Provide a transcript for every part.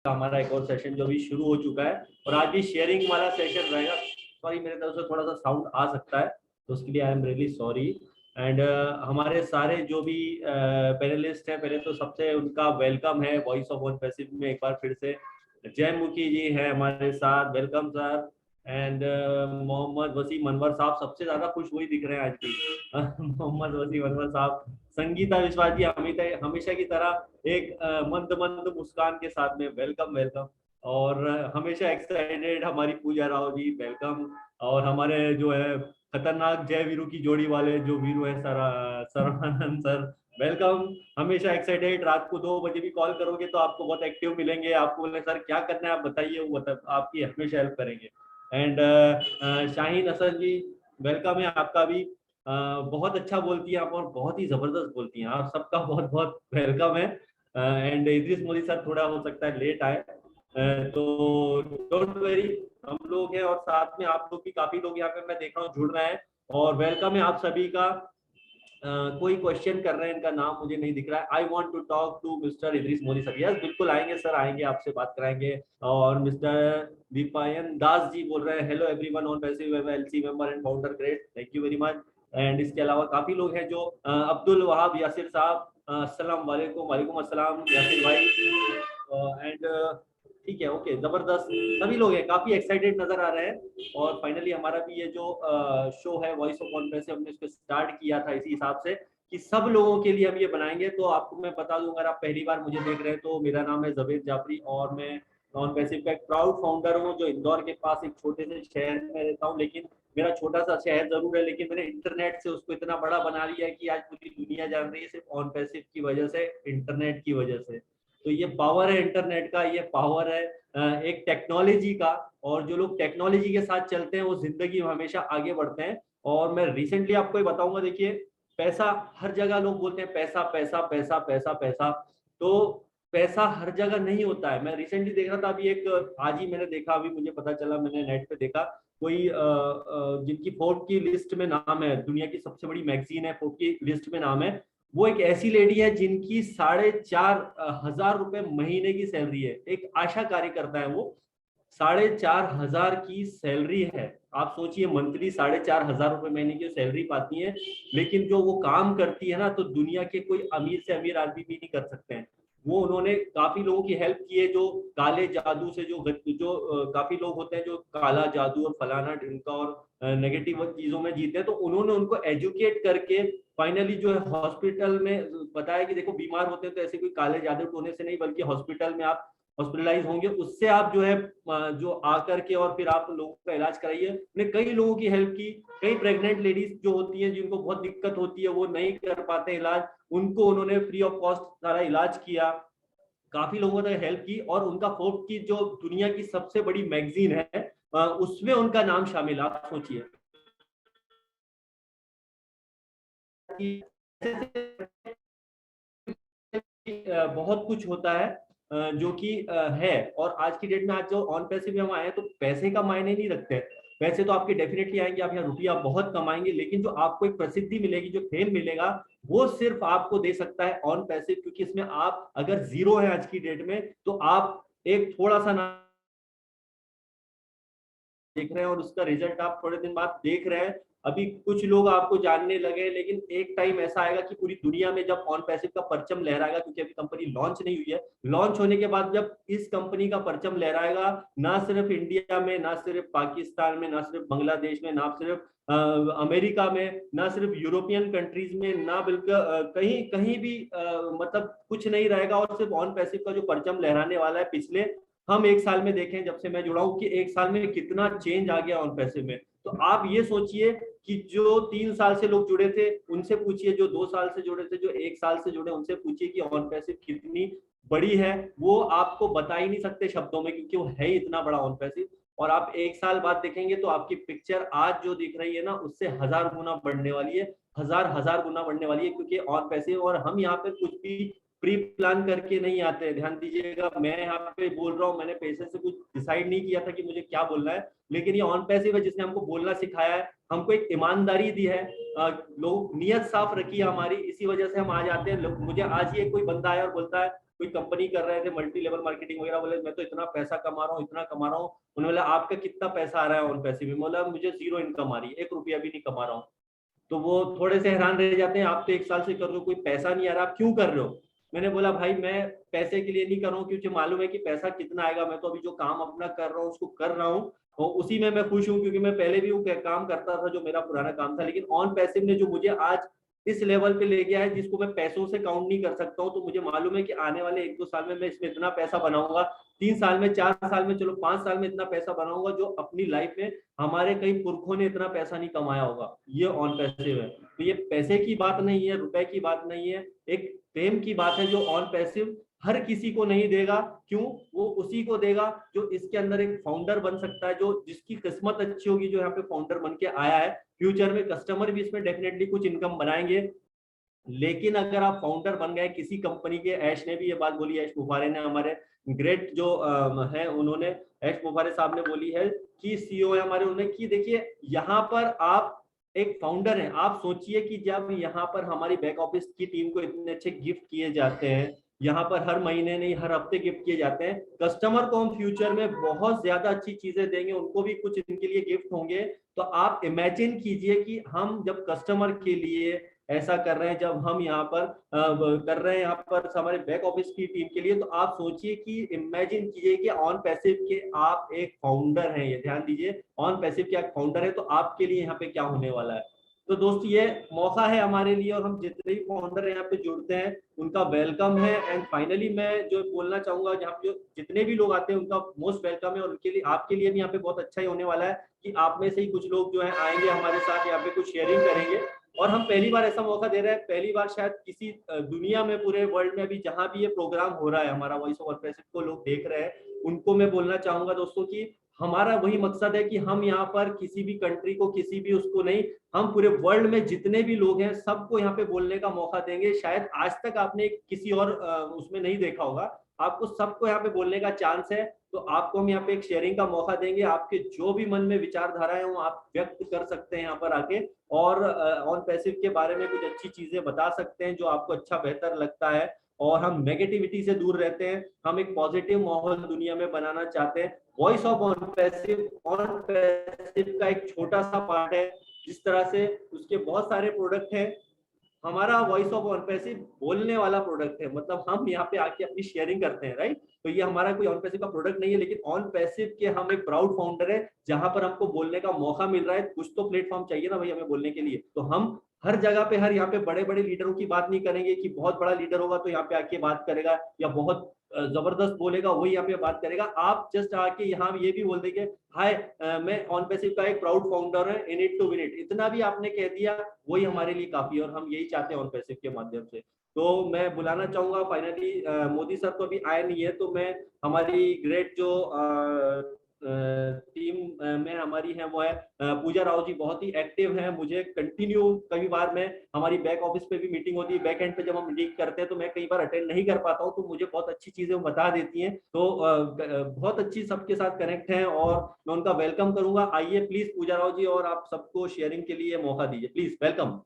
हमारा एक और सेशन जो भी शुरू हो चुका है और आज भी शेयरिंग वाला सेशन रहेगा। सॉरी, मेरे तरफ से थोड़ा सा साउंड आ सकता है तो उसके लिए I am really sorry. And हमारे सारे जो भी पैनलिस्ट हैं, पहले तो सबसे उनका वेलकम है वॉइस ऑफ वन पैसिफिक में। एक बार फिर से जयमुखी जी हैं हमारे साथ, welcome sir. And Mohammad Waseem Anwar sahab, सबसे ज्यादा खुश वही दिख रहे हैं आज भी मोहम्मद वसीम अनवर साहब। संगीता विश्वास जी हमेशा हमेशा की तरह एक मंद मंद मुस्कान के साथ में, वेलकम वेलकम। और हमेशा एक्साइटेड हमारी पूजा राव जी, वेलकम। और हमारे जो है खतरनाक जय वीरू की जोड़ी वाले जो वीरू है सर, सर्वानंद सर, वेलकम। हमेशा एक्साइटेड, रात को 2 बजे भी कॉल करोगे तो आपको बहुत एक्टिव मिलेंगे। आपको बोले सर क्या करना है आप बताइए, वो आपकी हमेशा हेल्प करेंगे। एंड शाहीन हसन जी, वेलकम है आपका भी। बहुत अच्छा बोलती हैं आप और बहुत ही जबरदस्त बोलती हैं आप, सबका बहुत बहुत वेलकम है। एंड इद्रिस मोदी सर थोड़ा हो सकता है लेट आए, तो डोंट वेरी, हम लोग हैं और साथ में आप लोग भी, काफी लोग यहाँ पे मैं देख रहा हूँ जुड़ रहे हैं। और वेलकम है आप सभी का। कोई क्वेश्चन कर रहे हैं, इनका नाम मुझे नहीं दिख रहा है। I want to talk to mister Idris Modi sir. Yes बिल्कुल आएंगे सर, आएंगे, आपसे बात कराएंगे। और मिस्टर दीपायन दास जी बोल रहे हैं hello everyone on passive LC member and founder, great, thank you very much. And इसके अलावा काफी लोग हैं जो अब्दुल वहाब यासिर साहब, अस्सलाम वालेकुम, वालेकुम अस्सलाम यासिर भाई। एंड ठीक है, ओके, जबरदस्त, सभी लोग हैं, काफी एक्साइटेड नजर आ रहे हैं। और फाइनली हमारा भी ये जो शो है वॉइस ऑफ कॉन्फ्रेंस से, हमने इसको स्टार्ट किया था इसी हिसाब से कि सब लोगों के लिए हम ये बनाएंगे। तो आपको मैं बता दूं, अगर आप पहली बार मुझे देख रहे हैं तो मेरा नाम है जवेद जाफरी और मैं नॉन पैसिव का एक प्राउड फाउंडर हूँ, जो इंदौर के पास एक छोटे से शहर में रहता हूँ। लेकिन मेरा छोटा सा शहर जरूर है, लेकिन मैंने इंटरनेट से उसको इतना बड़ा बना लिया है कि आज पूरी दुनिया जान रही है सिर्फ ऑन पैसिव की वजह से, इंटरनेट की वजह से। तो ये पावर है इंटरनेट का, ये पावर है एक टेक्नोलॉजी का। और जो लोग टेक्नोलॉजी के साथ चलते हैं वो जिंदगी में हमेशा आगे बढ़ते हैं। और मैं रिसेंटली आपको ये बताऊंगा, देखिए, पैसा हर जगह, लोग बोलते हैं पैसा पैसा पैसा पैसा पैसा, तो पैसा हर जगह नहीं होता है। मैं रिसेंटली देख रहा था, अभी एक, आज ही मैंने देखा, अभी मुझे पता चला, मैंने नेट पे देखा, कोई जिनकी फोर्ब्स की लिस्ट में नाम है, दुनिया की सबसे बड़ी मैगजीन है फोर्ब्स की लिस्ट में नाम है, वो एक ऐसी लेडी है जिनकी 4,500 रुपए महीने की सैलरी है। एक आशा कार्यकर्ता है वो, 4,500 की सैलरी है। आप सोचिए, मंथली 4,500 रुपए महीने की सैलरी पाती है, लेकिन जो वो काम करती है ना, तो दुनिया के कोई अमीर से अमीर आदमी भी नहीं कर सकते हैं। वो उन्होंने काफी लोगों की हेल्प की है, जो काले जादू से काफी लोग होते हैं जो काला जादू और फलाना ढिमका और नेगेटिव चीजों में जीते हैं, तो उन्होंने उनको एजुकेट करके फाइनली जो है हॉस्पिटल में बताया कि देखो, बीमार होते हैं तो ऐसे कोई काले जादू टोने से नहीं, बल्कि हॉस्पिटल में आप हॉस्पिटलाइज होंगे, उससे आप जो है जो आकर के और फिर आप लोगों का इलाज कराइए। उन्होंने कई लोगों की हेल्प की। कई प्रेग्नेंट लेडीज जो होती हैं, जिनको बहुत दिक्कत होती है, वो नहीं कर पाते इलाज, उनको उन्होंने फ्री ऑफ कॉस्ट सारा इलाज किया। काफी लोगों ने हेल्प की और उनका फोर्ब्स की जो दुनिया की सबसे बड़ी मैगजीन है उसमें उनका नाम शामिल। आप सोचिए, बहुत कुछ होता है जो कि है। और आज की डेट में, आज जो ऑन पैसे में हम आए हैं, तो पैसे का मायने नहीं रखते हैं। पैसे तो आपके डेफिनेटली आएंगे, आप यहाँ रुपया बहुत कमाएंगे, लेकिन जो आपको एक प्रसिद्धि मिलेगी, जो फेम मिलेगा, वो सिर्फ आपको दे सकता है ऑन पैसे। क्योंकि इसमें आप अगर जीरो है आज की डेट में, तो आप एक थोड़ा सा ना देख रहे हैं और उसका रिजल्ट आप थोड़े दिन बाद देख रहे हैं। अभी कुछ लोग आपको जानने लगे, लेकिन एक टाइम ऐसा आएगा कि पूरी दुनिया में जब ऑन पैसिव का परचम लहराएगा, क्योंकि अभी कंपनी लॉन्च नहीं हुई है, लॉन्च होने के बाद जब इस कंपनी का परचम लहराएगा, ना सिर्फ इंडिया में, ना सिर्फ पाकिस्तान में, ना सिर्फ बांग्लादेश में, ना सिर्फ अमेरिका में, ना सिर्फ यूरोपियन कंट्रीज में, ना बिल्कुल कहीं कहीं भी मतलब कुछ नहीं रहेगा। और सिर्फ ऑन पैसिव का जो परचम लहराने वाला है, पिछले हम 1 साल में देखें जब से मैं जुड़ा हूं कि 1 साल में कितना चेंज आ गया ऑन पैसे में। तो आप ये सोचिए कि जो 3 साल से लोग जुड़े थे उनसे पूछिए, जो 2 साल से जुड़े थे, जो 1 साल से जुड़े उनसे पूछिए कि ऑन पैसे कितनी बड़ी है। वो आपको बता ही नहीं सकते शब्दों में, क्योंकि वो है ही इतना बड़ा ऑन पैसे। और आप 1 साल बाद देखेंगे तो आपकी पिक्चर आज जो दिख रही है ना, उससे 1000 गुना बढ़ने वाली है, हजार हजार गुना बढ़ने वाली है, क्योंकि ऑन पैसे। और हम यहाँ पे कुछ भी प्री प्लान करके नहीं आते, ध्यान दीजिएगा। मैं यहाँ पे बोल रहा हूँ, मैंने पैसे से कुछ डिसाइड नहीं किया था कि मुझे क्या बोलना है, लेकिन ये ऑन पैसिव है जिसने हमको बोलना सिखाया है, हमको एक ईमानदारी दी है, लोग नियत साफ रखी है हमारी, इसी वजह से हम आ जाते हैं। मुझे आज ही एक कोई बंदा आया और बोलता है कोई कंपनी कर रहे थे मल्टी लेवल मार्केटिंग वगैरह, बोले मैं तो इतना पैसा कमा रहा हूँ, इतना कमा रहा हूँ। उन्होंने बोला आपका कितना पैसा आ रहा है ऑन पैसिव में? बोला मुझे 0 इनकम आ रही है, 1 रुपया भी नहीं कमा रहा हूँ। तो वो थोड़े से हैरान रह जाते हैं, आप तो 1 साल से कर रहे हो, कोई पैसा नहीं आ रहा, आप क्यों कर रहे हो? मैंने बोला भाई मैं पैसे के लिए नहीं कर रहा हूँ, क्योंकि मालूम है कि पैसा कितना आएगा। मैं तो अभी जो काम अपना कर रहा हूँ उसको कर रहा हूँ और उसी में मैं खुश हूँ, क्योंकि मैं पहले भी वो काम करता था जो मेरा पुराना काम था। लेकिन ऑन पैसिव ने जो मुझे आज इस लेवल पे ले गया है जिसको मैं पैसों से काउंट नहीं कर सकता हूँ, तो मुझे मालूम है कि आने वाले 1-2 साल में मैं इसमें इतना पैसा बनाऊंगा, 3 साल में, 4 साल में, चलो 5 साल में इतना पैसा बनाऊंगा जो अपनी लाइफ में हमारे कई पुरखों ने इतना पैसा नहीं कमाया होगा। ये ऑन पैसिव है। तो ये पैसे की बात नहीं है, रुपए की बात नहीं है, एक प्रेम की बात है जो ऑन पैसिव हर किसी को नहीं देगा। क्यों? वो उसी को देगा जो इसके अंदर एक फाउंडर बन सकता है, जो जिसकी किस्मत अच्छी होगी, जो यहाँ पे फाउंडर बन के आया है। फ्यूचर में कस्टमर भी इसमें डेफिनेटली कुछ इनकम बनाएंगे। लेकिन अगर आप फाउंडर बन गए किसी कंपनी के, ऐश ने भी ये बात बोली, ऐश बुफारे ने, हमारे ग्रेट जो है, उन्होंने, ऐश बुफारे साहब ने बोली है कि सीईओ है हमारे, उन्होंने कि देखिए यहाँ पर आप एक फाउंडर हैं, आप सोचिए कि जब यहाँ पर हमारी बैक ऑफिस की टीम को इतने अच्छे गिफ्ट किए जाते हैं, यहाँ पर हर महीने नहीं हर हफ्ते गिफ्ट किए जाते हैं, कस्टमर को हम फ्यूचर में बहुत ज्यादा अच्छी चीजें देंगे, उनको भी कुछ इनके लिए गिफ्ट होंगे। तो आप इमेजिन कीजिए कि हम जब कस्टमर के लिए ऐसा कर रहे हैं, जब हम यहाँ पर कर रहे हैं यहाँ पर हमारे बैक ऑफिस की टीम के लिए, तो आप सोचिए कि इमेजिन कीजिए कि ऑन पैसिव के आप एक फाउंडर हैं, ये ध्यान दीजिए, ऑन पैसिव के आप फाउंडर है, तो आपके लिए यहाँ पे क्या होने वाला है। तो दोस्त ये मौका है हमारे लिए, और हम जितने भी फाउंडर यहाँ पे जुड़ते हैं उनका वेलकम है। एंड फाइनली मैं जो बोलना चाहूंगा, जहाँ पे जितने भी लोग आते हैं उनका मोस्ट वेलकम है, और उनके लिए, आपके लिए भी यहाँ पे बहुत अच्छा ही होने वाला है कि आप में से ही कुछ लोग जो है आएंगे हमारे साथ, यहाँ पे कुछ शेयरिंग करेंगे। और हम पहली बार ऐसा मौका दे रहे हैं, पहली बार शायद किसी दुनिया में, पूरे वर्ल्ड में, अभी जहां भी ये प्रोग्राम हो रहा है, हमारा वॉइस ऑफ पैसिव को लोग देख रहे हैं, उनको मैं बोलना चाहूंगा दोस्तों कि हमारा वही मकसद है कि हम यहाँ पर किसी भी कंट्री को, किसी भी उसको नहीं, हम पूरे वर्ल्ड में जितने भी लोग हैं सबको यहाँ पे बोलने का मौका देंगे। शायद आज तक आपने किसी और उसमें नहीं देखा होगा, आपको सबको यहाँ पे बोलने का चांस है। तो आपको हम यहाँ पे एक शेयरिंग का मौका देंगे, आपके जो भी मन में विचारधारा है वो आप व्यक्त कर सकते हैं यहाँ पर आके, और ऑन पैसिव के बारे में कुछ अच्छी चीजें बता सकते हैं जो आपको अच्छा बेहतर लगता है। और हम नेगेटिविटी से दूर रहते हैं, हम एक पॉजिटिव माहौल दुनिया में बनाना चाहते हैं। वॉइस ऑफ ऑन पैसिव का एक छोटा सा पार्ट है, जिस तरह से उसके बहुत सारे प्रोडक्ट हैं, हमारा वॉइस ऑफ ऑन पैसिव बोलने वाला प्रोडक्ट है। मतलब हम यहाँ पे आके अपनी शेयरिंग करते हैं, राइट। तो ये हमारा कोई ऑन पैसिव का प्रोडक्ट नहीं है, लेकिन ऑन पैसिव के हम एक प्राउड फाउंडर है, जहां पर हमको बोलने का मौका मिल रहा है। कुछ तो प्लेटफॉर्म चाहिए ना भाई हमें बोलने के लिए, तो हम हर जगह पे, हर यहाँ पे बड़े बड़े लीडरों की बात नहीं करेंगे कि बहुत बड़ा लीडर होगा तो यहाँ पे आके बात करेगा, या बहुत जबरदस्त बोलेगा वही यहाँ पे बात करेगा। आप जस्ट आके यहाँ ये भी बोल देंगे, हाय मैं ऑन पैसिव का एक प्राउड फाउंडर है, in it to win it, इतना भी आपने कह दिया वही हमारे लिए काफी है, और हम यही चाहते हैं ऑन पैसिव के माध्यम से। तो मैं बुलाना चाहूंगा फाइनली, मोदी सर तो अभी आए नहीं है, तो मैं हमारी ग्रेट जो टीम में हमारी है वो है पूजा राव जी, बहुत ही एक्टिव है। मुझे कंटिन्यू कई बार मैं, हमारी बैक ऑफिस पे भी मीटिंग होती है, बैक एंड पे जब हम मीटिंग करते हैं तो मैं कई बार अटेंड नहीं कर पाता हूँ, तो मुझे बहुत अच्छी चीजें वो बता देती हैं। तो बहुत अच्छी सबके साथ कनेक्ट है, और मैं उनका वेलकम करूंगा। आइए प्लीज पूजा राव जी, और आप सबको शेयरिंग के लिए मौका दीजिए, please welcome.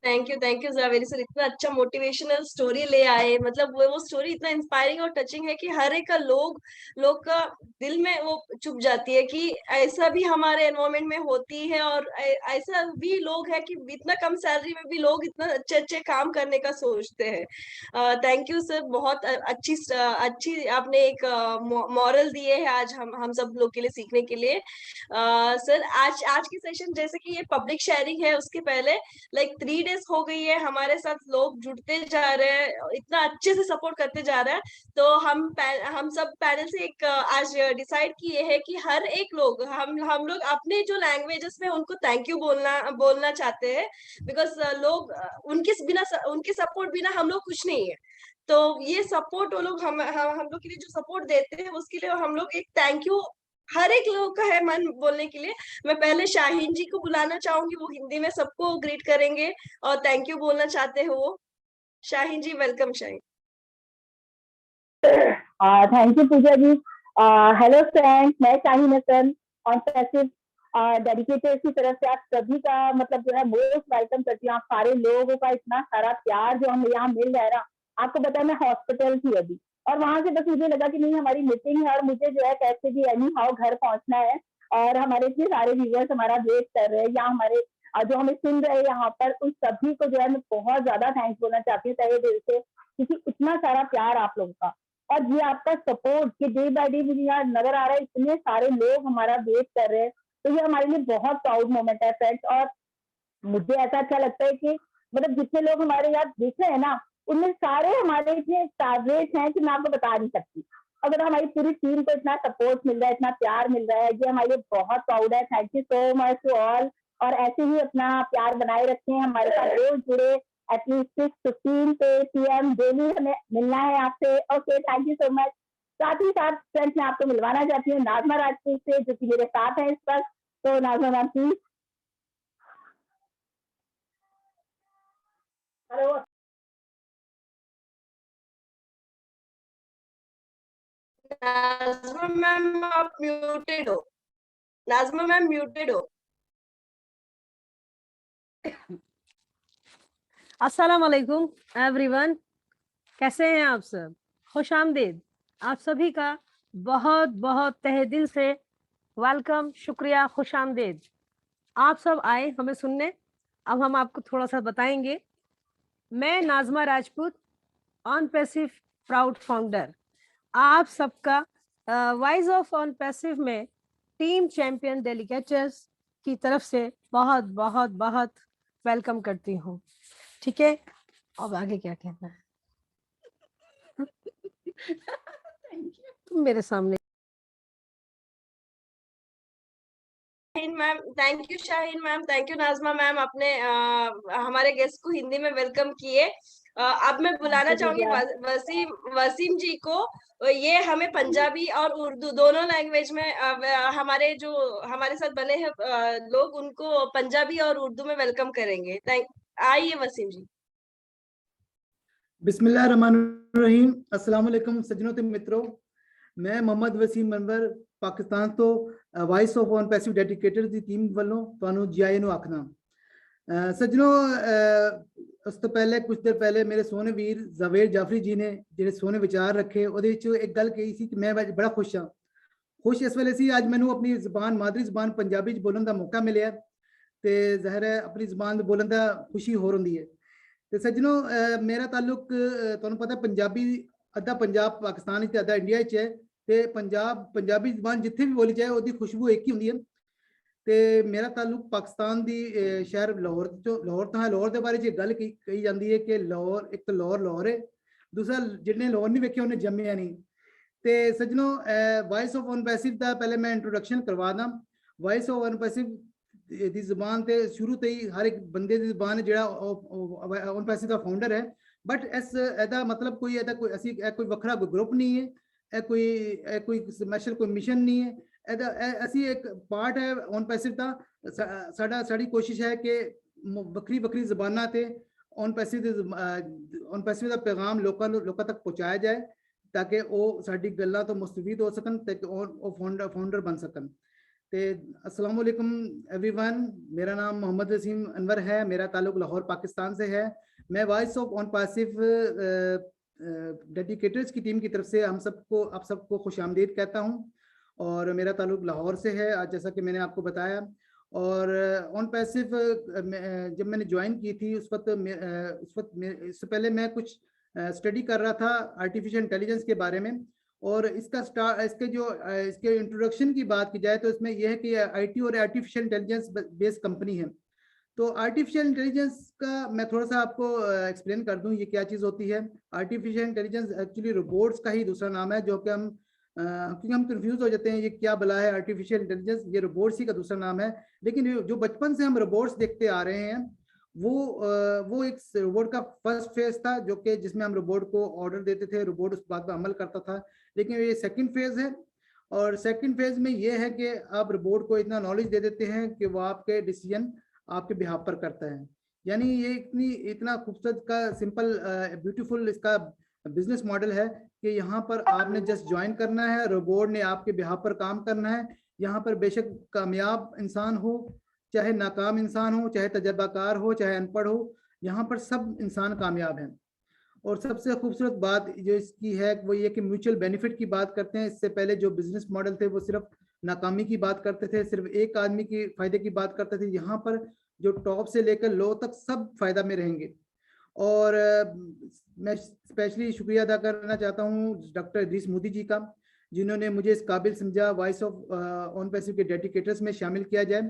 Thank you Javeri sir, इतना अच्छा मोटिवेशनल स्टोरी ले आए। मतलब वो स्टोरी इतना इंस्पायरिंग और टचिंग है कि हर एक का लोग का दिल में वो चुप जाती है कि ऐसा भी हमारे एनवायरमेंट में होती है, और ऐसा भी लोग है कि इतना कम सैलरी में भी लोग इतना अच्छे अच्छे काम करने का सोचते हैं। थैंक यू सर, बहुत अच्छी अच्छी आपने एक मॉरल दिए है आज हम सब लोग के लिए सीखने के लिए। सर आज आज की सेशन जैसे कि ये पब्लिक शेयरिंग है, उसके पहले लाइक 3 डेज हो गई है, हमारे साथ लोग जुड़ते जा रहे हैं, इतना अच्छे से सपोर्ट करते जा रहे हैं। तो हम सब पैनल से एक आज डिसाइड किए हैं कि हर एक लोग, हम लोग अपने जो लैंग्वेजेस में उनको थैंक यू बोलना चाहते हैं, बिकॉज लोग उनके सपोर्ट बिना हम लोग कुछ नहीं है। तो ये सपोर्ट वो लोग हम लोग के लिए जो सपोर्ट देते हैं उसके लिए हम लोग एक थैंक यू हर एक लोग का है मन बोलने के लिए। मैं पहले शाहीन जी को बुलाना चाहूंगी, वो हिंदी में सबको ग्रीट करेंगे और थैंक यू बोलना चाहते हो वो। Shaheen ji, welcome Shaheen. Thank you Puja ji. Hello friends, मैं Shaheen Hasan OnPassive dedicated की तरफ से आप सभी का मतलब जो है मोस्ट वेलकम करती हूँ। आप सारे लोगों का इतना सारा प्यार जो हमें यहाँ मिल रहा है ना, आपको पता है मैं हॉस्पिटल थी अभी, और वहां से बस मुझे लगा कि नहीं हमारी मीटिंग है और मुझे जो है कैसे भी एनी हाउ घर पहुंचना है, और हमारे इतने सारे व्यूअर्स हमारा वेट कर रहे हैं, या हमारे जो हमें सुन रहे हैं यहाँ पर, उन सभी को जो है मैं बहुत ज्यादा थैंक्स बोलना चाहती हूँ तहे दिल से, क्योंकि इतना सारा प्यार आप लोगों का और ये आपका सपोर्ट कि डे बाय डे मुझे यहाँ नजर आ रहा है इतने सारे लोग हमारा वेट कर रहे हैं, तो ये हमारे लिए बहुत प्राउड मोमेंट है फ्रेंड्स। और मुझे ऐसा अच्छा लगता है कि मतलब जितने लोग हमारे यहाँ देख रहे हैं ना, उनमें सारे हमारे इतने टारगेट हैं कि मैं आपको बता नहीं सकती। अगर हमारी पूरी टीम को इतना सपोर्ट मिल रहा है, इतना प्यार मिल रहा है, ये हमारे लिए बहुत प्राउड है। Thank you so much to all, और ऐसे ही अपना प्यार बनाए रखें, हमारे साथ रोज जुड़े, एटलीस्ट 6:15 पे PM डेली हमें मिलना है आपसे। Okay, thank you so much. साथ ही साथ फ्रेंड्स मैं आपको मिलवाना चाहती हूँ नाज़मा राजपूत से, जो कि मेरे साथ है इस वक्त। तो नाज़मा मैम प्लीज। हेलो। नाज़मा मैम आप म्यूटेड हो, नाज़मा मैम म्यूटेड हो। अस्सलाम वालेकुम एवरीवन, कैसे हैं आप सब? खुश आमदीद। आप सभी का बहुत बहुत तहे दिल से वेलकम, शुक्रिया, खुश आमदीद। आप सब आए हमें सुनने। अब हम आपको थोड़ा सा बताएंगे। मैं Nazma Rajput, OnPassive proud founder, आप सबका वॉइस ऑफ ऑन पैसिव में टीम चैंपियन डेलीगेटर्स की तरफ से बहुत बहुत बहुत वेलकम करती हूँ। ठीक है, अब आगे क्या कहना है? तुम मेरे सामने। Shaheen ma'am, thank you Shaheen ma'am, thank you Nazma ma'am, आपने हमारे गेस्ट को हिंदी में वेलकम किए। अब मैं बुलाना चाहूंगी वसीम वसीम जी को। ये हमें पंजाबी और उर्दू दोनों लैंग्वेज में हमारे जो हमारे साथ बने हैं लोग, उनको पंजाबी और उर्दू में वेलकम करेंगे। आइए वसीम जी। बिस्मिल्लाहिर्रहमानिर्रहीम। अस्सलाम वालेकुम सज्जनों ते मित्रों, मैं मोहम्मद वसीम अनवर पाकिस्तान तो voice of on passive डेडिकेटर्स the team ਵੱਲੋਂ ਤੁਹਾਨੂੰ ਜੀ ਆਇਆਂ ਨੂੰ ਆਖਣਾ। ਸੱਜਣੋ, ਉਸ ਤੋਂ ਪਹਿਲੇ ਕੁਝ ਦੇਰ ਪਹਿਲੇ ਮੇਰੇ ਸੋਹਣੇ ਵੀਰ ਜਾਵੇਦ ਜਾਫਰੀ ਜੀ ਨੇ ਜਿਹੜੇ ਸੋਹਣੇ ਵਿਚਾਰ ਰੱਖੇ, ਉਹਦੇ ਵਿੱਚ ਇੱਕ ਗੱਲ ਕਹੀ ਸੀ ਕਿ ਮੈਂ ਬੜਾ ਖੁਸ਼ ਹਾਂ। ਖੁਸ਼ ਇਸ ਵੇਲੇ ਸੀ ਅੱਜ ਮੈਨੂੰ ਆਪਣੀ ਜ਼ਬਾਨ ਮਾਦਰੀ ਜ਼ਬਾਨ ਪੰਜਾਬੀ 'ਚ ਬੋਲਣ ਦਾ ਮੌਕਾ ਮਿਲਿਆ, ਤੇ ਜ਼ਾਹਿਰ ਹੈ ਆਪਣੀ ਜ਼ਬਾਨ ਬੋਲਣ ਦਾ ਖੁਸ਼ੀ ਹੋਰ ਹੁੰਦੀ ਹੈ। ਤੇ ਸੱਜਣੋ, ਮੇਰਾ ਤਾਲੁਕ ਤੁਹਾਨੂੰ ਪਤਾ ਪੰਜਾਬੀ ਅੱਧਾ ਪੰਜਾਬ ਪਾਕਿਸਤਾਨ ਵਿੱਚ, ਅੱਧਾ ਇੰਡੀਆ 'ਚ ਹੈ, ਤੇ ਪੰਜਾਬੀ ਜ਼ਬਾਨ ਜਿੱਥੇ ਵੀ ਬੋਲੀ ਜਾਏ ਉਹਦੀ ਖੁਸ਼ਬੂ ਇੱਕ ਹੀ ਹੁੰਦੀ ਹੈ। ਤੇ ਮੇਰਾ ਤਾਲੁਕ ਪਾਕਿਸਤਾਨ ਦੀ ਸ਼ਹਿਰ ਲਾਹੌਰ ਤੋਂ ਹੈ। ਲਾਹੌਰ ਦੇ ਬਾਰੇ 'ਚ ਗੱਲ ਕਹੀ ਜਾਂਦੀ ਹੈ ਕਿ ਲਾਹੌਰ ਇੱਕ ਤਾਂ ਲਾਹੌਰ ਹੈ, ਦੂਸਰਾ ਜਿਹਨੇ ਲਾਹੌਰ ਨਹੀਂ ਵੇਖਿਆ ਉਹਨੇ ਜੰਮਿਆ ਨਹੀਂ। ਤੇ ਸੱਜਣੋ, ਵੌਇਸ ਆਫ ਔਨ ਪੈਸਿਵ ਦਾ ਪਹਿਲੇ ਮੈਂ ਇੰਟਰੋਡਕਸ਼ਨ ਕਰਵਾ ਦਾਂ। ਵੌਇਸ ਆਫ ਔਨ ਪੈਸਿਵ ਦੀ ਜ਼ਬਾਨ ਤੇ ਸ਼ੁਰੂ ਤੋਂ ਹੀ ਹਰ ਇੱਕ ਬੰਦੇ ਦੀ ਜ਼ਬਾਨ ਹੈ ਜਿਹੜਾ ਔਨ ਪੈਸਿਵ ਦਾ ਫਾਊਂਡਰ ਹੈ। ਬਟ ਇਹਦਾ ਮਤਲਬ ਕੋਈ ਅਸੀਂ ਕੋਈ ਵੱਖਰਾ ਕੋਈ ਗਰੁੱਪ ਨਹੀਂ ਹੈ, ਇਹ ਕੋਈ ਸਪੈਸ਼ਲ ਕੋਈ ਮਿਸ਼ਨ ਨਹੀਂ ਹੈ। ਇਹਦਾ ਅਸੀਂ ਇੱਕ ਪਾਰਟ ਹੈ ਔਨ ਪੈਸਿਵ ਦਾ। ਸਾਡੀ ਕੋਸ਼ਿਸ਼ ਹੈ ਕਿ ਵੱਖਰੀ ਜ਼ਬਾਨਾਂ ਤੇ ਔਨ ਪੈਸਿਵ ਦਾ ਪੈਗਾਮ ਲੋਕਾਂ ਤੱਕ ਪਹੁੰਚਾਇਆ ਜਾਏ, ਤਾਂ ਕਿ ਉਹ ਸਾਡੀ ਗੱਲਾਂ ਤੋਂ ਮੁਸਤਫੀਦ ਹੋ ਸਕਣ ਤੇ ਉਹ ਫਾਊਂਡਰ ਬਣ ਸਕਣ। ਤੇ अस्सलाम वालेकुम एवरीवन, मेरा नाम मोहम्मद वसीम अनवर है, मेरा ताल्लुक लाहौर पाकिस्तान से है। मैं वॉइस ऑफ ऑन पैसिव डेडिकेटर्स की टीम की तरफ से आप सबको खुशामदीद कहता हूं, और मेरा ताल्लुक लाहौर से है आज, जैसा कि मैंने आपको बताया। और ऑन पैसिव जब मैंने ज्वाइन की थी उस वक्त इससे पहले मैं कुछ स्टडी कर रहा था आर्टिफिशियल इंटेलिजेंस के बारे में। और इसके इंट्रोडक्शन की बात की जाए तो इसमें यह है कि आईटी और आर्टिफिशियल इंटेलिजेंस बेस्ड कंपनी है। तो आर्टिफिशियल इंटेलिजेंस का मैं थोड़ा सा आपको एक्सप्लेन कर दूं ये क्या चीज़ होती है। आर्टिफिशियल इंटेलिजेंस एक्चुअली रोबोट्स का ही दूसरा नाम है, जो कि हम कंफ्यूज हो जाते हैं ये क्या बला है आर्टिफिशियल इंटेलिजेंस, ये रोबोट्स ही का दूसरा नाम है। लेकिन जो बचपन से हम रोबोट्स देखते आ रहे हैं वो एक रोबोट का फर्स्ट फेज था, जो कि जिसमें हम रोबोट को ऑर्डर देते थे, रोबोट उस बात पर अमल करता था। लेकिन ये सेकंड फेज है, और सेकंड फेज में ये है कि आप रोबोट को इतना नॉलेज दे देते हैं कि वो आपके डिसीजन आपके बिहाफ पर करता है। यानी ये इतना खूबसूरत का सिंपल ब्यूटीफुल इसका बिजनेस मॉडल है कि यहाँ पर आपने जस्ट ज्वाइन करना है, रोबोट ने आपके बिहाफ पर काम करना है। यहाँ पर बेशक कामयाब इंसान हो, चाहे नाकाम इंसान हो, चाहे तजर्बाकार हो, चाहे अनपढ़ हो, यहाँ पर सब इंसान कामयाब हैं। और सबसे खूबसूरत बात जो इसकी है वो ये कि म्यूचुअल बेनिफिट की बात करते हैं। इससे पहले जो बिजनेस मॉडल थे वो सिर्फ नाकामी की बात करते थे, सिर्फ एक आदमी के फायदे की बात करते थे। यहाँ पर जो टॉप से लेकर लो तक सब फायदा में रहेंगे। और मैं स्पेशली शुक्रिया अदा करना चाहता हूँ डॉक्टर इदरीस मोदी जी का, जिन्होंने मुझे इस काबिल समझा वॉइस ऑफ ऑन पैसिव के डेडिकेटर्स में शामिल किया जाए।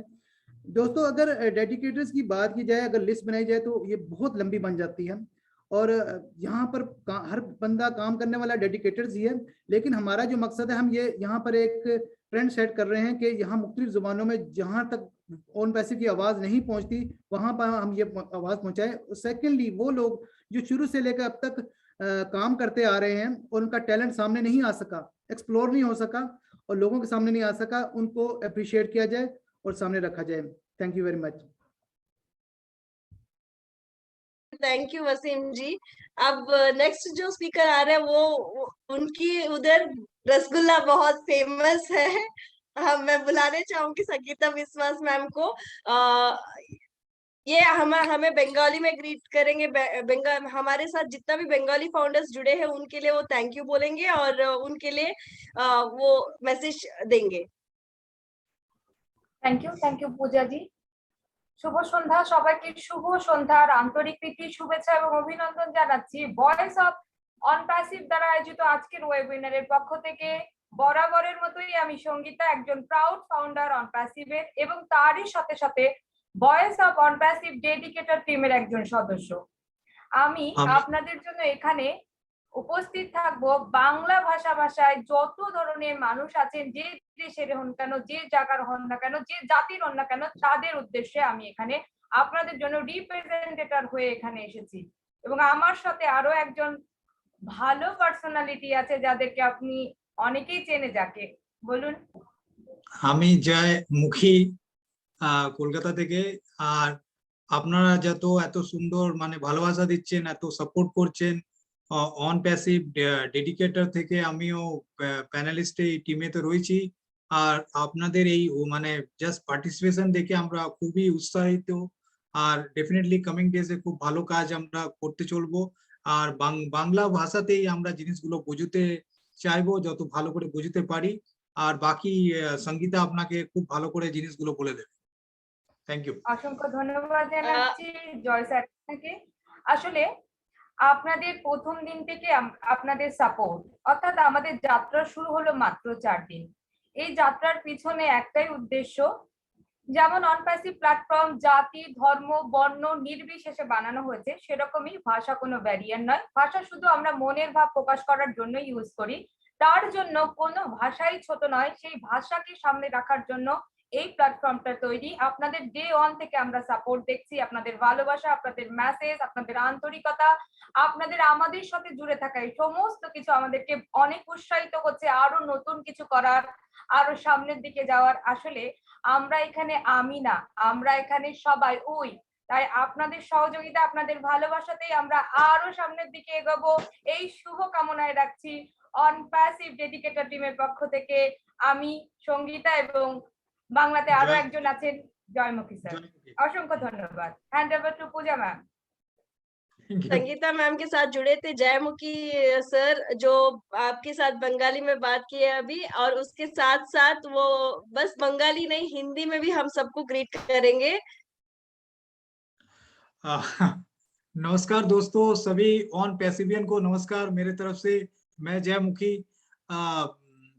दोस्तों, अगर डेडिकेटर्स की बात की जाए, अगर लिस्ट बनाई जाए तो ये बहुत लंबी बन जाती है। और यहाँ पर हर बंदा काम करने वाला डेडिकेटर्स ही है, लेकिन हमारा जो मकसद है, हम ये यहाँ पर एक ट्रेंड सेट कर रहे हैं कि यहाँ मुख्तलिफ जुबानों में जहाँ तक ऑन पैसिव की आवाज़ नहीं पहुँचती वहाँ पर हम ये आवाज़ पहुँचाएं। सेकेंडली, वो लोग जो शुरू से लेकर अब तक काम करते आ रहे हैं और उनका टैलेंट सामने नहीं आ सका, एक्सप्लोर नहीं हो सका और लोगों के सामने नहीं आ सका, उनको अप्रिशिएट किया जाए और सामने रखा जाए। Thank you very much. Thank you Waseem ji. अब नेक्स्ट जो स्पीकर आ रहे हैं वो उनकी उधर रसगुल्ला बहुत फेमस है। मैं बुलाने चाहूंगी संगीता विश्वास मैम को। ये हमें बंगाली में ग्रीट करेंगे। बंगाल हमारे साथ जितना भी बंगाली फाउंडर्स जुड़े हैं उनके लिए वो थैंक यू बोलेंगे और उनके लिए वो मैसेज देंगे। थैंक यू पूजा जी। শুভ সন্ধ্যা সবাইকে, শুভ সন্ধ্যার আন্তরিক প্রীতি শুভেচ্ছা এবং অভিনন্দন জানাচ্ছি। ভয়েস অফ অন প্যাসিভ দ্বারা আয়োজিত আজকের ওয়েবিনারের পক্ষ থেকে বরাবরের মতোই আমি সঙ্গীতা, একজন প্রাউড ফাউন্ডার অন প্যাসিভের এবং তারই সাথে সাথে ভয়েস অফ অন প্যাসিভ ডেডিকেটর টিমের একজন সদস্য। আমি আপনাদের জন্য এখানে উপস্থিত থাকবো বাংলা ভাষায় যত ধরনের মানুষ আছেন, যে দেশের হন কেন, যে জায়গার হন না কেন, যে জাতির হন না কেন, তাদের উদ্দেশ্যে আমি এখানে আপনাদের জন্য রিপ্রেজেন্টেটর হয়ে এখানে এসেছি। এবং আমার সাথে আরো একজন ভালো পার্সোনালিটি আছে যাদেরকে আপনি অনেকেই চেনে, যাকে বলুন। আমি জয় মুখী, কলকাতা থেকে। আর আপনারা যত এত সুন্দর মানে ভালোবাসা দিচ্ছেন, এত সাপোর্ট করছেন অন প্যাসিভ ডেডিকেটর থেকে, আমিও প্যানেলিস্ট এই টিমেতে রয়েছি। আর আপনাদের এই মানে জাস্ট পার্টিসিপেশন দেখে আমরা খুবই উৎসাহিত। আর ডেফিনেটলি কামিং ডেজে খুব ভালো কাজ আমরা করতে চলবো। আর বাংলা ভাষাতেই আমরা জিনিসগুলো বুঝতে চাইবো, যত ভালো করে বুঝতে পারি। আর বাকি সঙ্গীতা আপনাকে খুব ভালো করে জিনিসগুলো বলে দেবে। Thank you. অসংখ্য ধন্যবাদ জানাচ্ছি জয় স্যারকে। আসলে আপনাদের প্রথম দিন থেকে আপনাদের সাপোর্ট, অর্থাৎ আমাদের যাত্রা শুরু হলো মাত্র 4 দিন। এই যাত্রার পিছনে একটাই উদ্দেশ্য, যেমন অন প্যাসিভ প্ল্যাটফর্ম জাতি, ধর্ম, বর্ণ নির্বিশেষে বানানো হয়েছে, সেরকমই ভাষা কোনো ব্যারিয়ার নয়। ভাষা শুধু আমরা মনের ভাব প্রকাশ করার জন্য ইউজ করি, তার জন্য কোনো ভাষাই ছোট নয়। সেই ভাষাকে সামনে রাখার জন্য এই প্ল্যাটফর্মটা তৈরি। আপনাদের ডে ওয়ান থেকে আমরা সাপোর্ট দেখছি, আপনাদের ভালোবাসা, আপনাদের মেসেজ, আপনাদের আন্তরিকতা, আপনাদের আমাদের সাথে জুড়ে থাকা এই সমস্ত কিছু আমাদেরকে অনেক উৎসাহিত করছে আরো নতুন কিছু করার, আরো সামনের দিকে যাওয়ার। আসলে আমরা এখানে আমি না, আমরা এখানে সবাই ওই। তাই আপনাদের সহযোগিতা, আপনাদের ভালোবাসাতেই আমরা আরো সামনের দিকে এগোবো, এই শুভ কামনায় রাখছি। অন প্যাসিভ ডেডিকেটর টিমের পক্ষ থেকে আমি সঙ্গীতা এবং বাংলাতে আরো একজন আছেন জয়মুখী স্যার। অসংখ্য ধন্যবাদ। হ্যান্ড ওভার টু পূজা मैम। संगीता मैम के साथ जुड़े थे जयमुखी सर, जो आपके साथ बंगाली में बात की है अभी, और उसके साथ साथ वो बस बंगाली नहीं हिंदी में भी हम सबको ग्रीट करेंगे। नमस्कार दोस्तों, सभी ऑन पैसिवियन को नमस्कार मेरे तरफ से। मैं जयमुखी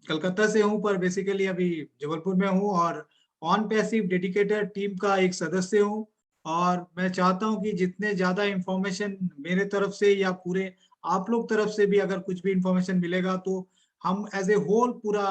कलकत्ता से हूं, पर बेसिकली अभी जबलपुर में हूं और ऑन पैसिव डेडिकेटर टीम का एक सदस्य हूं। और मैं चाहता हूं कि जितने ज्यादा इंफॉर्मेशन मेरे तरफ से या पूरे आप लोग तरफ से भी अगर कुछ भी इंफॉर्मेशन मिलेगा तो हम एज ए होल पूरा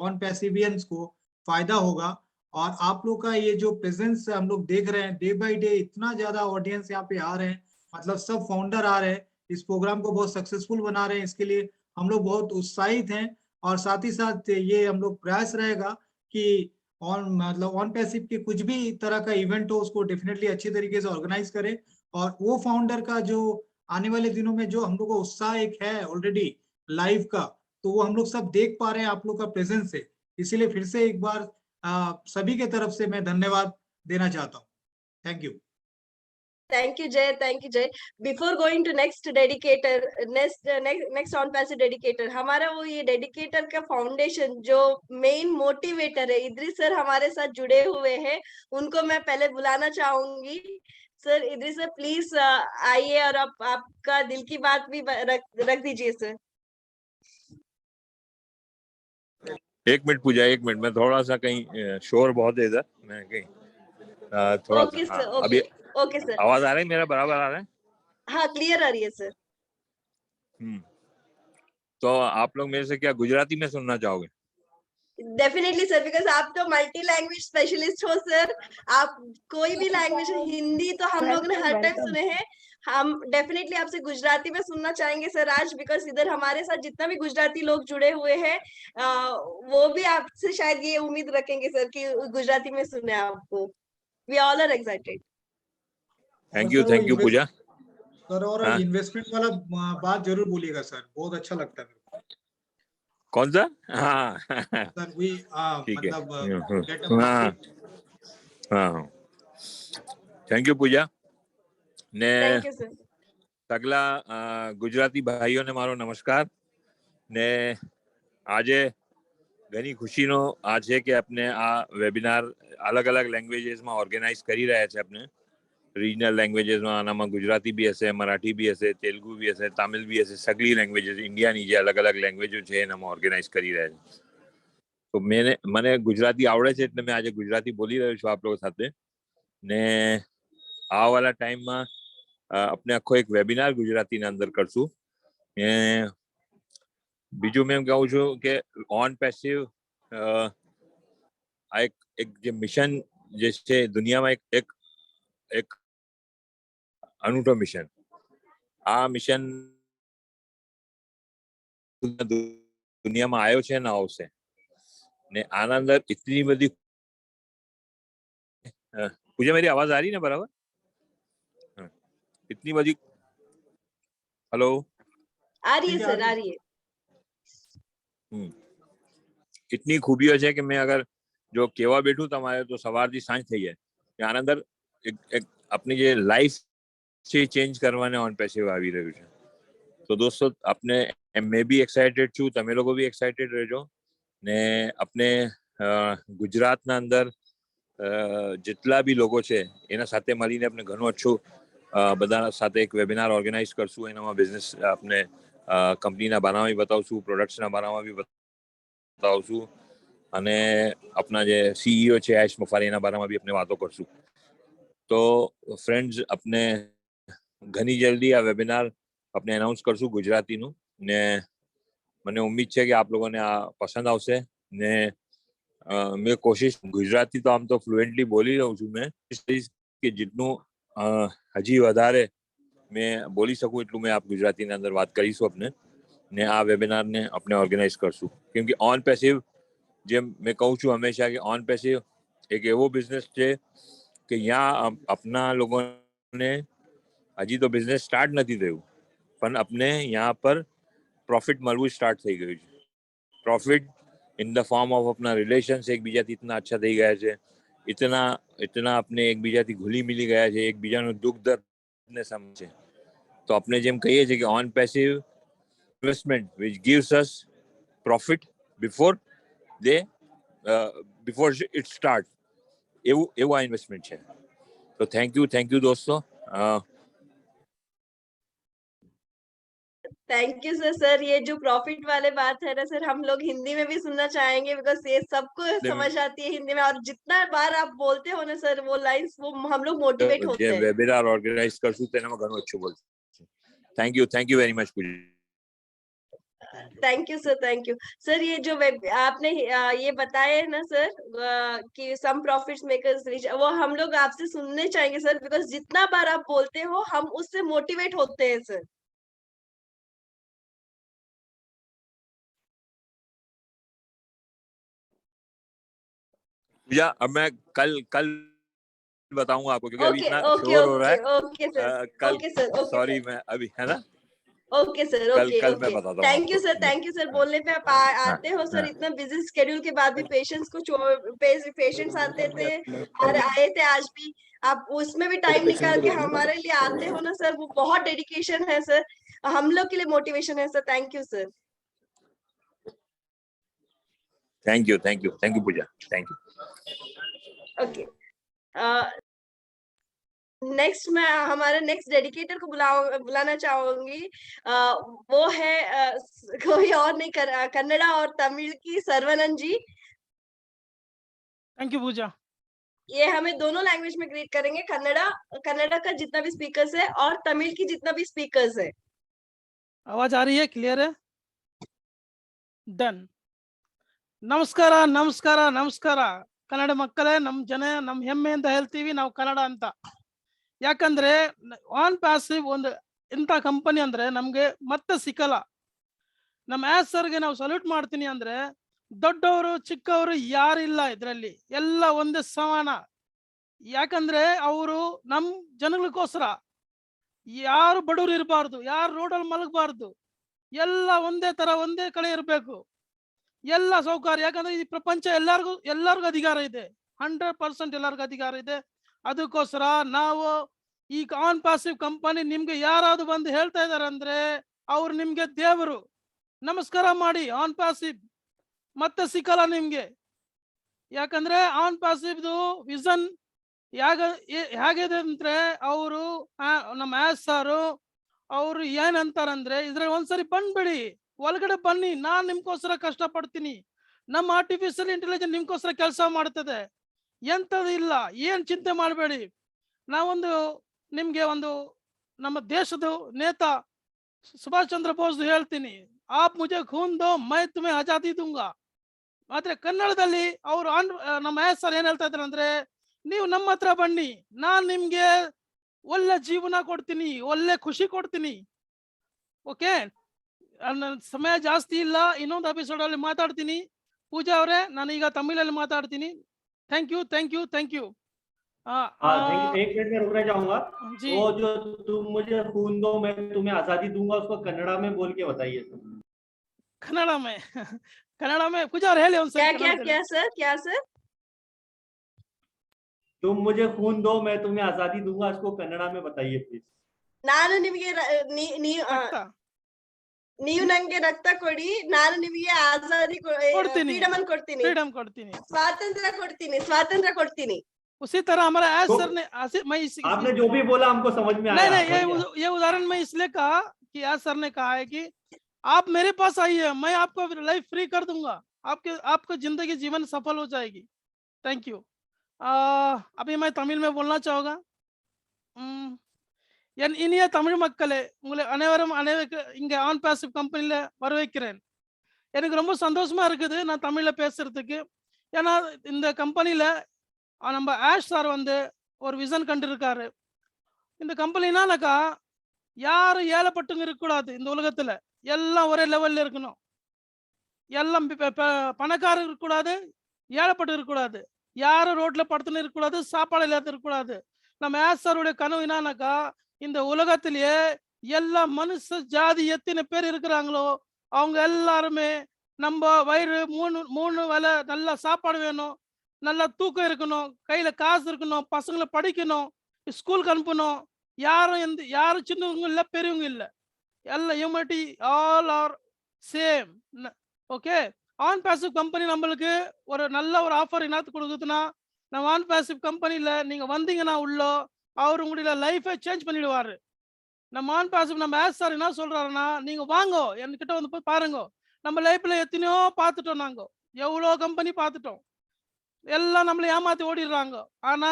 ऑन पैसिवियंस को फायदा होगा। और आप लोग का ये जो प्रेजेंस हम लोग देख रहे हैं डे बाय डे, इतना ज्यादा ऑडियंस यहाँ पे आ रहे हैं, मतलब सब फाउंडर आ रहे हैं, इस प्रोग्राम को बहुत सक्सेसफुल बना रहे हैं, इसके लिए हम लोग बहुत उत्साहित हैं। और साथ ही साथ ये हम लोग प्रयास रहेगा कि ऑन पैसिव के कुछ भी तरह का इवेंट हो उसको डेफिनेटली अच्छी तरीके से ऑर्गेनाइज करें। और वो फाउंडर का जो आने वाले दिनों में जो हम लोग को उत्साह एक है ऑलरेडी लाइव का, तो वो हम लोग सब देख पा रहे हैं आप लोग का प्रेजेंस से। इसीलिए फिर से एक बार सभी के तरफ से मैं धन्यवाद देना चाहता हूँ। Thank you. Thank you, Jay. Thank you, Jay. Before going to next dedicator, next on पैसे dedicator, हमारा वो ये dedicator का foundation जो main motivator है, इद्रिस सर हमारे साथ जुड़े हुए हैं, उनको मैं पहले बुलाना चाहूंगी. सर इद्रिस सर प्लीज आइए और आपका दिल की बात भी रख दीजिए सर. एक मिनट पूजा, एक मिनट, मैं थोड़ा सा कहीं शोर बहुत है इधर, मैं कहीं थोड़ा ओके सा, सर. हाँ, अभी ओके सर. आवाज आ रही है मेरा, बराबर आ रहा है? हाँ क्लियर आ रही है सर. तो आप लोग मेरे से क्या गुजराती में सुनना चाहोगे? डेफिनेटली सर, बिकॉज आप तो मल्टी लैंग्वेज स्पेशलिस्ट हो सर. आप कोई भी लैंग्वेज, हिंदी तो हम लोग ने हर टाइम सुने हैं, हम डेफिनेटली आपसे गुजराती में सुनना चाहेंगे सर आज, बिकॉज इधर हमारे साथ जितना भी गुजराती लोग जुड़े हुए हैं वो भी आपसे शायद ये उम्मीद रखेंगे सर कि गुजराती में सुने आपको. We all are excited. Thank you Pooja. Sir और हाँ? इन्वेस्टमेंट वाला बात जरूर बोलिएगा सर, बहुत अच्छा लगता है मेरे को. कौन सा? हाँ सर वी ठीक है. मतलब हाँ थैंक यू पूजा ने थैंक यू सर. સગલા ગુજરાતી ભાઈઓને મારો નમસ્કાર ને આજે ઘણી ખુશીનો આ છે કે આપણે આ વેબિનાર અલગ અલગ લેંગ્વેજીસમાં ઓર્ગેનાઇઝ કરી રહ્યા છે. આપણે રિજનલ લેંગ્વેજીસમાં આનામાં ગુજરાતી બી હશે, મરાઠી બી હશે, તેલુગુ બી હશે, તમિલ બી હશે, સગલી લેંગ્વેજીસ ઇન્ડિયાની જે અલગ અલગ લેંગ્વેજો છે એનામાં ઓર્ગેનાઇઝ કરી રહ્યા છે. તો મને ગુજરાતી આવડે છે એટલે મેં આજે ગુજરાતી બોલી રહ્યો છું આપ લોકો સાથે ને આવવાવાળા ટાઈમમાં આપણે આખો એક વેબિનાર ગુજરાતીના અંદર કરશું. બીજું મેં એમ કહું છું કે ઓન પેસિવ આ એક જે મિશન જે છે દુનિયામાં એક અનૂઠો મિશન, આ મિશન દુનિયામાં આવ્યો છે ને આવશે ને આના અંદર इतनी बड़ी. पूजा मेरी आवाज आ रही है ना बराबर? इतनी बड़ी. हेलो आ रही है सर, आ रही है. इतनी खूबियों છે કે મેં અગર જો કેવા બેઠું તમારે તો સવારથી સાંજ થઈ જાય કે આના અંદર એક આપની જે લાઈફ છે ચેન્જ કરવાને ઓન પેસિવ આવી રહ્યું છે. તો દોસ્તો આપને મેં બી એક્સાઇટેડ છું, તમે લોકો બી એક્સાઇટેડ રહેજો ને આપણે ગુજરાતના અંદર જેટલા બી લોકો છે એના સાથે મળીને આપણે ઘણું અચ્છું બધા સાથે એક વેબિનાર ઓર્ગેનાઇઝ કરશું. એનામાં બિઝનેસ આપણે કંપનીના બારામાં બી બતાવશું, પ્રોડક્ટ્સના બારામાં બી બતાવશું અને આપણા જે સીઈઓ છે આયુષ મફારી એના બારામાં બી આપણે વાતો કરશું. તો ફ્રેન્ડ્સ આપણે ઘણી જલ્દી આ વેબિનાર આપણે એનાઉન્સ કરશું ગુજરાતીનું ને મને ઉમ્મીદ છે કે આપ લોકોને આ પસંદ આવશે ને મેં કોશિશ ગુજરાતી તો આમ તો ફ્લુએન્ટલી બોલી રહ્યો છું મેં કે જેટલું હજી વધારે મેં બોલી શકું એટલું મેં આપ ગુજરાતીના અંદર વાત કરીશું આપણે ને આ વેબિનારને આપણે ઓર્ગેનાઇઝ કરશું. કેમ કે ઓન પેસિવ જેમ મેં કહું છું હંમેશા કે ઓન પેસિવ એક એવો બિઝનેસ છે કે यहाँ अपना लोगों ने हजी तो बिजनेस स्टार्ट નથી થયું પણ अपने यहाँ पर प्रॉफिट મળવું સ્ટાર્ટ થઈ ગયું છે. Profit in the form of अपना रिलेशंस એકબીજાથી इतना अच्छा થઈ ગયા છે, इतना अपने એકબીજાથી ઘુલી મિલી ગયા છે, એકબીજાનું દુઃખ દર્દને સમજે. તો આપણે જેમ કહીએ છીએ કે on passive investment which gives us profit before it start, એવું આ ઇન્વેસ્ટમેન્ટ છે. તો થેન્ક યુ દોસ્તો. Thank you sir. सर ये जो प्रॉफिट वाले बात है ना सर, हम लोग हिंदी में भी सुनना चाहेंगे बिकॉज ये सबको समझ आती है हिंदी में, और जितना बार आप बोलते हो ना सर वो लाइंस वो हम लोग मोटिवेट होते हैं. વેબિનાર ઓર્ગેનાઇઝ કરશું તેનામાં ઘણું અચ્છું બોલશું. Thank you very much Puja. Thank you sir. Thank you sir. ये जो आपने ये बताया है ना सर कि सम प्रॉफिट्स मेकर्स वो हम लोग आपसे सुनने चाहेंगे सर, बिकॉज जितना बार आप बोलते हो हम उससे मोटिवेट होते हैं सर. पूजा अब मैं कल बताऊंगा आपको क्योंकि अभी इतना शोर हो रहा है. Okay sir. कल ओके सर. सॉरी मैं अभी है ना ओके सर, कल ओके कल मैं ओके। बताता हूँ थैंक यू आपको। Sir, thank you sir. बोलने पे आप आते हो सर, हाँ। इतना बिजी शेड्यूल के बाद भी पेशेंट्स आते थे और आए थे आज भी। आप उसमें भी टाइम निकाल के हमारे लिए आते हो ना सर, वो बहुत डेडिकेशन है सर, हम लोग के लिए मोटिवेशन है sir. Thank you sir. Thank you Pooja, thank you. Okay, next मैं हमारे नेक्स्ट डेडिकेटर को बुलाना चाहूंगी। वो है कोई और नहीं, कन्नड़ा और तमिल की सर्वनन जी। थैंक यू पूजा। ये हमें दोनों लैंग्वेज में ग्रीट करेंगे, कन्नड़ा का जितना भी स्पीकर्स है और तमिल की जितना भी स्पीकर्स है। आवाज आ रही है? क्लियर है? डन। ನಮಸ್ಕಾರ ನಮಸ್ಕಾರ ನಮಸ್ಕಾರ ಕನ್ನಡ ಮಕ್ಕಳೇ, ನಮ್ಮ ಜನ ನಮ್ಮ ಹೆಮ್ಮೆಯಿಂದ ಹೇಳ್ತೀವಿ ನಾವು ಕನ್ನಡ ಅಂತ. ಯಾಕಂದ್ರೆ ಆನ್ ಪ್ಯಾಸಿವ್ ಒಂದು ಇಂಥ ಕಂಪನಿ ಅಂದ್ರೆ ನಮ್ಗೆ ಮತ್ತೆ ಸಿಕ್ಕಲ್ಲ. ನಮ್ಮ ಆಸ್ ಸರ್ಗೆ ನಾವು ಸಲ್ಯೂಟ್ ಮಾಡ್ತೀನಿ. ಅಂದ್ರೆ ದೊಡ್ಡವರು ಚಿಕ್ಕವರು ಯಾರಿಲ್ಲ ಇದರಲ್ಲಿ, ಎಲ್ಲ ಒಂದೇ ಸಮಾನ. ಯಾಕಂದ್ರೆ ಅವರು ನಮ್ ಜನಗಳಿಗೋಸ್ಕರ, ಯಾರು ಬಡವರು ಇರಬಾರ್ದು, ಯಾರು ರೋಡಲ್ಲಿ ಮಲಗಬಾರ್ದು, ಎಲ್ಲ ಒಂದೇ ತರ ಒಂದೇ ಕಡೆ ಇರಬೇಕು, ಎಲ್ಲ ಸೌಕರ್ಯ. ಯಾಕಂದ್ರೆ ಈ ಪ್ರಪಂಚ ಎಲ್ಲರಿಗೂ ಅಧಿಕಾರ ಇದೆ, 100% ಎಲ್ಲರಿಗೂ ಅಧಿಕಾರ ಇದೆ. ಅದಕ್ಕೋಸ್ಕರ ನಾವು ಈ ಆನ್ ಪ್ಯಾಸಿವ್ ಕಂಪನಿ ನಿಮ್ಗೆ ಯಾರಾದ್ರು ಬಂದು ಹೇಳ್ತಾ ಇದಾರೆ ಅಂದ್ರೆ ಅವ್ರು ನಿಮ್ಗೆ ದೇವರು. ನಮಸ್ಕಾರ ಮಾಡಿ. ಆನ್ ಪ್ಯಾಸಿವ್ ಮತ್ತೆ ಸಿಕ್ಕಲ್ಲ ನಿಮ್ಗೆ. ಯಾಕಂದ್ರೆ ಆನ್ ಪ್ಯಾಸಿವ್ದು ವಿಷನ್ ಹೇಗಿದೆ ಅಂದ್ರೆ ಅವರು ನಮ್ಮ ಆಸ್ ಸಾರು ಅವರು ಏನಂತಾರಂದ್ರೆ, ಇದ್ರಲ್ಲಿ ಒಂದ್ಸರಿ ಬಂದ್ಬಿಡಿ, ಒಳಗಡೆ ಬನ್ನಿ, ನಾನ್ ನಿಮ್ಗೋಸ್ಕರ ಕಷ್ಟ ಪಡ್ತೀನಿ, ನಮ್ಮ ಆರ್ಟಿಫಿಷಿಯಲ್ ಇಂಟೆಲಿಜೆನ್ಸ್ ನಿಮ್ಗೋಸ್ಕರ ಕೆಲಸ ಮಾಡ್ತದೆ, ಎಂತದು ಇಲ್ಲ, ಏನ್ ಚಿಂತೆ ಮಾಡಬೇಡಿ. ನಾವೊಂದು ನಿಮ್ಗೆ ಒಂದು ನಮ್ಮ ದೇಶದ ನೇತಾ ಸುಭಾಷ್ ಚಂದ್ರ ಬೋಸ್ ಹೇಳ್ತೀನಿ, ಆಪ್ ಮುಜೆ ಖೂನ್ ದೋ ಮೈ ತುಮೆ ಆಜಾದಿ ದೂಂಗಾ. ಆದ್ರೆ ಕನ್ನಡದಲ್ಲಿ ಅವರು ನಮ್ಮ ಆಸ್ ಸರ್ ಏನ್ ಹೇಳ್ತಾ ಇದ್ದಾರೆ ಅಂದ್ರೆ, ನೀವು ನಮ್ಮ ಹತ್ರ ಬನ್ನಿ, ನಾನ್ ನಿಮ್ಗೆ ಒಳ್ಳೆ ಜೀವನ ಕೊಡ್ತೀನಿ, ಒಳ್ಳೆ ಖುಷಿ ಕೊಡ್ತೀನಿ. ಓಕೆ, ಸಮಯ ಜಾಸ್ತಿ ಇಲ್ಲ, ಇನ್ನೊಂದು ಎಪಿಸೋಡ್ ಅಲ್ಲಿ ಮಾತಾಡ್ತೀನಿ. ಪೂಜಾ ಅವರೇ, ನಾನು ಈಗ ತಮಿಳಲ್ಲಿ ಮಾತಾಡ್ತೀನಿ. Thank you thank you thank you. एक मिनट में रुकना चाहूंगा। जी। वो जो तुम मुझे खून दो मैं तुम्हें आजादी दूंगा, उसको कन्नड़ा में बोल के बताइए। कन्नड़ा में कन्नड़ा में पूजा और ಹೇಳಿ ಒಂದು क्या क्या क्या सर, क्या सर? तुम मुझे खून दो मैं तुम्हें आजादी दूंगा, इसको कन्नड़ा में बताइए प्लीज। ನಾನು ನಿಮಗೆ ನೀವು ನಂಗೆ ರಕ್ತ ಕೊಡಿ, ನಾನು ನಿಮಗೆ ಆಜಾದಿ ಕೊಡ್ತೀನಿ, ಫ್ರೀಡಮ್ ಅನ್ನು ಕೊಡ್ತೀನಿ, ಫ್ರೀಡಮ್ ಕೊಡ್ತೀನಿ, ಸ್ವಾತಂತ್ರ್ಯ ಕೊಡ್ತೀನಿ। उसी तरह हमारा एस तो सर ने आपने जो भी बोला हमको समझ में आया। नहीं, ये उदाहरण मैं इसलिए कहा कि एस सर ने कहा है कि आप मेरे पास आइए, मैं आपको लाइफ फ्री कर दूंगा, आपको जिंदगी जीवन सफल हो जाएगी। Thank you. अभी मैं तमिल में बोलना चाहूँगा। என் இனிய தமிழ் மக்களே, உங்களை அனைவரும் இங்க ஆன் பேசிவ் கம்பெனில வரவேற்கிறேன். எனக்கு ரொம்ப சந்தோஷமா இருக்குது நான் தமிழ்ல பேசுறதுக்கு. ஏன்னா இந்த கம்பெனில நம்ம ஆஷ் சார் வந்து ஒரு விசன் கண்டிருக்காரு. இந்த கம்பெனினாக்கா யாரும் ஏழைப்பட்டுங்க இருக்கக்கூடாது, இந்த உலகத்துல எல்லாம் ஒரே லெவல்ல இருக்கணும், எல்லாம் பணக்காரர் இருக்கக்கூடாது, ஏழைப்பட்டு இருக்கக்கூடாது, யாரும் ரோட்ல படுத்துன்னு இருக்கக்கூடாது, சாப்பாடு இல்லாத இருக்கக்கூடாது. நம்ம ஆஷ் சாருடைய கனவு என்னன்னாக்கா, இந்த உலகத்திலேயே எல்லா மனுஷ ஜாதி எத்தனை பேர் இருக்கிறாங்களோ அவங்க எல்லாருமே நம்ம வயிறு மூணு வேளை நல்லா சாப்பாடு வேணும், நல்லா தூக்கம் இருக்கணும், கையில காசு இருக்கணும், பசங்களை படிக்கணும், ஸ்கூலுக்கு அனுப்பணும், யாரும் சின்னவங்க இல்லை பெரியவங்க இல்லை, எல்லாம் humanity all R same. Okay, on passive company நம்மளுக்கு ஒரு நல்ல ஒரு ஆஃபர் என்னத்து கொடுக்குதுன்னா, நம்ம ஆன் பேசிவ் கம்பெனியில் நீங்கள் வந்தீங்கன்னா உள்ளோ அவர் உங்களுடைய லைஃபை சேஞ்ச் பண்ணிடுவாரு. நம்ம ஆன் பேசிவ் நம்ம ஆஸ் சார் என்ன சொல்றாருன்னா, நீங்க வாங்கோ என்கிட்ட வந்து போய் பாருங்க, நம்ம லைஃப்ல எத்தனையோ பார்த்துட்டோம், நாங்க எவ்வளோ கம்பெனி பார்த்துட்டோம், எல்லாம் நம்மளை ஏமாத்தி ஓடிடுறாங்க. ஆனா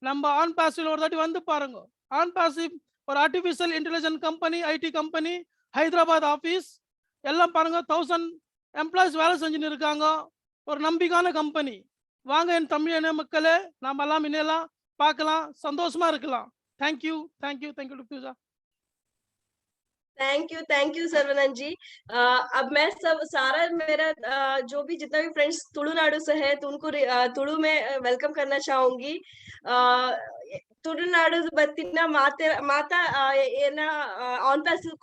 நம்ம ஆன் பேசிவ் ஒரு தாட்டி வந்து பாருங்க. ஆன் பேசிவ் ஒரு artificial intelligence company, IT company, Hyderabad office எல்லாம் பாருங்க, 1000 எம்ப்ளாயிஸ் வேலை செஞ்சுன்னு இருக்காங்க, ஒரு நம்பிக்கையான கம்பெனி. வாங்க என் தமிழ் மக்களே, நாம எல்லாம் இணையலாம், பார்க்கலாம், சந்தோஷமா இருக்கலாம். Thank you thank you thank you Puja. Thank you Saravanan ji. अब मैं सारा मेरा जो भी जितना भी फ्रेंड्स तुलुनाडु से है तो उनको तुलु में वेलकम करना चाहूंगी। ತುಳುನಾಡು ಬತ್ತಿನ ಮಾತಾ ಏನ ಆನ್ ಪ್ಯಾಸಿವ್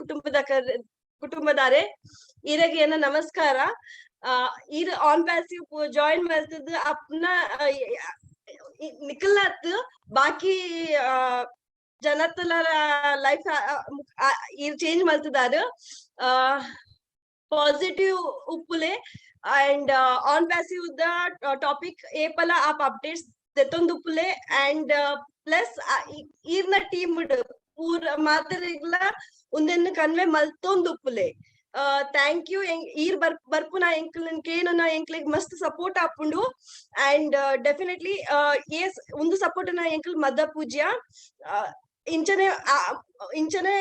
ಕುಟುಂಬದಾರೆ ಇರಗೆ ಏನ ನಮಸ್ಕಾರ. ಇರ್ ಆನ್ ಪ್ಯಾಸಿವ್ ಜಾಯಿನ್ ಮಾಡ್ತಿದ್ದು ಅಪ್ನ ನಿಖಲತ್ ಬಾಕಿ ಜನತಲ ಲೈಫ್ ಇರ್ ಚೇಂಜ್ ಮಾಡ್ತಿದ್ದಾರೆ. ಪಾಸಿಟಿವ್ ಉಪ್ಪುಲೆ and on passive the topic e pala aap updates detondupule and plus irna team pura matrigla undennu convey maltondupule. Thank you ir barpuna enklin keno na enklig mast support apundu and definitely yes undu support na enkl madha pooja inchane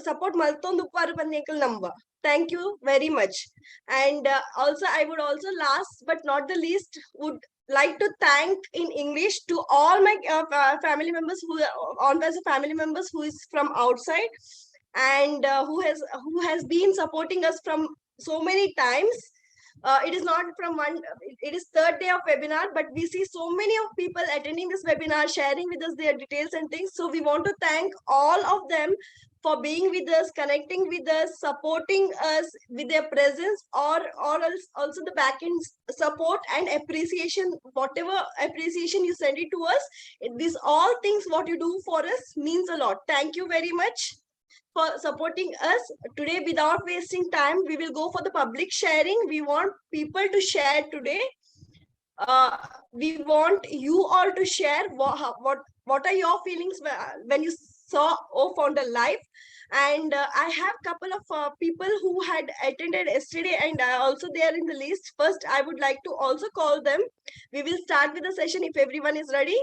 support maltonduparu ban enkl number. Thank you very much. And also I would also last but not the least would like to thank in English to all my family members who on as a family members who is from outside and who has been supporting us from so many times. It is not from one, it is third day of webinar, but we see so many of people attending this webinar, sharing with us their details and things. So we want to thank all of them for being with us, connecting with us, supporting us with their presence or else also the backend support and appreciation, whatever appreciation you send it to us. These all things what you do for us means a lot. Thank you very much for supporting us. Today, without wasting time, we will go for the public sharing. We want people to share today. We want you all to share what are your feelings when you saw O-Founder live. And I have couple of people who had attended yesterday and also they are in the list. First, I would like to also call them. We will start with the session if everyone is ready.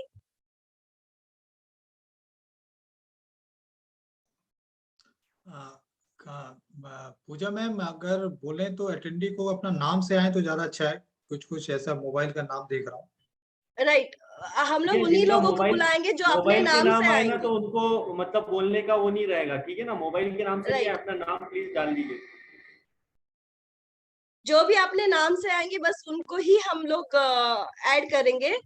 Pooja ma'am अगर बोले तो attendee को अपना नाम से आए तो ज्यादा अच्छा है. कुछ ऐसा मोबाइल का नाम देख रहा हूँ. राइट हम लोग उन्हीं लोगों को बुलाएंगे जो अपने नाम से आएंगे तो उनको मतलब बोलने का वो नहीं रहेगा. ठीक है ना, मोबाइल के नाम से नहीं, अपना नाम प्लीज डाल दीजिए. जो भी अपने नाम से आएंगे बस उनको ही हम लोग ऐड करेंगे.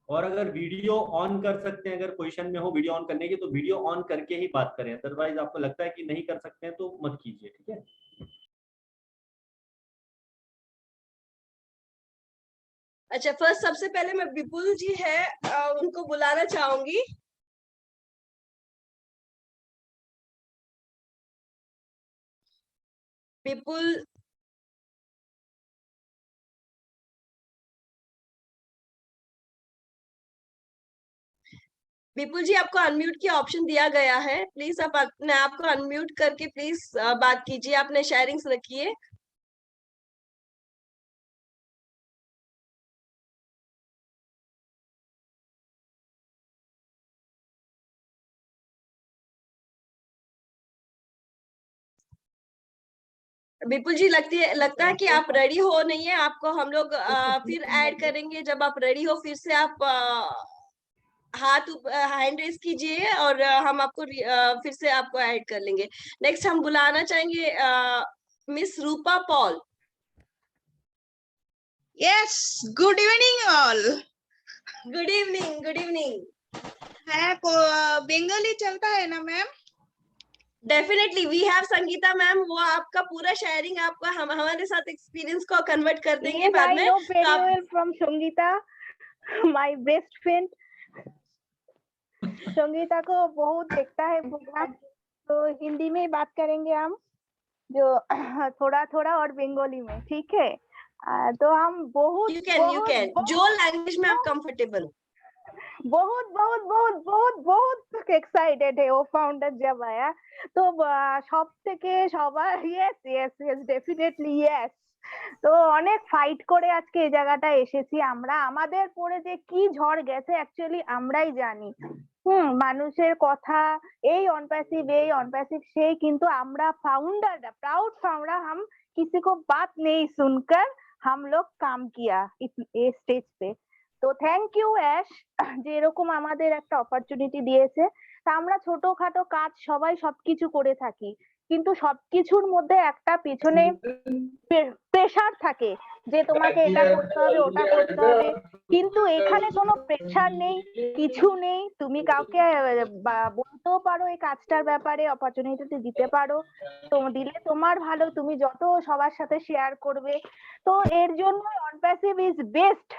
और अगर वीडियो ऑन कर सकते हैं, अगर पोजीशन में हो वीडियो ऑन करने की, तो वीडियो ऑन करके ही बात करें. अदरवाइज आपको लगता है कि नहीं कर सकते हैं तो मत कीजिए. ठीक है. अच्छा, फर्स्ट सबसे पहले मैं विपुल जी है उनको बुलाना चाहूंगी. विपुल विपुल जी, आपको अनम्यूट की ऑप्शन दिया गया है. प्लीज आप अपने आप को अनम्यूट करके प्लीज बात कीजिए. आपने शेयरिंग्स रखिए. विपुल जी लगता है कि आप रेडी हो नहीं है. आपको हम लोग फिर ऐड करेंगे. जब आप रेडी हो फिर से आप हैंड रेज कीजिए और हम आपको फिर से आपको ऐड कर लेंगे. नेक्स्ट हम बुलाना चाहेंगे miss Rupa Paul. Yes, good evening all. Good evening. Good evening. है बंगाली चलता है ना ma'am? Definitely we have Sangeeta ma'am. वो आपका पूरा शेयरिंग आपका हमारे साथ एक्सपीरियंस को कन्वर्ट कर देंगे बाद में. From Sangeeta, my best friend. Sangeeta को बहुत देखता है प्रोग्राम, तो हिंदी में बात करेंगे हम, जो थोड़ा थोड़ा और बंगाली में. ठीक है. तो हम बहुत यू कैन जो लैंग्वेज में आप कंफर्टेबल. बहुत बहुत बहुत बहुत बहुत एक्साइटेड है. वो फाउंडर जब आया तो সব থেকে সবার yes definitely yes. তো অনেক ফাইট করে আজকে এই জায়গাটা এসেছি আমরা. আমাদের পরে যে কি ঝড় গেছে অ্যাকচুয়ালি আমরাই জানি. মানুষের কথা এই অন पैसिव সেই, কিন্তু আমরা फाउंडर प्राउड फाउंडर हम किसी को बात नहीं सुनकर हम लोग काम किया इस स्टेज पे. তো থ্যাংক ইউ অ্যাশ যে এরকম আমাদের একটা অপরচুনিটি দিয়েছে. তা আমরা ছোটখাটো কাজ সবাই সবকিছু করে থাকি, কিন্তু সবকিছুর মধ্যে একটা পেছনে প্রেসার থাকে যে তোমাকে এটা করতে হবে ওটা করতে হবে, কিন্তু এখানে কোনো প্রেসার নেই, কিছু নেই। তুমি কাউকে বলতেও পারো এই কাজটার ব্যাপারে, অপরচুনিটি দিতে পারো, তো দিলে তোমার ভালো, তুমি যত সবার সাথে শেয়ার করবে। তো এর জন্য OnPassive is best,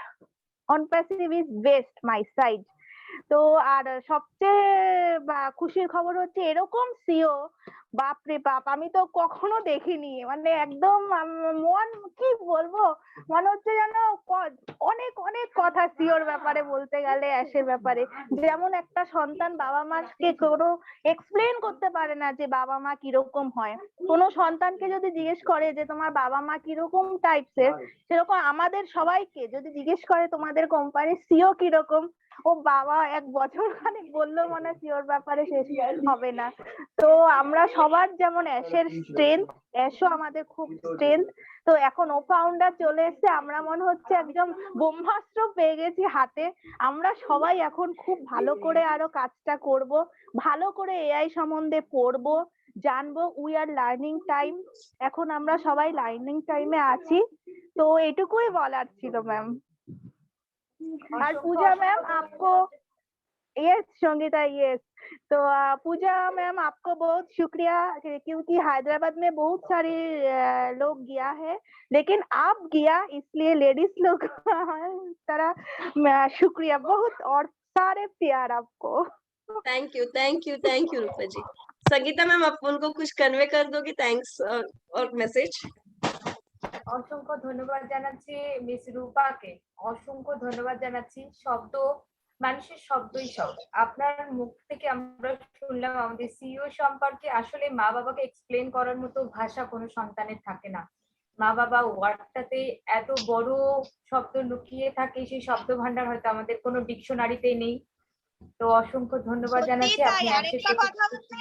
OnPassive is best my side. তো আর সবচেয়ে খুশির খবর হচ্ছে এরকম সিও, বাপরে বাপ, আমি তো কখনো দেখিনি, মানে একদম মন কি বলবো, মনে হচ্ছে যেন অনেক অনেক কথা সিওর ব্যাপারে বলতে গেলে, অ্যাশের ব্যাপারে। যেমন একটা সন্তান বাবা মাকে কোনো এক্সপ্লেন করতে পারে না যে বাবা মা কিরকম হয়, কোনো সন্তানকে যদি জিজ্ঞেস করে যে তোমার বাবা মা কিরকম টাইপসের, সেরকম আমাদের সবাইকে যদি জিজ্ঞেস করে তোমাদের কোম্পানির সিও কিরকম, ও বাবা এক বছর খানিক বললো মনে সিওর ব্যাপারে শেষ হবে না। তো আমরা সবার যেমন অ্যাশের স্ট্রেংথ, অ্যাশও আমাদের খুব স্ট্রেংথ। তো এখন ও ফাউন্ডার চলে এসেছে, আমরা মনে হচ্ছে একদম ব্রহ্মাস্ত্র পেয়ে গেছি হাতে। আমরা সবাই এখন খুব ভালো করে আরো কাজটা করব, ভালো করে এআই সম্বন্ধে পড়বো, জানবো। উই আর লার্নিং টাইম, এখন আমরা সবাই লার্নিং টাইমে আছি। তো এটুকুই বলার ছিল ম্যাম। और पूजा मैम आपको, यस संगीता यस, तो पूजा मैम आपको बहुत शुक्रिया, क्योंकि हैदराबाद में बहुत सारे लोग गया है, लेकिन आप गया इसलिए लेडीज लोग तरह शुक्रिया बहुत, और सारे प्यार आपको। Thank you Rupa ji. Sangeeta ma'am आप उनको कुछ कन्वे कर दोगे, थैंक्स और मैसेज। অসংখ্য ধন্যবাদ জানাচ্ছি মিস রূপাকে, অসংখ্য ধন্যবাদ জানাচ্ছি। শব্দ, মানুষের শব্দই সব। আপনার মুখ থেকে আমরা শুনলাম আমাদের সিইও সম্পর্কে। আসলে মা বাবাকে এক্সপ্লেন করার মতো ভাষা কোনো সন্তানের থাকে না। মা বাবা ওয়ার্ডটাতে এত বড় শব্দ লুকিয়ে থাকে, সেই শব্দ ভান্ডার হয়তো আমাদের কোনো ডিকশনারিতে নেই। তো অসংখ্য ধন্যবাদ জানাচ্ছি। আপনি আরেকটা কথা বলতে,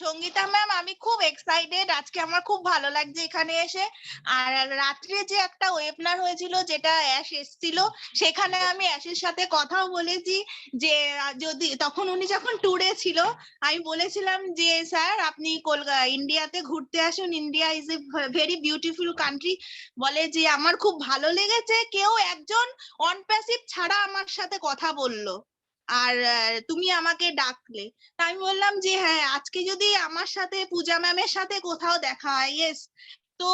সঙ্গীতা ম্যাম আমি খুব এক্সাইটেড, আজকে আমার খুব ভালো লাগছে এখানে এসে। আর রাত্রে যে একটা ওয়েবিনার হয়েছিল যেটা অ্যাশ এসেছিল, সেখানে আমি অ্যাশের সাথে কথাও বলেছি যে যদি তখন উনি যখন ট্যুরে ছিল, আমি বলেছিলাম যে স্যার আপনি ইন্ডিয়াতে ঘুরতে আসুন, India is a very beautiful country. বলে যে আমার খুব ভালো লেগেছে কেউ একজন অনপ্যাসিভ ছাড়া আমার সাথে কথা বললো, আর তুমি আমাকে ডাকলে। আমি বললাম যে হ্যাঁ আজকে যদি আমার সাথে পূজা ম্যামের সাথে কোথাও দেখা হয়, ইয়েস, তো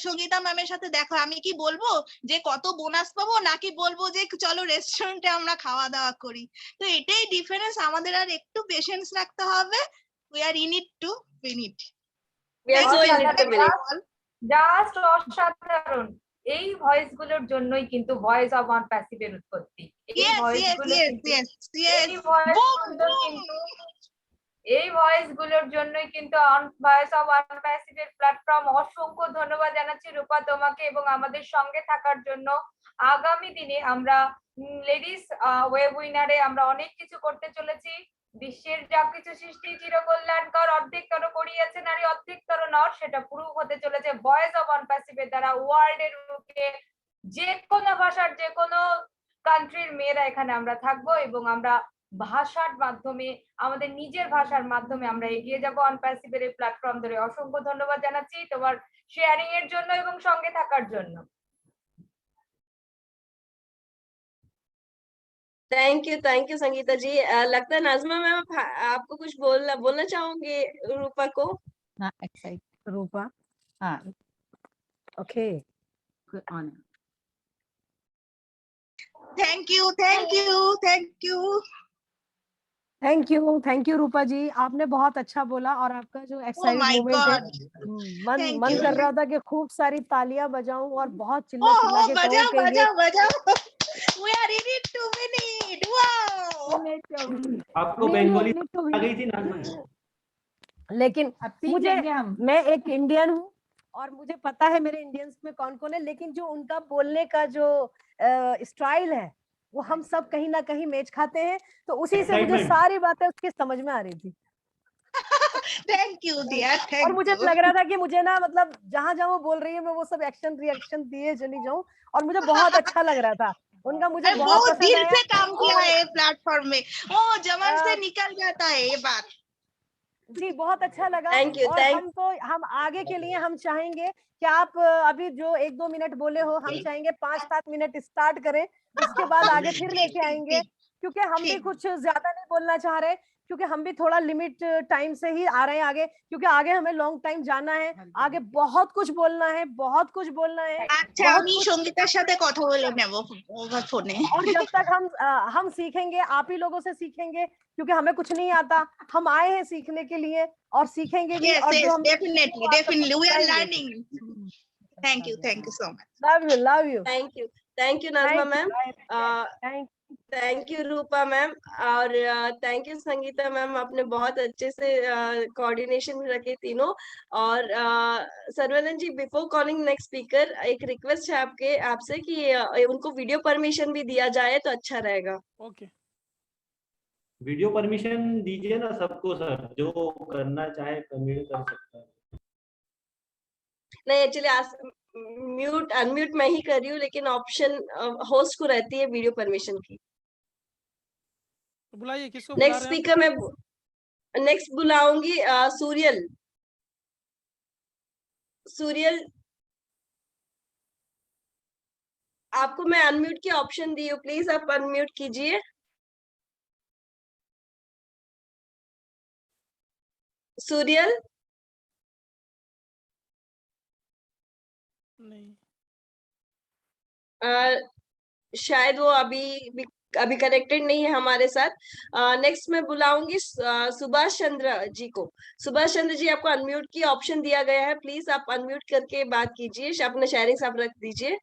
সঙ্গীতা ম্যামের সাথে দেখা, আমি কি বলবো যে কত বোনাস পাবো, নাকি বলবো যে চলো রেস্টুরেন্টে আমরা খাওয়া দাওয়া করি? তো এটাই ডিফারেন্স, আমাদের আর একটু পেশেন্স রাখতে হবে। We are in it to win it. Just অসাধারণ। এই ভয়েস গুলোর জন্যই কিন্তু ভয়েস অফ অনপ্যাসিভ এর উৎপত্তি। এই ভয়েস গুলোর জন্যই কিন্তু ভয়েস অফ অনপ্যাসিভ এর প্ল্যাটফর্ম। অসংখ্য ধন্যবাদ জানাচ্ছি রূপা তোমাকে এবং আমাদের সঙ্গে থাকার জন্য। আগামী দিনে আমরা লেডিস ওয়েবিনারে আমরা অনেক কিছু করতে চলেছি। বিশ্বের যা কিছু সৃষ্টি চিরকল্যাণকর, অর্ধেকতর করিয়েছে নারী অর্ধেকতর নর, সেটা প্রুভ হতে চলেছে ভয়েস অফ অনপ্যাসিভ এর দ্বারা। ওয়ার্ল্ডের বুকে যে কোনো ভাষার যে কোনো কান্ট্রির মেয়েরা এখানে আমরা থাকবো এবং আমরা ভাষার মাধ্যমে, আমাদের নিজের ভাষার মাধ্যমে আমরা এগিয়ে যাবো অনপ্যাসিভ এর প্ল্যাটফর্ম ধরে। অসংখ্য ধন্যবাদ জানাচ্ছি তোমার শেয়ারিং এর জন্য এবং সঙ্গে থাকার জন্য। थैंक यू संगीता जी। लगता है नाज़मा मैम आपको कुछ बोलना चाहोगे रूपा को? ना एक्साइट रूपा, हाँ okay on. Thank you thank you रूपा जी, आपने बहुत अच्छा बोला और आपका जो एक्साइटेड मोमेंट है, मन कर रहा था कि खूब सारी तालियां बजाऊं और बहुत चिल्ला चिल्ला के कहूं कि ये We are in it to win it. Wow. आपको बंगाली आ गई थी नाज़मा? लेकिन मैं एक इंडियन हूँ और मुझे पता है मेरे इंडियंस में कौन कौन है, लेकिन जो उनका बोलने का जो स्टाइल है वो हम सब कहीं ना कहीं मैच खाते हैं, तो उसी से मुझे सारी बातें उसकी समझ में आ रही थी। थैंक यू डियर, और मुझे लग रहा था कि मुझे ना मतलब जहां जहां वो बोल रही है मैं वो सब एक्शन रिएक्शन दिए चली जाऊं, और मुझे बहुत अच्छा लग रहा था। उनका मुझे अरे बहुत वो पसंद दिल आया। से काम किया और है प्लेटफॉर्म में, वो जबान से अ, निकल जाता है ये बात। जी बहुत अच्छा लगा। थैंक यू, और हम आगे के लिए हम चाहेंगे कि आप अभी जो 1-2 मिनट बोले हो, हम चाहेंगे 5-7 मिनट स्टार्ट करें, उसके बाद आगे फिर ठीक लेके ठीक आएंगे, ठीक क्योंकि हम भी ठीक। कुछ ज्यादा नहीं बोलना चाह रहे, क्योंकि हम भी थोड़ा लिमिट टाइम से ही आ रहे हैं आगे, क्योंकि आगे हमें लॉन्ग टाइम जाना है, आगे बहुत कुछ बोलना है, बहुत कुछ बोलना है, আচ্ছা, बहुत আমি कुछ। সঙ্গীতার সাথে কথা বলে নেব ফোনে। और जब तक हम सीखेंगे, आप ही लोगों से सीखेंगे, क्योंकि हमें कुछ नहीं आता, हम आए हैं सीखने के लिए और सीखेंगे भी, यस और जो यस, हम डेफिनेटली आप तक डेफिनेटली वी आर पहुंचाएंगे। Learning. Thank you so much. Love you. Thank you Nazma ma'am, thank thank you Rupa ma'am, और थैंक यू संगीता मैम, आपने बहुत अच्छे से कोऑर्डिनेशन रखे तीनों। और Sarvanand ji, before calling next speaker, एक रिक्वेस्ट है आपसे कि उनको वीडियो परमिशन भी दिया जाए तो अच्छा रहेगा। ओके, वीडियो परमिशन दीजिए ना सबको सर, जो करना चाहे कम्युनिकेट कर सकता है। नहीं, एक्चुअली म्यूट अनम्यूट मैं ही कर रही हूँ, लेकिन ऑप्शन होस्ट को रहती है वीडियो परमिशन की। तो बुलाइए, किसको बुला नेक्स्ट रहे हैं स्पीकर मैं नेक्स्ट बुलाऊंगी सूर्यल। सूर्यल, आपको मैं अनम्यूट की ऑप्शन दी हूँ, प्लीज आप अनम्यूट कीजिए। सूर्यल, नहीं? शायद वो अभी कनेक्टेड नहीं है हमारे साथ। नेक्स्ट मैं बुलाऊंगी सुभाष चंद्र जी को। सुभाष चंद्र जी, आपको अनम्यूट की ऑप्शन दिया गया है, प्लीज आप अनम्यूट करके बात कीजिए, अपना शेयरिंग आप रख दीजिए।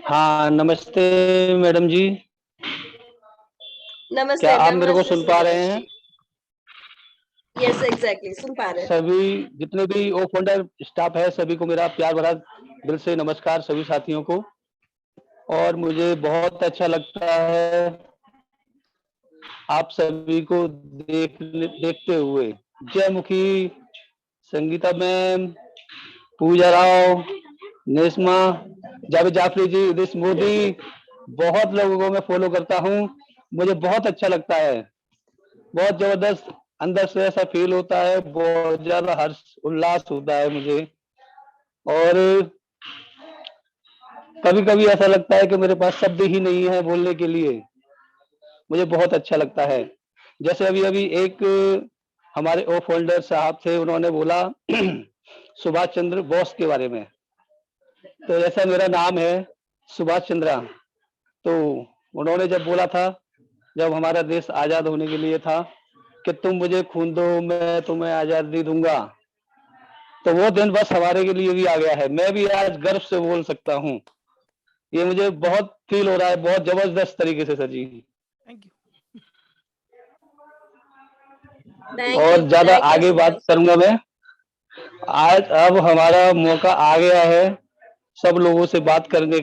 हाँ नमस्ते मैडम जी, नमस्ते, क्या आप मेरे को नमस्ते सुन पा रहे सुभाष हैं? जी। यस एग्जैक्टली, सुन पा रहे हैं। सभी जितने भी ओ फाउंडर स्टाफ है सभी को मेरा प्यार भरा दिल से नमस्कार, सभी साथियों को। और मुझे बहुत अच्छा लगता है आप सभी को देखते हुए। जयमुखी, संगीता मैम, पूजा राव, नेस्मा, जावेद जाफरी जी, उदिश मोदी, बहुत लोगों को मैं फॉलो करता हूँ। मुझे बहुत अच्छा लगता है, बहुत जबरदस्त अंदर से ऐसा फील होता है, बहुत ज्यादा हर्ष उल्लास होता है मुझे। और कभी कभी ऐसा लगता है कि मेरे पास शब्द ही नहीं है बोलने के लिए, मुझे बहुत अच्छा लगता है। जैसे अभी अभी एक हमारे ओ फोल्डर साहब थे, उन्होंने बोला सुभाष चंद्र बोस के बारे में। तो ऐसा मेरा नाम है सुभाष चंद्रा। तो उन्होंने जब बोला था, जब हमारा देश आजाद होने के लिए था कि तुम मुझे खून दो मैं तुम्हें आजादी दूंगा, तो वो दिन बस हमारे के लिए भी आ गया है। मैं भी आज गर्व से बोल सकता हूँ, ये मुझे बहुत फील हो रहा है, बहुत जबरदस्त तरीके से सर जी। Thank you. और ज्यादा आगे बात करूंगा मैं। आज अब हमारा मौका आ गया है सब लोगों से बात करने।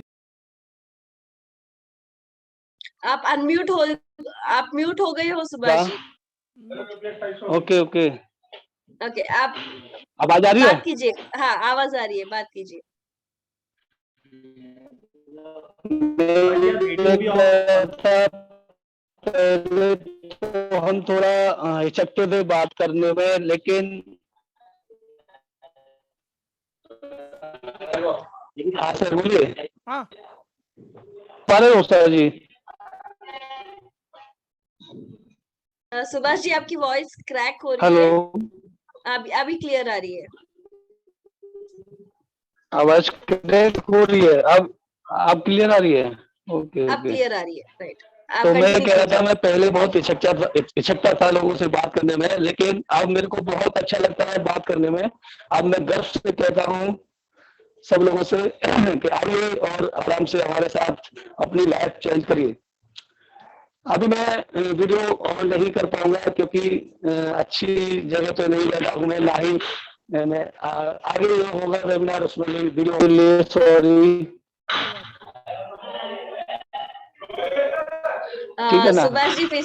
आप म्यूट हो गए हो Subhash ji. Okay okay okay, आप आवाज आ रही है? बात कीजिए। हाँ, आवाज आ रही है, बात कीजिए। पहले तो हम थोड़ा हिचकते थे बात करने में, लेकिन हाँ सर बोलिए। हाँ हो सर जी। सुभाष जी, आपकी वॉइस क्रैक हो रही हेलो, है, अभी क्लियर आ रही है। आवाज क्रैक हो रही है, अब क्लियर आ रही है? ओके अब ओके। क्लियर आ रही है, राइट। तो मैं कह रहा था, मैं पहले बहुत हिचकता था लोगों से बात करने में, लेकिन अब मेरे को बहुत अच्छा लगता है बात करने में। अब मैं गर्व से कहता हूँ सब लोगों से कि आइए और आराम से हमारे साथ अपनी लाइफ चेंज करिए। अभी मैं वीडियो ऑन नहीं कर पाऊंगा क्योंकि अच्छी जगह पे नहीं बैठा हूँ मैं, ना ही मैं आगे होगा वेबिनार, उसमें वीडियो के लिए सॉरी। ठीक है ना? सुभाष जी, फिर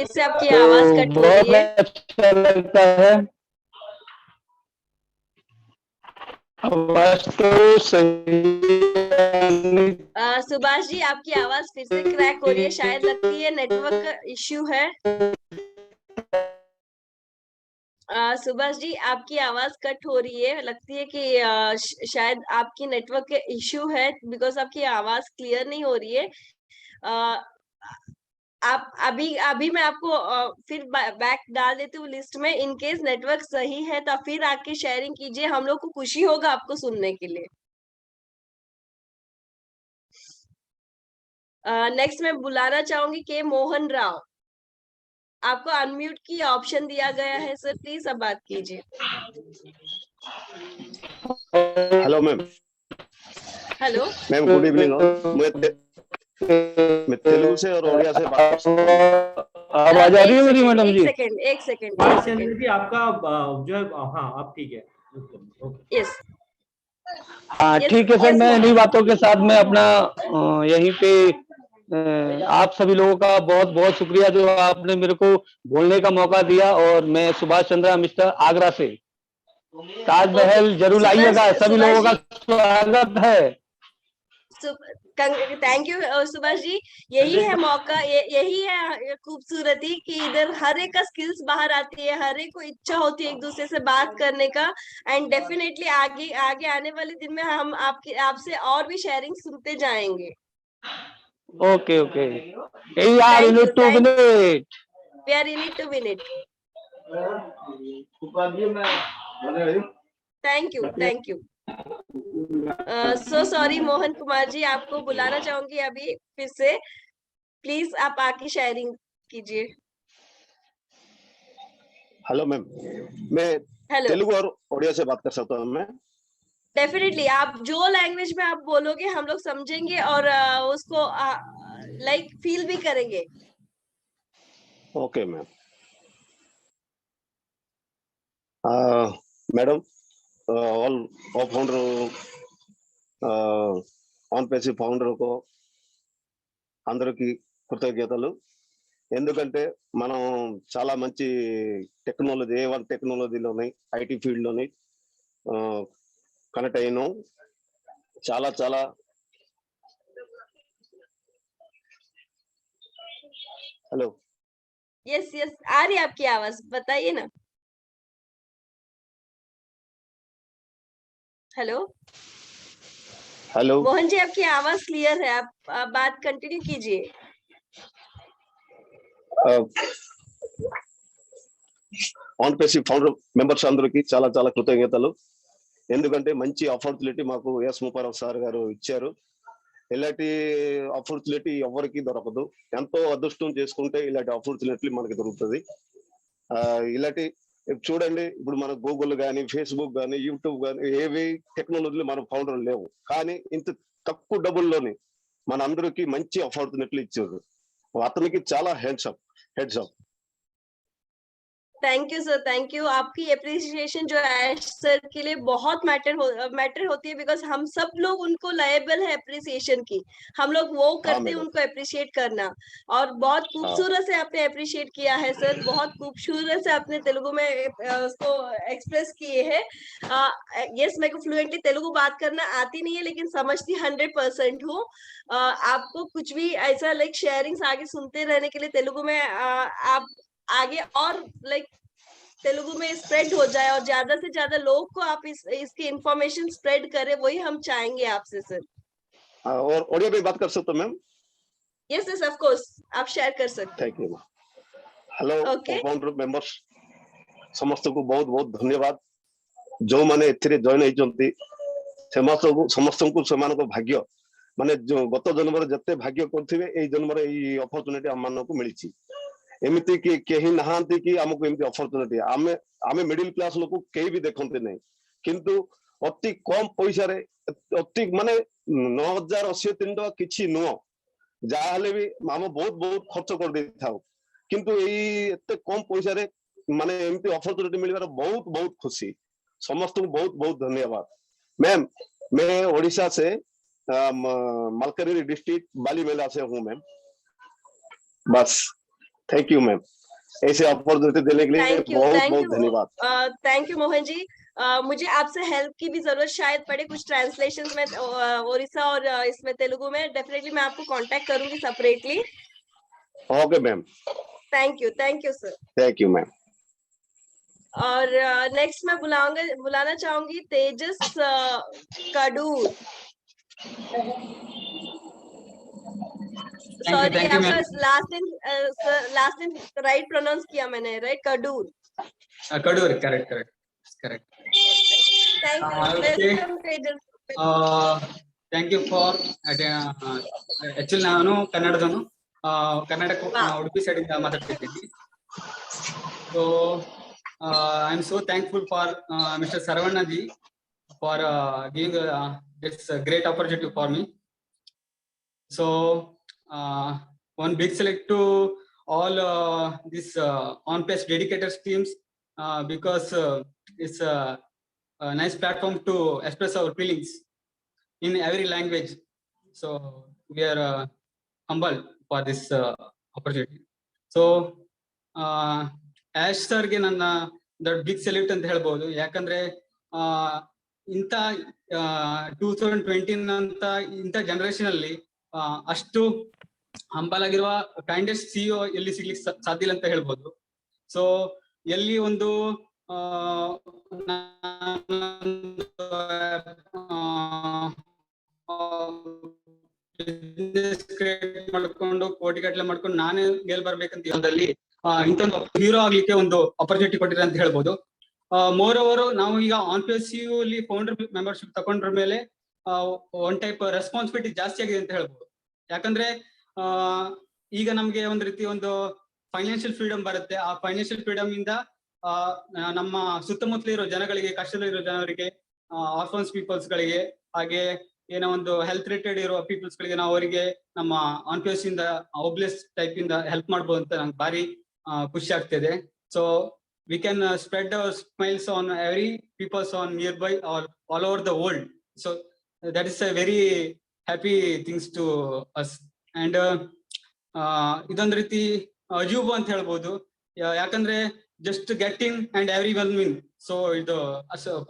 से आपकी आवाज कट हो रही है। अच्छा लगता है। आवाज तो सही सुभाष जी आपकी आवाज फिर से क्रैक हो रही है, शायद लगती है नेटवर्क इश्यू है। सुभाष जी आपकी आवाज कट हो रही है, लगती है कि शायद आपकी नेटवर्क इश्यू है, बिकॉज आपकी आवाज क्लियर नहीं हो रही है। आप अभी मैं आपको फिर बैक डाल देती हूँ लिस्ट में। इन केस नेटवर्क सही है तो फिर आके शेयरिंग कीजिए, हम लोग को खुशी होगा आपको सुनने के लिए। नेक्स्ट मैं बुलाना चाहूंगी के मोहन राव, आपको अनम्यूट की ऑप्शन दिया गया है सर, प्लीज अब बात कीजिए। Hello ma'am. Hello ma'am good evening. मैं तेलुगु से और उड़िया से बात कर सकता हूँ। आवाज आ रही है मेरी मैडम जी? एक सेकेंड चंद्र जी आपका जो है, हाँ आप ठीक है। यस हाँ ठीक है सर, मैं इन्हीं बातों के साथ में अपना यहीं पे आप सभी लोगों का बहुत बहुत शुक्रिया जो आपने मेरे को बोलने का मौका दिया। और मैं सुभाष चंद्रा मिस्टर आगरा से, ताजमहल जरूर आइएगा, सभी लोगों का स्वागत है। Thank you Subhash ji. यही है मौका, यही है खूबसूरती कि इधर हर एक का स्किल्स बाहर आती है, हर एक को इच्छा होती है एक दूसरे से बात करने का। एंड डेफिनेटली आगे आगे आने वाले दिन में हम आपसे और भी शेयरिंग सुनते जाएंगे। Okay okay, we are in it to win it. We are in it to win it. Thank you. So sorry Mohan Kumar ji, आपको बुलाना चाहूंगी अभी फिर से, प्लीज आप आके शेयरिंग कीजिए। हेलो मैम, मैं तेलुगु और उड़िया से बात कर सकता हूँ मैं? डेफिनेटली, आप जो लैंग्वेज में आप बोलोगे हम लोग समझेंगे और उसको लाइक फील भी करेंगे। Okay ma'am. Madam, all founder on పేసి ఫౌండర్ కు అందరికి కృతజ్ఞతలు। ఎందుకంటే మనం చాలా మంచి టెక్నాలజీ, A1 టెక్నాలజీలోని ఐటీ ఫీల్డ్ లోని కనెక్ట్ అయ్యాను। చాలా చాలా हेलो यस आ रही है आपकी आवाज, बताइए ना। हेलो हेलो मोहन जी, आपकी आवाज क्लियर है, आप बात कंटिन्यू कीजिए। ఆన్ పేసి ఫౌండర్ మెంబర్స్ అందరికి చాలా చాలా కృతజ్ఞతలు। ఎందుకంటే మంచి ఆపర్చునిటీ మాకు ఎస్ ముప్పారావు సార్ గారు ఇచ్చారు। ఇలాంటి ఆపర్చునిటీ ఎవరికి దొరకదు, ఎంతో అదృష్టం చేసుకుంటే ఇలాంటి ఆపర్చునిటీ మనకి దొరుకుతుంది। ఇలాంటి చూడండి, ఇప్పుడు మన గూగుల్ కానీ, ఫేస్బుక్ కానీ, యూట్యూబ్ కానీ, ఏవి టెక్నాలజీలు మన ఫౌండర్ లేవు, కానీ ఇంత తక్కువ డబ్బుల్లోని మన అందరికి మంచి ఆపర్చునిటీలు ఇచ్చారు। అతనికి చాలా heads up. Thank you sir, thank you. आपकी अप्रिसिएशन जो है सर के लिए बहुत मैटर होती है, बिकॉज हम सब लोग उनको लायबल है अप्रिसिएशन की। हम लोग वो करते हैं उनको अप्रिशिएट करना, और बहुत खूबसूरत से आपने अप्रिशिएट किया है सर, बहुत खूबसूरत से आपने तेलुगु में उसको एक्सप्रेस किए हैं। यस, मेरे को फ्लुएंटली तेलुगु बात करना आती नहीं है, लेकिन समझती 100% हूँ। आपको कुछ भी ऐसा लाइक शेयरिंग्स आगे सुनते रहने के लिए तेलुगु में आप आगे और लाइक तेलुगु में स्प्रेड हो जाए और ज्यादा से ज्यादा लोग को आप इसकी इंफॉर्मेशन स्प्रेड करें, वही हम चाहेंगे आपसे सर। और ऑडियो में बात कर सकते हो ma'am? Yes yes of course, आप शेयर कर सकते हैं। Thank you. Hello founder members समस्त को बहुत बहुत धन्यवाद। जो माने एथिरे जॉइन होइचंती समस्त को समान को भाग्य, माने जो गत जन्म रे जत्ते भाग्य करथिबे एई जन्म रे एई अपॉर्चुनिटी हम मान को मिलिछि। एमिति कि केही नहांती कि हमको एमिति अपॉर्चुनिटी आमे मिडिल क्लास लोक केही भी देखंते नै, किंतु अति कम पैसा रे अति माने 9080 टका किछि नो, जाहले भी हम बहुत बहुत खर्च कर दे थाउ, किंतु एई एते कम पैसा रे माने एमिति अपॉर्चुनिटी मिलबार बहुत बहुत खुशी। समस्त को बहुत बहुत धन्यवाद। मैम, मैं ओडिशा से मालकानगिरी डिस्ट्रिक्ट बालीमेला से हूं मैम। बस थैंक यू मैम, ऐसे अपॉर्चुनिटी देने के लिए बहुत बहुत धन्यवाद। Thank you Mohan ji. मुझे आपसे हेल्प की भी जरूरत शायद पड़े कुछ ट्रांसलेशन में ओडिशा और इसमें तेलुगु में, डेफिनेटली मैं आपको कांटेक्ट करूंगी separately. Okay ma'am, thank you sir. Thank you ma'am. और नेक्स्ट मैं बुलाना चाहूंगी तेजस कडूर। सॉरी आपका लास्ट दिन राइट प्रोनाउंस किया मैंने, right? Kadur. Kadur, correct. Thank you, Okay. Welcome Tejas. Thank you for actually ನಾನು ಕನ್ನಡದವನು, ಕರ್ನಾಟಕ ಉಡುಪಿ ಸೈಡ್ ಇಂದ ಮಾತಾಡ್ತಿದ್ದೀನಿ. So I am so thankful for Mr. Saravana ji for giving this great opportunity for me. So one big select to all this on-page dedicators teams because it's a nice platform to express our feelings in every language. So we are humble for this opportunity. So ಆಶ್ ಸರ್ಗೆ ನನ್ನ ದೊಡ್ಡ big salute ಅಂತ ಹೇಳ್ಬೋದು. ಯಾಕಂದ್ರೆ ಇಂಥ 2020 ಅಂತ ಇಂಥ generation ಅಲ್ಲಿ ಅಷ್ಟು ಹಂಬಲ್ ಆಗಿರುವ ಕೈಂಡೆಸ್ಟ್ ಸಿಇಒ ಎಲ್ಲಿ ಸಿಗ್ಲಿಕ್ಕೆ ಸಾಧ್ಯ ಇಲ್ಲ ಅಂತ ಹೇಳ್ಬೋದು. ಸೊ ಎಲ್ಲಿ ಒಂದು ಕ್ರಿಯೇಟ್ ಮಾಡ್ಕೊಂಡು ಕೋಟಿಗಟ್ಟಲೆ ಮಾಡ್ಕೊಂಡು ನಾನೇ ಗೆಲ್ ಬರ್ಬೇಕಂತ ಜೀವನದಲ್ಲಿ ಇಂಥೊಂದು ಹೀರೋ ಆಗ್ಲಿಕ್ಕೆ ಒಂದು ಅಪರ್ಚುನಿಟಿ ಕೊಟ್ಟಿರ ಅಂತ ಹೇಳ್ಬೋದು. ಮೋರ್ ಓವರ್ ನಾವು ಈಗ ಆನ್-ಪೇಜ್ ಸಿಇಒ ಅಲ್ಲಿ ಫೌಂಡರ್ ಮೆಂಬರ್ಶಿಪ್ ತಗೊಂಡ್ರ ಮೇಲೆ ಒನ್ ಟೈಪ್ ರೆಸ್ಪಾನ್ಸಿಬಿಲಿಟಿ ಜಾಸ್ತಿ ಆಗಿದೆ ಅಂತ ಹೇಳ್ಬೋದು. ಯಾಕಂದ್ರೆ ಈಗ ನಮ್ಗೆ ಒಂದ್ ರೀತಿ ಒಂದು ಫೈನಾನ್ಷಿಯಲ್ ಫ್ರೀಡಮ್ ಬರುತ್ತೆ. ಆ ಫೈನಾನ್ಷಿಯಲ್ ಫ್ರೀಡಮ್ ಇಂದ ನಮ್ಮ ಸುತ್ತಮುತ್ತಲ ಇರೋ ಜನಗಳಿಗೆ, ಕಷ್ಟದಲ್ಲಿರೋ ಜನರಿಗೆ, ಆರ್ಫನ್ಸ್ ಪೀಪಲ್ಸ್ ಗಳಿಗೆ, ಹಾಗೆ ಏನೋ ಒಂದು ಹೆಲ್ತ್ ರಿಲೇಟೆಡ್ ಇರೋ ಪೀಪಲ್ಸ್ ಗಳಿಗೆ ನಾವು ಅವರಿಗೆ ನಮ್ಮ ಆನ್-ಪೇಜ್ ಇಂದ ಒಬ್ಲೆಸ್ ಟೈಪ್ ಇಂದ ಹೆಲ್ಪ್ ಮಾಡ್ಬೋದು ಅಂತ ನಂಗೆ ಭಾರಿ ಖುಷಿ ಆಗ್ತಿದೆ. So we can spread our smiles on every peoples on nearby or all over the world. So that is a very happy things to us. And ಇದೊಂದು ರೀತಿ ಅಜೂಬ್ ಅಂತ ಹೇಳ್ಬೋದು. ಯಾಕಂದ್ರೆ just getting and every one win. So ಇದು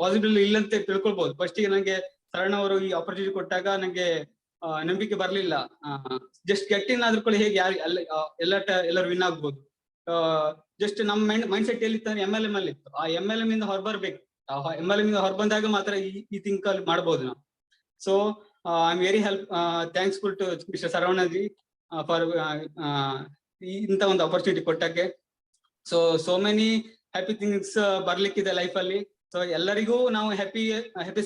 possible ಇಲ್ಲ ಅಂತ ತಿಳ್ಕೊಳ್ಬಹುದು. First ಗೆ ನಂಗೆ ಸರಣ ಅವರು ಈ ಆಪರ್ಚುನಿಟಿ ಕೊಟ್ಟಾಗ ನಂಗೆ ನಂಬಿಕೆ ಬರ್ಲಿಲ್ಲ. ಜಸ್ಟ್ ಗೆಟ್ಟಿಂಗ್ ಆದ್ರೂ ಕೂಡ ಹೇಗೆ ಯಾರು ಎಲ್ಲರೂ ವಿನ್ ಆಗ್ಬೋದು. ಜಸ್ಟ್ ನಮ್ಮ ಮೈಂಡ್ ಸೆಟ್ ಎಲ್ಲಿ ಇತ್ತು, MLM ಅಲ್ಲಿ ಇತ್ತು. ಆ MLM ಇಂದ ಹೊರಬರ್ಬೇಕು. MLM ಇಂದ ಹೊರಬಂದಾಗ ಮಾತ್ರ ಈ ಥಿಂಕ್ ಅಲ್ಲಿ ಮಾಡ್ಬೋದು ನಾವು. So I am very thanksful to mister Saravanaji for ಇಂತ ಒಂದು ಆಪರ್ಚುನಿಟಿ ಕೊಟ್ಟಕ್ಕೆ. ಸೋ ಮೆನಿ ಹ್ಯಾಪಿ ಥಿಂಗ್ಸ್ ಬರ್ಲಿಕ್ಕಿದೆ ಲೈಫ್ ಅಲ್ಲಿ. ಸೊ ಎಲ್ಲರಿಗೂ ನಾವು ಹ್ಯಾಪಿ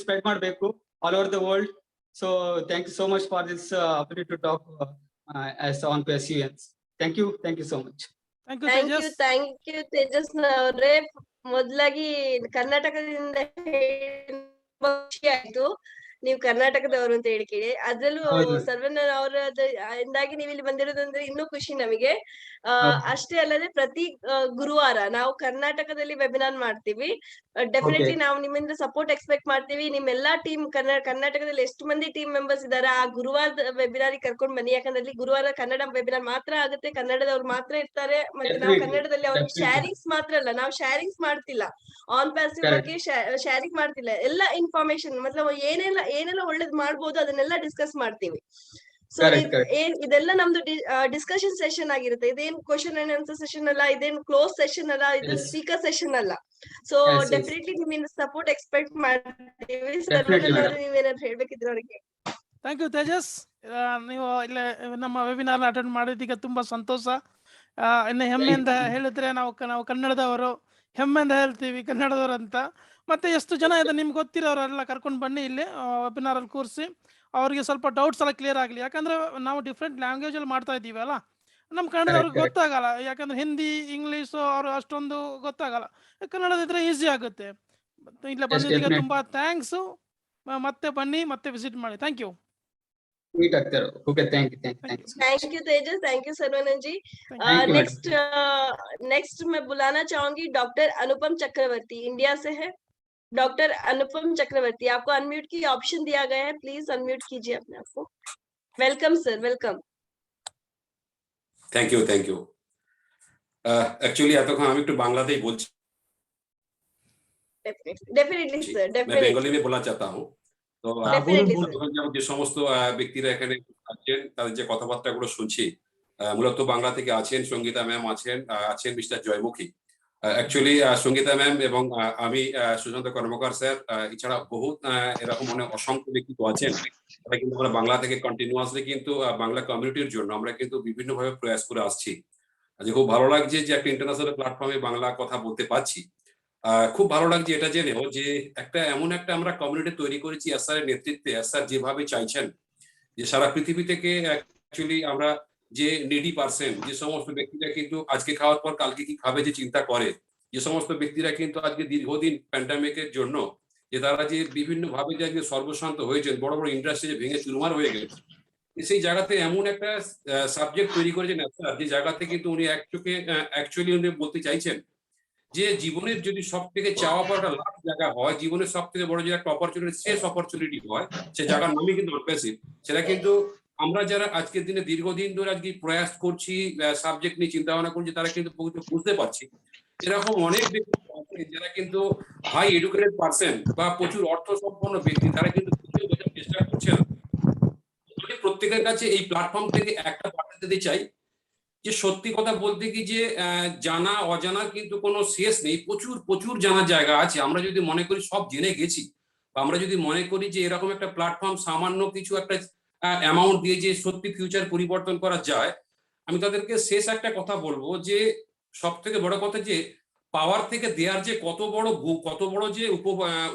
ಸ್ಪ್ರೆಡ್ ಮಾಡ್ಬೇಕು all over the world. So thank you so much for this opportunity to talk as on-page CEOs. Thank you so much. Thank you Tejas ಅವರೇ. ಮೊದಲಾಗಿ ಕರ್ನಾಟಕದಿಂದ ಖುಷಿ ಆಯ್ತು ನೀವು ಕರ್ನಾಟಕದವರು ಅಂತ ಹೇಳಿ ಕೇಳಿ. ಅದ್ರಲ್ಲೂ ಸರ್ವಣ್ಣ ಅವರಿಂದಾಗಿ ನೀವು ಇಲ್ಲಿ ಬಂದಿರೋದಂದ್ರೆ ಇನ್ನೂ ಖುಷಿ ನಮಗೆ. ಅಷ್ಟೇ ಅಲ್ಲದೆ ಪ್ರತಿ ಗುರುವಾರ ನಾವು ಕರ್ನಾಟಕದಲ್ಲಿ ವೆಬಿನಾರ್ ಮಾಡ್ತೀವಿ. ಡೆಫಿನೆಟ್ಲಿ ನಾವು ನಿಮ್ಮಿಂದ ಸಪೋರ್ಟ್ ಎಕ್ಸ್ಪೆಕ್ಟ್ ಮಾಡ್ತೀವಿ. ನಿಮ್ಮೆಲ್ಲಾ ಟೀಮ್ ಕರ್ನಾಟಕದಲ್ಲಿ ಎಷ್ಟು ಮಂದಿ ಟೀಮ್ ಮೆಂಬರ್ಸ್ ಇದಾರೆ ಆ ಗುರುವಾರದ ವೆಬಿನಾರ್ ಕರ್ಕೊಂಡ್ ಬನ್ನಿ. ಯಾಕಂದ್ರೆ ಅಲ್ಲಿ ಗುರುವಾರ ಕನ್ನಡ ವೆಬಿನಾರ್ ಮಾತ್ರ ಆಗುತ್ತೆ, ಕನ್ನಡದವ್ರು ಮಾತ್ರ ಇರ್ತಾರೆ. ಮತ್ತೆ ನಾವು ಕನ್ನಡದಲ್ಲಿ ಅವ್ರಿಗೆ ಶೇರಿಂಗ್ಸ್ ಮಾತ್ರ ಅಲ್ಲ, ನಾವು ಶೇರಿಂಗ್ಸ್ ಮಾಡ್ತಿಲ್ಲ, ಆನ್ ಪ್ಯಾಸಿವ್ ಬಗ್ಗೆ ಶೇರಿಂಗ್ ಮಾಡ್ತಿಲ್ಲ. ಎಲ್ಲ ಇನ್ಫಾರ್ಮೇಶನ್ ಮತ್ಲಬ್ ಏನೆಲ್ಲ ಒಳ್ಳೇದ್ ಮಾಡ್ಬೋದು ಅದನ್ನೆಲ್ಲ ಡಿಸ್ಕಸ್ ಮಾಡ್ತೀವಿ. ಸೊ ಇದೆಲ್ಲ ನಮ್ದು ಡಿಸ್ಕಷನ್ ಸೆಷನ್ ಆಗಿರುತ್ತೆ. ಇದೇನ್ ಕ್ವಶನ್ ಅಂಡ್ ಆನ್ಸರ್ ಸೆಷನ್ ಅಲ್ಲ, ಇದೇನ್ ಕ್ಲೋಸ್ ಸೆಷನ್ ಅಲ್ಲ, ಇದು ಸ್ಪೀಕರ್ ಸೆಷನ್ ಅಲ್ಲ. ಸೊ ಡೆಫಿನೆಟ್ಲಿ ನಿಮ್ಮಿಂದ ಸಪೋರ್ಟ್ ಎಕ್ಸ್ಪೆಕ್ಟ್ ಮಾಡ್ತೀವಿ. ನೀವೇನಾದ್ರು ಹೇಳ್ಬೇಕಿದ್ರೆ ಅವರಿಗೆ. Thank you Tejas. ನೀವು ಇಲ್ಲೇ ನಮ್ಮ ವೆಬಿನಾರ್ ಅಟೆಂಡ್ ಮಾಡಿದ್ದಕ್ಕೆ ತುಂಬಾ ಸಂತೋಷ. ಇನ್ನು ಹೆಮ್ಮೆಯಿಂದ ಹೇಳಿದ್ರೆ ನಾವು ಕನ್ನಡದವರು, ಹೆಮ್ಮೆಯಿಂದ ಹೇಳ್ತೀವಿ ಕನ್ನಡದವರು ಅಂತ. ಮತ್ತೆ ಎಷ್ಟು ಜನ ಇದೆ ನಿಮ್ಗೆ ಗೊತ್ತಿರೋರೆಲ್ಲ ಕರ್ಕೊಂಡು ಬನ್ನಿ ಇಲ್ಲಿ ವೆಬಿನಾರ್ ಅಲ್ಲಿ ಕೂರಿಸಿ ಅವ್ರಿಗೆ ಸ್ವಲ್ಪ ಡೌಟ್ಸ್ ಎಲ್ಲ ಕ್ಲಿಯರ್ ಆಗಲಿ. ಯಾಕಂದ್ರೆ ನಾವು ಡಿಫ್ರೆಂಟ್ ಲ್ಯಾಂಗ್ವೇಜ್ ಅಲ್ಲಿ ಮಾಡ್ತಾ ಇದ್ದೀವಿ ಅಲ್ಲ, ನಮ್ಮ ಕನ್ನಡದವ್ರಿಗೆ ಗೊತ್ತಾಗಲ್ಲ. ಯಾಕಂದ್ರೆ ಹಿಂದಿ, ಇಂಗ್ಲಿಷು ಅವ್ರು ಅಷ್ಟೊಂದು ಗೊತ್ತಾಗಲ್ಲ. ಕನ್ನಡದಿದ್ರೆ ಈಸಿ ಆಗುತ್ತೆ. ಇಲ್ಲ ಬಂದಿದ್ದಕ್ಕೆ ತುಂಬಾ ಥ್ಯಾಂಕ್ಸ್. ಮತ್ತೆ ಬನ್ನಿ, ಮತ್ತೆ ವಿಸಿಟ್ ಮಾಡಿ. Thank you. Thank you Tejas, thank you Saravanan ji. Next मैं बुलाना चाहूंगी डॉक्टर अनुपम चक्रवर्ती, इंडिया से है। डॉक्टर अनुपम चक्रवर्ती, आपको अनम्यूट की ऑप्शन दिया गया है, प्लीज अनम्यूट कीजिए अपने आप को। Welcome sir, welcome. Thank you actually এতক্ষণ আমি একটু বাংলাতেই বলছি। डेफिनेटली सर, मैं डेफिनेटली বেঙ্গলি में बोलना चाहता हूँ তো डेफिनेटলি বলুন सर। যে যে সমস্ত ব্যক্তিরা এখানে আছেন তাদের যে কথাবার্তাগুলো শুনছি মূলত বাংলা থেকে আছেন সঙ্গীতা ম্যাম আছেন আছেন মিস্টার জয়মুখী অ্যাকচুয়ালি সঙ্গীতা ম্যাম এবং আমি সুশান্ত কর্মকার স্যার এছাড়া বহু এরকম অনেক অসংখ্য ব্যক্তিত্ব আছেন তারা কিন্তু আমরা বাংলা থেকে কন্টিনিউয়াসলি কিন্তু বাংলা কমিউনিটির জন্য আমরা কিন্তু বিভিন্নভাবে প্রয়াস করে আসছি আজ খুব ভালো লাগছে যে একটা ইন্টারন্যাশনাল প্ল্যাটফর্মে বাংলা কথা বলতে পারছি খুব ভালো লাগছে এটা জেনেও যে একটা এমন একটা আমরা কমিউনিটি তৈরি করেছি এসআর এর নেতৃত্বে এসআর যেভাবে চাইছেন যে সারা পৃথিবী থেকে অ্যাকচুয়ালি আমরা যে নিডি পার্সন যে সমস্ত ব্যক্তিরা কিন্তু আজকে খাওয়ার পর কালকে কি খাবে যে চিন্তা করে যে সমস্ত ব্যক্তিরা কিন্তু আজকে দীর্ঘদিন প্যান্ডামিকের জন্য যে তারা যে বিভিন্ন ভাবে যে আজকে সর্বশান্ত হয়েছেন বড় বড় ইন্ডাস্ট্রি যে ভেঙে চুরমার হয়ে গেছে সেই জায়গাতে এমন একটা সাবজেক্ট তৈরি করেছেন যে জায়গাতে কিন্তু উনি অ্যাকচুয়ালি উনি বলতে চাইছেন যে জীবনের যদি সব থেকে চাওয়া পাওয়াটা লাস্ট জায়গা হয় জীবনের সব থেকে বড় যে একটা অপরচুনিটি শেষ অপরচুনিটি হয় সে জায়গার নামই কিন্তু অনপ্যাসিভ সেটা কিন্তু আমরা যারা আজকের দিনে দীর্ঘদিন ধরে আজকে প্রয়াস করছি সাবজেক্ট নিয়ে চিন্তা ভাবনা করছি তারা কিন্তু বুঝতে পারছি এরকম অনেক ব্যক্তি আছে যারা কিন্তু হাই এডুকেটেড পার্সন বা প্রচুর অর্থ সম্পন্ন ব্যক্তি তারা কিন্তু বোঝার চেষ্টা করছেন প্রত্যেকের কাছে এই প্ল্যাটফর্ম থেকে একটা বার্তা দিতে চাই যে সত্যি কথা বলতে কি যে জানা অজানা কিন্তু কোনো শেষ নেই প্রচুর প্রচুর জানার জায়গা আছে আমরা যদি মনে করি সব জেনে গেছি বা আমরা যদি মনে করি যে এরকম একটা প্ল্যাটফর্ম সামান্য কিছু একটা অ্যামাউন্ট দিয়ে যে সত্যি ফিউচার পরিবর্তন করা যায় আমি তাদেরকে শেষ একটা কথা বলবো যে সব থেকে বড় কথা যে পাওয়ার থেকে দেওয়ার যে কত বড় যে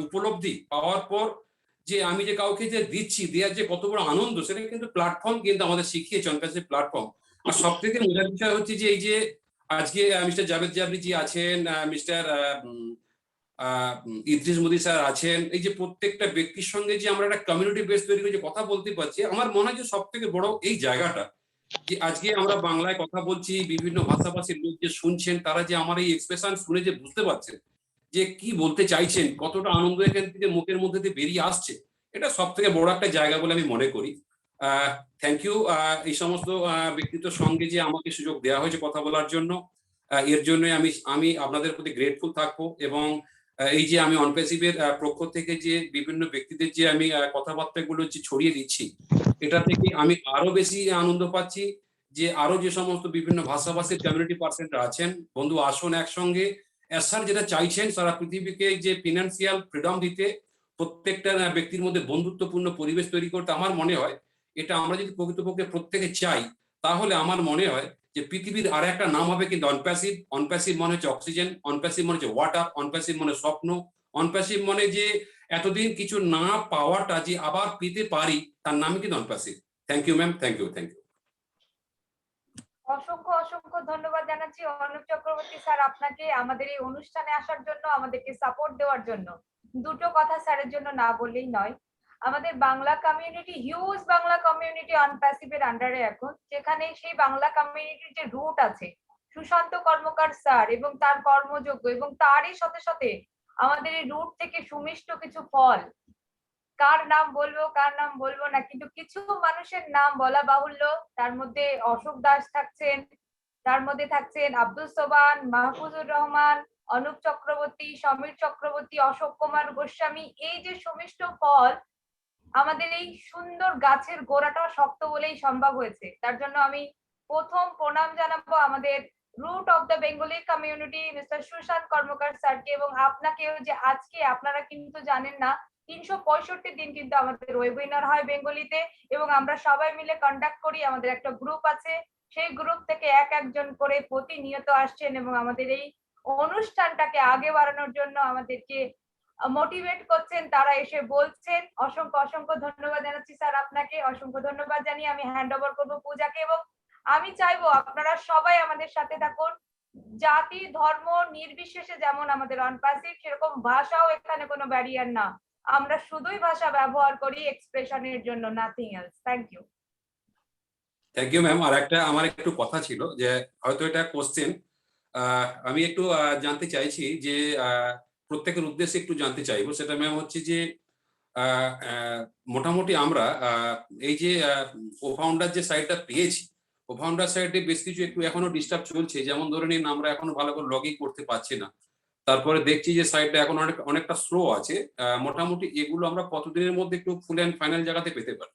উপলব্ধি পাওয়ার পর যে আমি যে কাউকে যে দিচ্ছি দেওয়ার যে কত বড় আনন্দ সেটা কিন্তু প্ল্যাটফর্ম কিন্তু আমাদের শিখিয়েছে অনপ্যাসিভ প্ল্যাটফর্ম আর সব থেকে মজার বিষয় হচ্ছে যে এই যে আজকে মিস্টার জাভেদ জাবরি জি আছেন মিস্টার ইদ্রিস মোদি স্যার আছেন এই যে প্রত্যেকটা ব্যক্তির সঙ্গে যে আমরা একটা কমিউনিটি বেস তৈরি করে যে কথা বলতে পারছি আমার মনে হয় যে সব থেকে বড় এই জায়গাটা যে আজকে আমরা বাংলায় কথা বলছি বিভিন্ন ভাষাভাষীর লোক যে শুনছেন তারা যে আমার এই এক্সপ্রেশন শুনে যে বুঝতে পারছেন যে কি বলতে চাইছেন কতটা আনন্দ এখান থেকে মুখের মধ্যে দিয়ে বেরিয়ে আসছে এটা সব থেকে বড় একটা জায়গা বলে আমি মনে করি থ্যাংক ইউ এই সমস্ত ব্যক্তিত্বের সঙ্গে যে আমাকে সুযোগ দেওয়া হয়েছে কথা বলার জন্য এর জন্য আমি আপনাদের প্রতি গ্রেটফুল থাকবো এবং এই যে আমি অনপ্যাসিভের পক্ষ থেকে যে বিভিন্ন ব্যক্তিদের যে আমি কথাবার্তাগুলো যে ছড়িয়ে দিচ্ছি এটা থেকে আমি আরো বেশি আনন্দ পাচ্ছি যে আরো যে সমস্ত বিভিন্ন ভাষাভাষীর কমিউনিটি পার্সনরা আছেন বন্ধু আসুন একসঙ্গে এসআর যেটা চাইছেন সারা পৃথিবীকে যে ফিনান্সিয়াল ফ্রিডম দিতে প্রত্যেকটা ব্যক্তির মধ্যে বন্ধুত্বপূর্ণ পরিবেশ তৈরি করতে আমার মনে হয় এটা আমরা যদি প্রকৃতপক্ষে প্রত্যেকে চাই তাহলে আমার মনে হয় যে পৃথিবীর আর একটা নাম হবে কিন্তু অনপ্যাসিভ অনপ্যাসিভ মনে হচ্ছে অক্সিজেন অনপ্যাসিভ মনে হচ্ছে ওয়াটার অনপ্যাসিভ মনে স্বপ্ন অনপ্যাসিভ মনে যে এতদিন কিছু না পাওয়াটা যে আবার পেতে পারি তার নামই কিন্তু OnPassive thank you ma'am thank you অসংখ্য অসংখ্য ধন্যবাদ জানাচ্ছি অনুপ চক্রবর্তী স্যার আপনাকে আমাদের এই অনুষ্ঠানে আসার জন্য আমাদেরকে সাপোর্ট দেওয়ার জন্য দুটো কথা স্যারের জন্য না বললেই নয় আমাদের Bangla community huge Bangla community অনপ্যাসিভের আন্ডারে এখন যেখানে সেই বাংলা কমিউনিটির যে রুট আছে সুশান্ত কর্মকার স্যার এবং তার কর্মযোগ্য এবং তারই সাথে সাথে আমাদের এই রুট থেকে সুমিষ্ট কিছু ফল কার নাম বলবো না কিন্তু কিছু মানুষের নাম বলা বাহুল্য তার মধ্যে অশোক দাস থাকছেন তার মধ্যে থাকছেন আব্দুল সোবান মাহফুজুর রহমান অনুপ চক্রবর্তী সমীর চক্রবর্তী অশোক কুমার গোস্বামী এই যে সুমিষ্ট ফল আমাদের এই সুন্দর গাছের গোড়াটা শক্ত বলেই সম্ভব হয়েছে তার জন্য আমি প্রথম প্রণাম জানাবো আমাদের root of the Bengali community mister Sushanta Karmakar স্যারকে এবং আপনাকেও যে আজকে আপনারা কিন্তু জানেন না 365 দিন কিন্তু আমাদের ওয়েবিনার হয় বেঙ্গলিতে এবং আমরা সবাই মিলে কন্ডাক্ট করি আমাদের একটা গ্রুপ আছে সেই গ্রুপ থেকে একজন করে প্রতিনিয়ত আসছেন এবং আমাদের এই অনুষ্ঠানটাকে আগে বাড়ানোর জন্য আমাদেরকে মোটিভেট করছেন তারা এসে বলছেন অসংখ্য অসংখ্য ধন্যবাদ জানাচ্ছি স্যার আপনাকে অসংখ্য ধন্যবাদ জানিয়ে আমি হ্যান্ড ওভার করবো পূজাকে এবং আমি চাইবো আপনারা সবাই আমাদের সাথে থাকুন জাতি ধর্ম নির্বিশেষে যেমন আমাদের অনপ্যাসিভ সেরকম ভাষাও এখানে কোনো ব্যারিয়ার না আমরা শুধুই ভাষা ব্যবহার করি এক্সপ্রেশনের জন্য nothing else thank you ma'am আর একটা আমার একটু কথা ছিল যে হয়তো এটা কোশ্চেন আমি একটু জানতে চাইছি যে প্রত্যেকের উদ্দেশ্যে একটু জানতে চাইবো সেটা ম্যাম হচ্ছে যে মোটামুটি আমরা এই যে ও ফাউন্ডার যে সাইটটা পেয়েছি ও ফাউন্ডার সাইটে বেশ কিছু একটু এখনো ডিস্টার্ব চলছে যেমন ধরে নিন আমরা এখনো ভালো করে লগ ইন করতে পারছি না তারপরে দেখছি যে সাইটটা এখন অনেকটা স্লো আছে। মোটামুটি এগুলো আমরা কতদিনের মধ্যে একটু ফুল এন্ড ফাইনাল জায়গাতে পেতে পারি?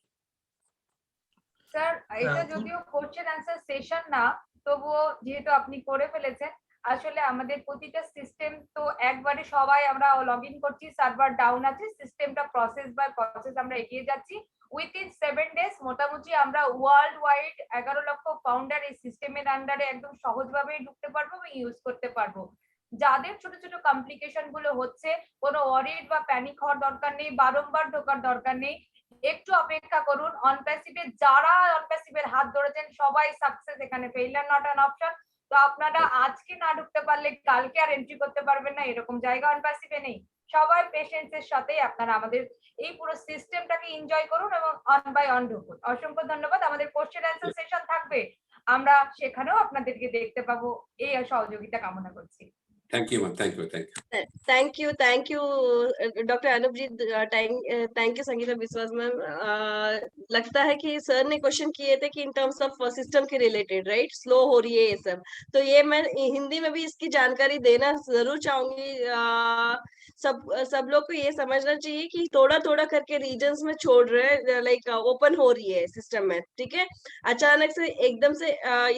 স্যার এটা যদিও কোশ্চেন অ্যান্সার সেশন না, তবুও যেহেতু আপনি করে ফেলেছেন, আসলে আমাদের প্রতিটা সিস্টেম তো একবারে সবাই আমরা লগ ইন করছি, সার্ভার ডাউন আছে, সিস্টেমটা প্রসেস বাই প্রসেস আমরা এগিয়ে যাচ্ছি। উইথিন 7 days মোটামুটি আমরা ওয়ার্ল্ড ওয়াইড 11 লক্ষ ফাউন্ডার এই সিস্টেমের আন্ডারে একদম সহজভাবেই ঢুকতে পারবো এবং ইউজ করতে পারবো। যাদের ছোট ছোট কমপ্লিকেশন গুলো হচ্ছে, কোনো ওয়ারিড বা প্যানিক হওয়ার দরকার নেই, বারংবার ঢোকার দরকার নেই, একটু অপেক্ষা করুন। অনপ্যাসিভে যারা অনপ্যাসিভের হাত ধরেছেন সবাই সাকসেস, এখানে ফেইলিয়ার নট অ্যান অপশন। তো আপনারা আজকে না ঢুকতে পারলে কালকে আর এন্ট্রি করতে পারবেন না, এরকম জায়গা অনপ্যাসিভে নেই। সবাই পেশেন্সের সাথেই আপনারা আমাদের এই পুরো সিস্টেমটাকে এনজয় করুন এবং অন বাই অন ঢুকুন। অসংখ্য ধন্যবাদ। আমাদের কোশ্চেন অ্যান্সার সেশন থাকবে, আমরা সেখানেও আপনাদেরকে দেখতে পাবো, এই সহযোগিতা কামনা করছি। Thank you ma'am, thank you. thank you Dr. Anupjit, thank you Sangeeta Vishwas ma'am. लगता है कि सर ने क्वेश्चन किए थे कि इन टर्म्स ऑफ सिस्टम के रिलेटेड, राइट, स्लो हो रही है ये सब, तो ये मैं हिंदी में भी इसकी जानकारी देना जरूर चाहूंगी। सब लोग को ये समझना चाहिए कि थोड़ा थोड़ा करके रीजन्स में छोड़ रहे हैं, लाइक ओपन हो रही है सिस्टम में, ठीक है। अचानक से एकदम से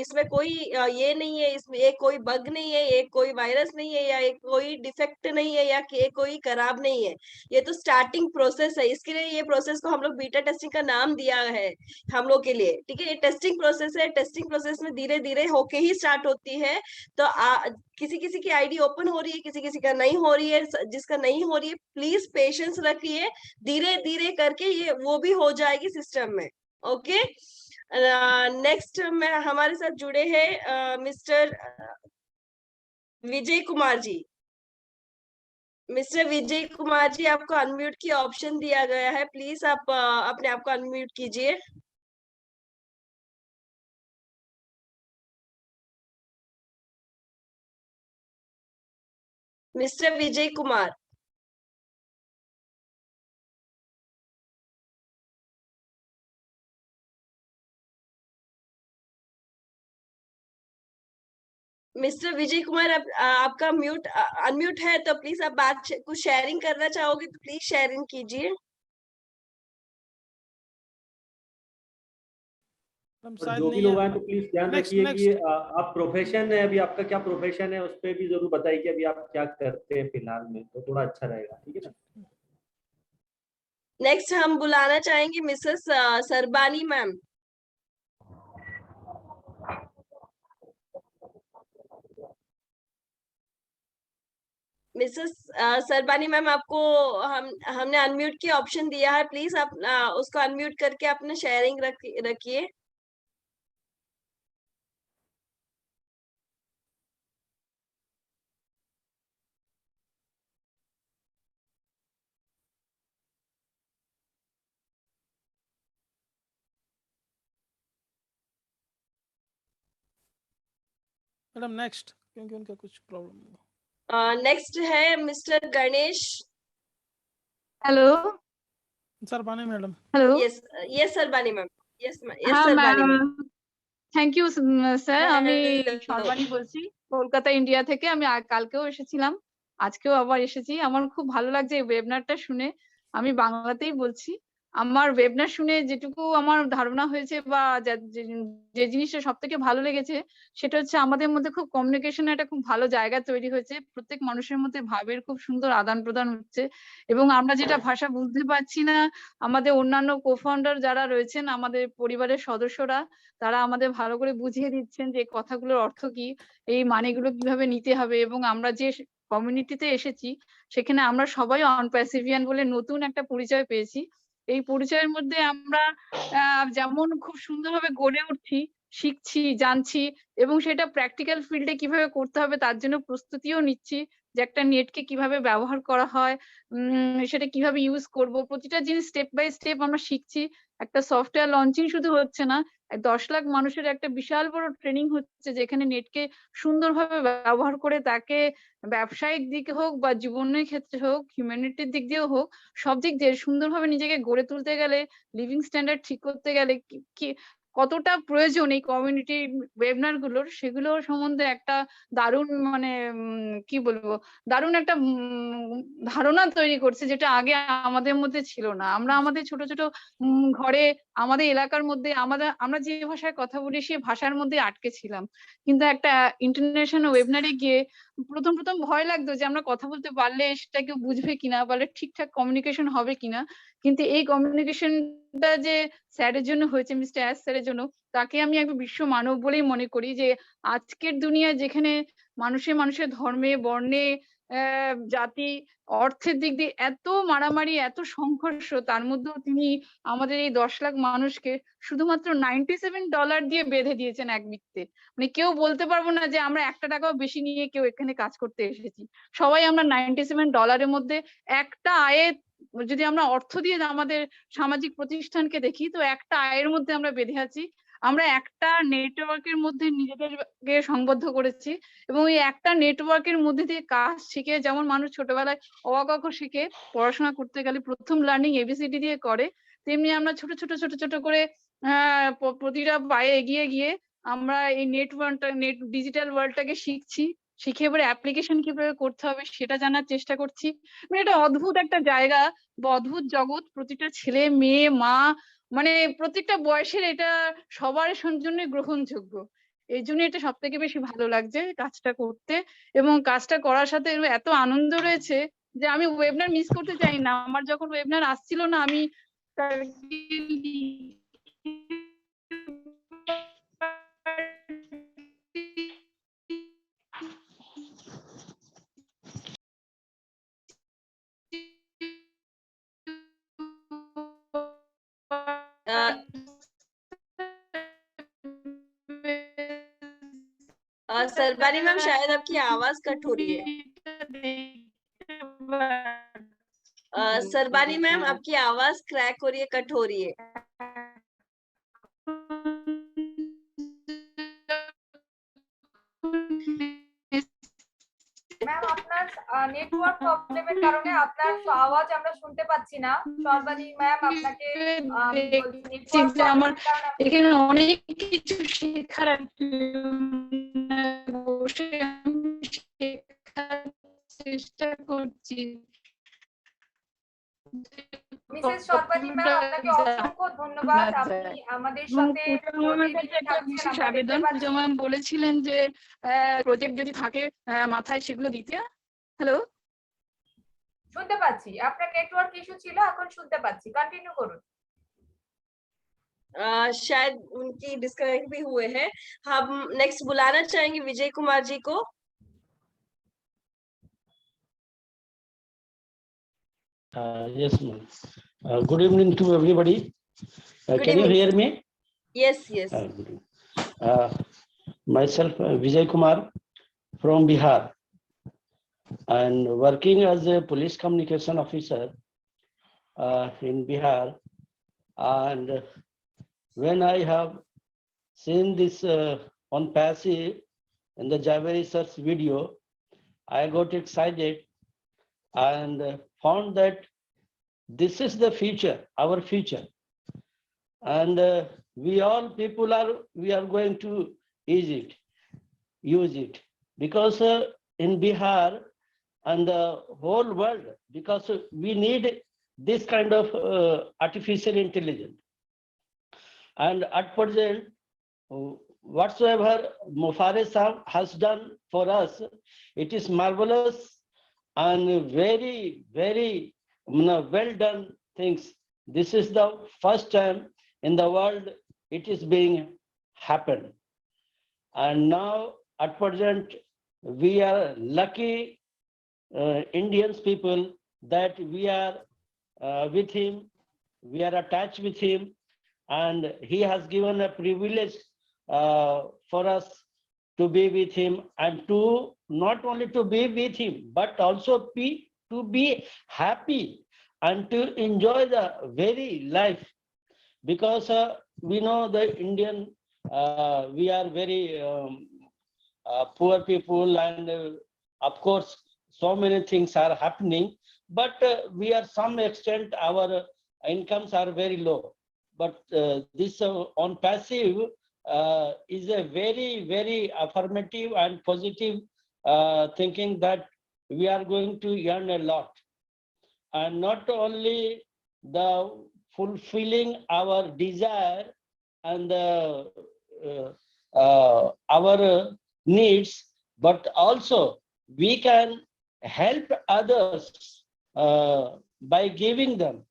इसमें कोई ये नहीं है, इसमें ये कोई बग नहीं है, ये कोई वायरस नहीं है, या कोई डिफेक्ट नहीं है, या ये कोई खराब नहीं है। ये तो स्टार्टिंग प्रोसेस है, इसके लिए ये प्रोसेस को हम लोग बीटा टेस्टिंग का नाम दिया है हम लोग के लिए, ठीक है। ये टेस्टिंग प्रोसेस है, टेस्टिंग प्रोसेस में धीरे धीरे होके ही स्टार्ट होती है। तो किसी किसी की आईडी ओपन हो रही है, किसी किसी का नहीं हो रही है, जिसका नहीं हो रही है प्लीज पेशेंस रखिए, धीरे धीरे करके ये वो भी हो जाएगी सिस्टम में। ओके, नेक्स्ट में हमारे साथ जुड़े हैं मिस्टर विजय कुमार जी। मिस्टर विजय कुमार जी, आपको अनम्यूट की ऑप्शन दिया गया है, प्लीज आप अपने आप को अनम्यूट कीजिए। मिस्टर विजय कुमार, मिस्टर विजय कुमार, आपका म्यूट अनम्यूट है, तो प्लीज आप बात कुछ शेयरिंग करना चाहोगे तो प्लीज शेयरिंग कीजिए। जो भी लोग आए तो प्लीज ध्यान रखिए कि आप प्रोफेशन है, अभी आपका क्या प्रोफेशन है उस पर भी जरूर बताइए कि अभी आप क्या करते हैं फिलहाल में, तो थोड़ा अच्छा रहेगा, ठीक है ना। नेक्स्ट हम बुलाना चाहेंगे मिसेस सरबानी मैम। मिसेस सरबानी मैम, आपको हमने अनम्यूट की ऑप्शन दिया है, प्लीज आप उसको अनम्यूट करके अपने शेयरिंग रखिए। मैडम नेक्स्ट, क्योंकि उनका कुछ प्रॉब्लम। नेक्स्ट है mister Ganesh. Hello Sarbani madam. Hello, yes Sarbani ma'am, yes हाँ Sarbani ma'am. Thank you sir, আমি সর্বাণী বলছি কলকাতা ইন্ডিয়া থেকে। আমি কালকেও এসেছিলাম, আজকেও আবার এসেছি। আমার খুব ভালো লাগছে এই ওয়েবিনারটা শুনে। আমি বাংলাতেই বলছি। আমার ওয়েবিনার শুনে যেটুকু আমার ধারণা হয়েছে বা যে জিনিসটা সব থেকে ভালো লেগেছে সেটা হচ্ছে আমাদের মধ্যে খুব কমিউনিকেশনের একটা খুব ভালো জায়গা তৈরি হয়েছে। প্রত্যেক মানুষের মধ্যে ভাবের খুব সুন্দর আদান প্রদান হচ্ছে, এবং আমরা যেটা ভাষা বুঝতে পারছি না, আমাদের অন্যান্য কোফাউন্ডার যারা রয়েছেন, আমাদের পরিবারের সদস্যরা, তারা আমাদের ভালো করে বুঝিয়ে দিচ্ছেন যে কথাগুলোর অর্থ কি, এই মানেগুলো কিভাবে নিতে হবে। এবং আমরা যে কমিউনিটিতে এসেছি সেখানে আমরা সবাই অনপ্যাসিভিয়ান বলে নতুন একটা পরিচয় পেয়েছি। এই পরিচয়ের মধ্যে আমরা যেমন খুব সুন্দরভাবে গড়ে উঠছি, শিখছি, জানছি, এবং সেটা প্র্যাকটিক্যাল ফিল্ডে কিভাবে করতে হবে তার জন্য প্রস্তুতিও নিচ্ছি, যে একটা নেটকে কিভাবে ব্যবহার করা হয়, সেটা কিভাবে ইউজ করব, প্রতিটা জিনিস স্টেপ বাই স্টেপ আমরা শিখছি। একটা সফটওয়্যার লঞ্চিং শুধু হচ্ছে না, 10 লাখ মানুষের একটা বিশাল বড় ট্রেনিং হচ্ছে, যেখানে নেটকে সুন্দরভাবে ব্যবহার করে তাকে ব্যবসায়িক দিকে হোক বা জীবনের ক্ষেত্রে হোক, হিউম্যানিটির দিক দিয়েও হোক, সব দিক দিয়ে সুন্দরভাবে নিজেকে গড়ে তুলতে গেলে, লিভিং স্ট্যান্ডার্ড ঠিক করতে গেলে কতটা প্রয়োজন এই কমিউনিটি ওয়েবিনার গুলোর, সেগুলো সম্বন্ধে একটা দারুণ মানে কি বলবো, দারুণ একটা ধারণা তৈরি করছে, যেটা আগে আমাদের মধ্যে ছিল না। আমরা আমাদের ছোট ছোট ঘরে, আমাদের এলাকার মধ্যে আমরা যে ভাষায় কথা বলি সেই ভাষার মধ্যে আটকে ছিলাম। কিন্তু একটা ইন্টারন্যাশনাল ওয়েবিনারে গিয়ে প্রথম ভয় লাগতো যে আমরা কথা বলতে পারলে সেটা কেউ বুঝবে কিনা, বলে ঠিকঠাক কমিউনিকেশন হবে কিনা। কিন্তু এই কমিউনিকেশনটা যে স্যারের জন্য হয়েছে, মিস্টার এস স্যারের জন্য, তাকে আমি একজন বিশ্ব মানব বলেই মনে করি। যে আজকের দুনিয়ায় যেখানে মানুষের ধর্মে, বর্ণে, জাতি, অর্থের দিক দিয়ে এত মারামারি, এত সংঘর্ষ, তার মধ্যেও তিনি আমাদের এই 10 লাখ মানুষকে শুধুমাত্র $97 দিয়ে বেঁধে দিয়েছেন এক বৃত্তে। মানে কেউ বলতে পারবো না যে আমরা 1 টাকাও বেশি নিয়ে কেউ এখানে কাজ করতে এসেছি। সবাই আমরা $97 মধ্যে একটা আয়ে, যদি আমরা অর্থ দিয়ে আমাদের সামাজিক প্রতিষ্ঠানকে দেখি, তো একটা আয়ের মধ্যে আমরা বেঁধে আছি। আমরা একটা নেটওয়ার্কের মধ্যে নিজেদেরকে সংবদ্ধ করেছি, এবং এই একটা নেটওয়ার্কের মধ্যে দিয়ে কাজ শিখে, যেমন মানুষ ছোটবেলায় অ আ ক খ শিখে পড়াশোনা করতে গেলে প্রথম লার্নিং এবিসিডি দিয়ে করে, তেমনি আমরা ছোট ছোট করে প্রতিটা পায়ে এগিয়ে গিয়ে আমরা এই ডিজিটাল ওয়ার্ল্ডটাকে শিখছি। শিখে এবারে অ্যাপ্লিকেশন কিভাবে করতে হবে সেটা জানার চেষ্টা করছি। মানে এটা অদ্ভুত একটা জায়গা বা অদ্ভুত জগৎ। প্রতিটা ছেলে, মেয়ে, মা, মানে প্রত্যেকটা বয়সের এটা সবার জন্য গ্রহণযোগ্য। এই জন্য এটা সব থেকে বেশি ভালো লাগছে কাজটা করতে, এবং কাজটা করার সাথে এত আনন্দ রয়েছে যে আমি ওয়েবিনার মিস করতে চাই না। আমার যখন ওয়েবিনার আসছিল না, আমি सरबानी मैम शायद आपकी आवाज कट हो रही है। सरबानी मैम आपकी आवाज क्रैक हो रही है, कट हो रही है। ম্যাম আপনার নেটওয়ার্ক প্রবলেমের কারণে আপনার আওয়াজ আমরা শুনতে পাচ্ছি না। সর্বাণী ম্যাম আপনাকে আমার এখানে অনেক কিছু শেখার চেষ্টা করছি। মিসেস সর্বাণী ম্যাম আপনাকে অসংখ্য ধন্যবাদ। আপনি আমাদের সাথে আবেদন পূজা ম্যাম বলেছিলেন যে প্রজেক্ট যদি থাকে মাথায় সেগুলো দিতে। হ্যালো, শুনতে পাচ্ছি। আপনার নেটওয়ার্ক ইস্যু ছিল, এখন শুনতে পাচ্ছি, কন্টিনিউ করুন। शायद उनकी डिस्कनेक्ट भी हुए हैं। हम नेक्स्ट बुलाना चाहेंगे विजय कुमार जी को। Yes, ma'am. Good evening to everybody. Can you hear me? Yes, yes. Myself, Vijay Kumar from Bihar, and working as a police communication officer in Bihar. And when I have seen this on passive in the Javeri search video, I got excited and found that this is the future, our future. And we all people are going to use it because in Bihar and the whole world, because we need this kind of artificial intelligence. And at present, whatsoever Mufaris has done for us, it is marvelous and very, very well done things. This is the first time in the world it is being happened. And now at present, we are lucky Indians people that we are with him, we are attached with him, and he has given a privilege for us to be with him, and to not only to be with him, but also to be happy and to enjoy the very life. Because we know the Indian, we are very poor people, and of course, so many things are happening, but we are some extent, our incomes are very low. but this on passive is a very, very affirmative and positive thinking that we are going to earn a lot. And not only the fulfilling our desire and our needs, but also we can help others by giving them.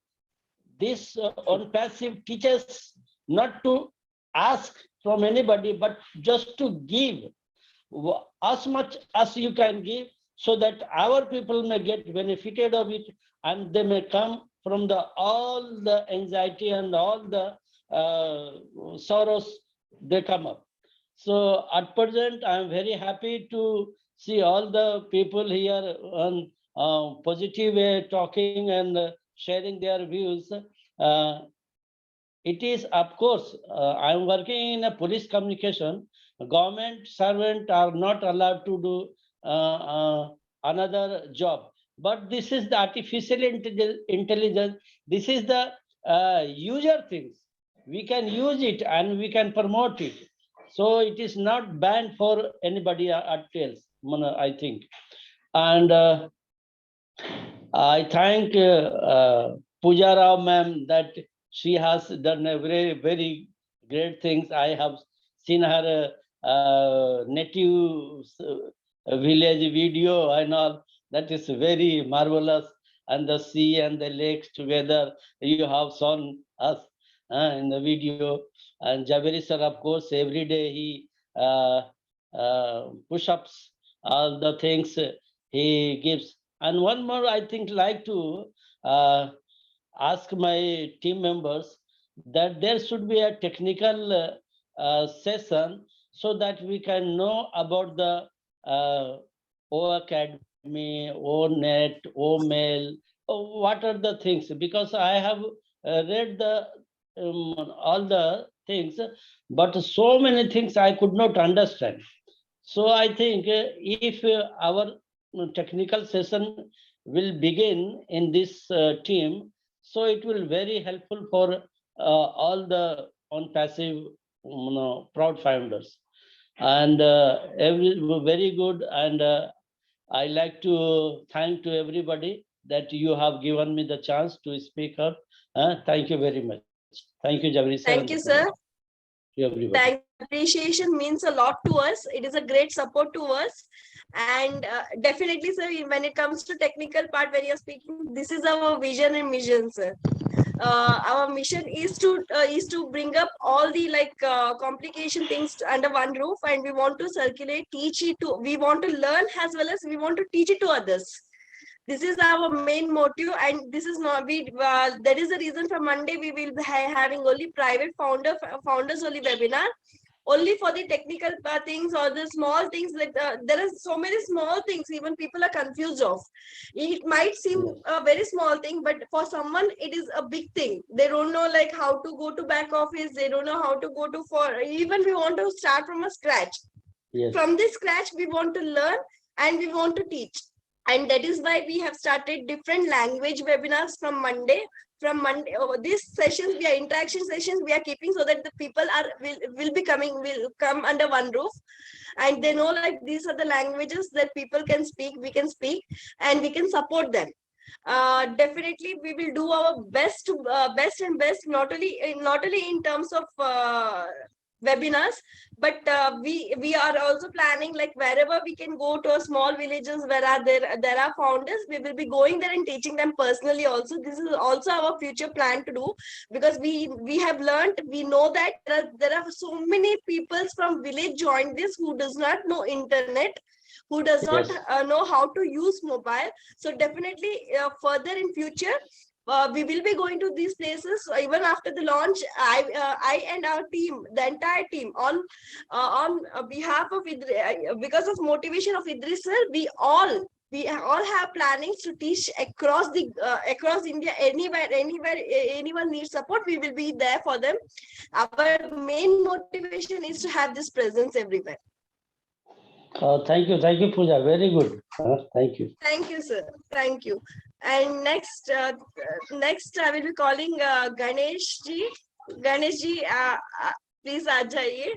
This on passive teaches not to ask from anybody, but just to give as much as you can give, so that our people may get benefited of it, and they may come from all the anxiety and all the sorrows they come up. So at present, I am very happy to see all the people here on positive way talking and sharing their views. It is, of course, I am working in a police communication. Government servants are not allowed to do another job. But this is the artificial intelligence. This is the user things. We can use it and we can promote it. So it is not banned for anybody else, I think. And I thank Pooja Rao ma'am that she has done a very, very great things. I have seen her native village video and all. That is very marvelous. And the sea and the lakes together, you have shown us in the video. And Javeri sir, of course, every day he push-ups, all the things he gives. And one more, I think, like to ask my team members that there should be a technical session so that we can know about the O Academy, O Net, O Mail, what are the things? Because I have read the all the things, but so many things I could not understand. So I think if our technical session will begin in this team, so it will very helpful for all the on passive proud founders. And very good. And I like to thank to everybody that you have given me the chance to speak up. Thank you very much. Thank you, Javeri sir. Thank you, sir. To everybody. Thank appreciation means a lot to us. It is a great support to us. And definitely, sir, when it comes to technical part where you're speaking, this is our vision and mission, sir. Our mission is to bring up all the complication things under one roof, and we want to circulate, teach it to, we want to learn as well as we want to teach it to others. This is our main motive, and this is not that is the reason for Monday we will be having only private founders only webinar, only for the technical things or the small things. Like there are so many small things even people are confused of. It might seem a very small thing, but for someone it is a big thing. They don't know like how to go to back office. They don't know how to go to even we want to start from a scratch. Yes. From this scratch we want to learn and we want to teach. And that is why we have started different language webinars from Monday. From Monday, these sessions, we are interaction sessions we are keeping so that the people will come under one roof, and they know like these are the languages that people can speak, we can speak, and we can support them. Definitely, we will do our best, not only in terms of webinars, but we are also planning like wherever we can go to small villages where there are founders, we will be going there and teaching them personally also. This is also our future plan to do, because we have learned, we know that there are so many people from village join this who does not know internet, who does not know how to use mobile. So definitely further in future, we will be going to these places. Even after the launch, I and our team, the entire team, on behalf of because of motivation of Idris sir, we all have plannings to teach across India. Anywhere anyone needs support, we will be there for them. Our main motivation is to have this presence everywhere. Thank you, Pooja. Very good. Thank you. Thank you, sir. Thank you. And next I will be calling Ganesh ji. Ganesh ji please आ जाइए।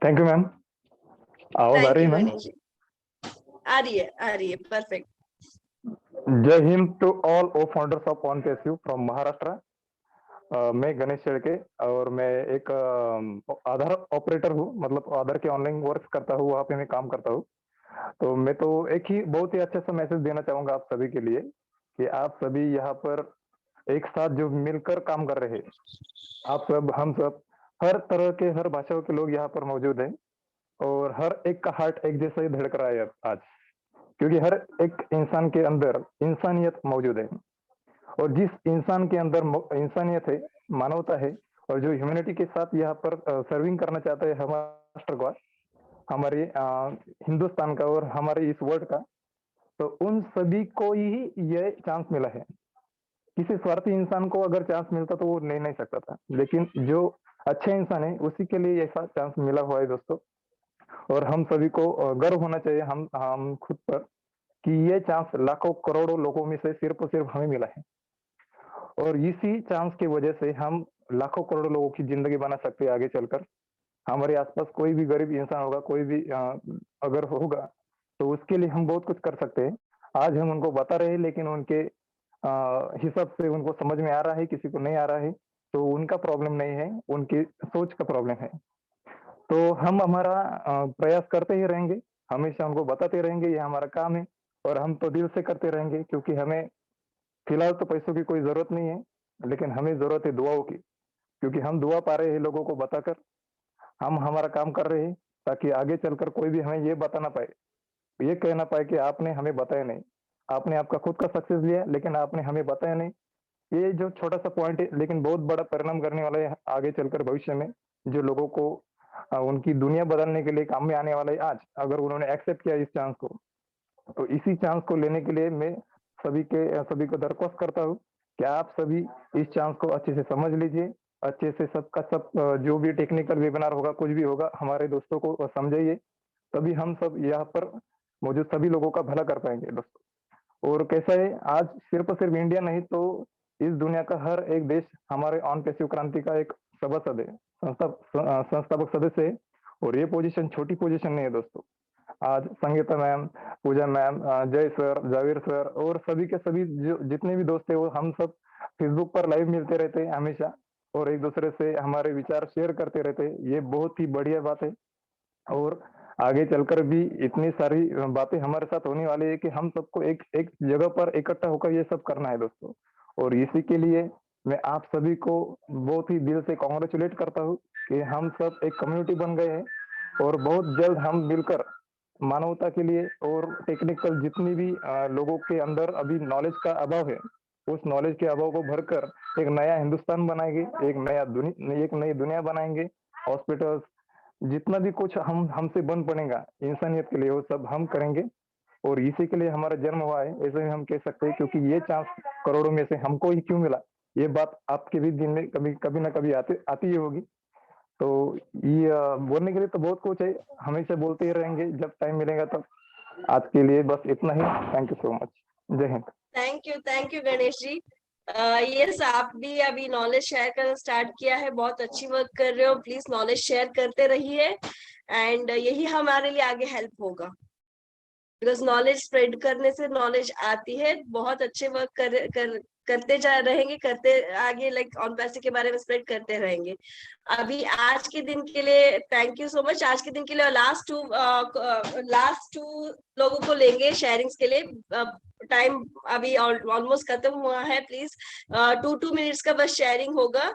Thank you ma'am. आवाज आ रही है ma'am? Ganesh ji आ रही है perfect. Jai Hind to all co founders of OnPSU from Maharashtra. मैं गणेश शेड़के और मैं एक आधार ऑपरेटर हूँ, मतलब आधार के ऑनलाइन वर्क करता हूँ, वहाँ पे मैं काम करता हूँ। तो मैं तो एक ही बहुत ही अच्छा सा मैसेज देना चाहूंगा आप सभी के लिए कि आप सभी यहाँ पर एक साथ जो मिलकर काम कर रहे हैं, आप सब हम सब हर तरह के हर भाषाओं के लोग यहाँ पर मौजूद हैं और हर एक का हार्ट एक जैसा ही धड़क रहा है आज, क्योंकि हर एक इंसान के अंदर इंसानियत मौजूद है और जिस इंसान के अंदर इंसानियत है, मानवता है और जो ह्यूमैनिटी के साथ यहाँ पर सर्विंग करना चाहता है हमारा राष्ट्र का, हमारे हिंदुस्तान का और हमारे इस वर्ल्ड का, तो उन सभी को ही ये चांस मिला है। किसी स्वार्थी इंसान को अगर चांस मिलता तो वो ले नहीं सकता था, लेकिन जो अच्छा इंसान है उसी के लिए ऐसा चांस मिला हुआ है दोस्तों। और हम सभी को गर्व होना चाहिए हम खुद पर कि ये चांस लाखों करोड़ों लोगों में से सिर्फ और सिर्फ हमें मिला है और इसी चांस की वजह से हम लाखों करोड़ों लोगों की जिंदगी बना सकते हैं आगे चलकर। हमारे आसपास कोई भी गरीब इंसान होगा, कोई भी अगर होगा तो उसके लिए हम बहुत कुछ कर सकते हैं। आज हम उनको बता रहे हैं लेकिन उनके हिसाब से उनको समझ में आ रहा है, किसी को नहीं आ रहा है, तो उनका प्रॉब्लम नहीं है, उनकी सोच का प्रॉब्लम है। तो हम हमारा प्रयास करते ही रहेंगे, हमेशा उनको बताते रहेंगे, ये हमारा काम है और हम तो दिल से करते रहेंगे, क्योंकि हमें फिलहाल तो पैसों की कोई जरूरत नहीं है, लेकिन हमें जरूरत है दुआओं की, क्योंकि हम दुआ पा रहे हैं लोगों को बताकर, हम हमारा काम कर रहे हैं ताकि आगे चलकर कोई भी हमें ये बता ना पाए, ये कह ना पाए कि आपने हमें बताया नहीं, आपने आपका खुद का सक्सेस लिया लेकिन आपने हमें बताया नहीं। ये जो छोटा सा पॉइंट है लेकिन बहुत बड़ा परिणाम करने वाला है आगे चलकर भविष्य में, जो लोगों को उनकी दुनिया बदलने के लिए काम में आने वाला है। आज अगर उन्होंने एक्सेप्ट किया इस चांस को, तो इसी चांस को लेने के लिए मैं सभी को दरख्वास्त करता हूँ कि आप सभी इस चांस को अच्छे से समझ लीजिए, अच्छे से सबका सब जो भी टेक्निकल वेबिनार होगा, कुछ भी होगा, हमारे दोस्तों को समझाइए, तभी हम सब यहाँ पर मौजूद सभी लोगों का भला कर पाएंगे दोस्तों। और कैसा है, आज सिर्फ और सिर्फ इंडिया नहीं तो इस दुनिया का हर एक देश हमारे OnPSU क्रांति का एक सभासद है, संस्थापक सदस्य है और ये पोजीशन छोटी पोजीशन नहीं है दोस्तों। आज संगीता मैम, पूजा मैम, जय सर, जावेर सर और सभी के सभी जो जितने भी दोस्त है वो हम सब फेसबुक पर लाइव मिलते रहते हैं हमेशा और एक दूसरे से हमारे विचार शेयर करते रहते हैं। ये बहुत ही बढ़िया बात है और आगे चलकर भी इतनी सारी बातें हमारे साथ होने वाली है कि हम सबको एक जगह पर इकट्ठा होकर ये सब करना है दोस्तों। और इसी के लिए मैं आप सभी को बहुत ही दिल से कॉन्ग्रेचुलेट करता हूँ कि हम सब एक कम्युनिटी बन गए हैं और बहुत जल्द हम मिलकर मानवता के लिए और टेक्निकल जितनी भी लोगों के अंदर अभी नॉलेज का अभाव है, उस नॉलेज के अभाव को भरकर एक नया हिंदुस्तान बनाएंगे, एक नई दुनिया बनाएंगे। हॉस्पिटल्स जितना भी कुछ हमसे बन पड़ेगा इंसानियत के लिए वो सब हम करेंगे और इसी के लिए हमारा जन्म हुआ है, ऐसे ही हम कह सकते हैं, क्योंकि ये चांस करोड़ों में से हमको ही क्यों मिला, ये बात आपके भी दिन में कभी ना कभी आती ही होगी। तो ये बोलने के लिए तो बहुत कुछ है, हमेशा बोलते ही रहेंगे जब टाइम मिलेगा तब। आज के लिए बस इतना ही। Thank you so much. जय हिंद। Thank you Ganesh ji. Yes, आप भी अभी नॉलेज शेयर करना स्टार्ट किया है, बहुत अच्छी वर्क कर रहे हो, प्लीज नॉलेज शेयर करते रहिए एंड यही हमारे लिए आगे हेल्प होगा, बिकॉज नॉलेज स्प्रेड करने से नॉलेज आती है। बहुत अच्छे वर्क करते करते आगे लाइक OnPSU के बारे में स्प्रेड करते रहेंगे। अभी आज के दिन के लिए थैंक यू सो मच। आज के दिन के लिए लास्ट टू लोगों को लेंगे शेयरिंग्स के लिए। टाइम अभी ऑलमोस्ट खत्म हुआ है, प्लीज 2 मिनट्स का बस शेयरिंग होगा।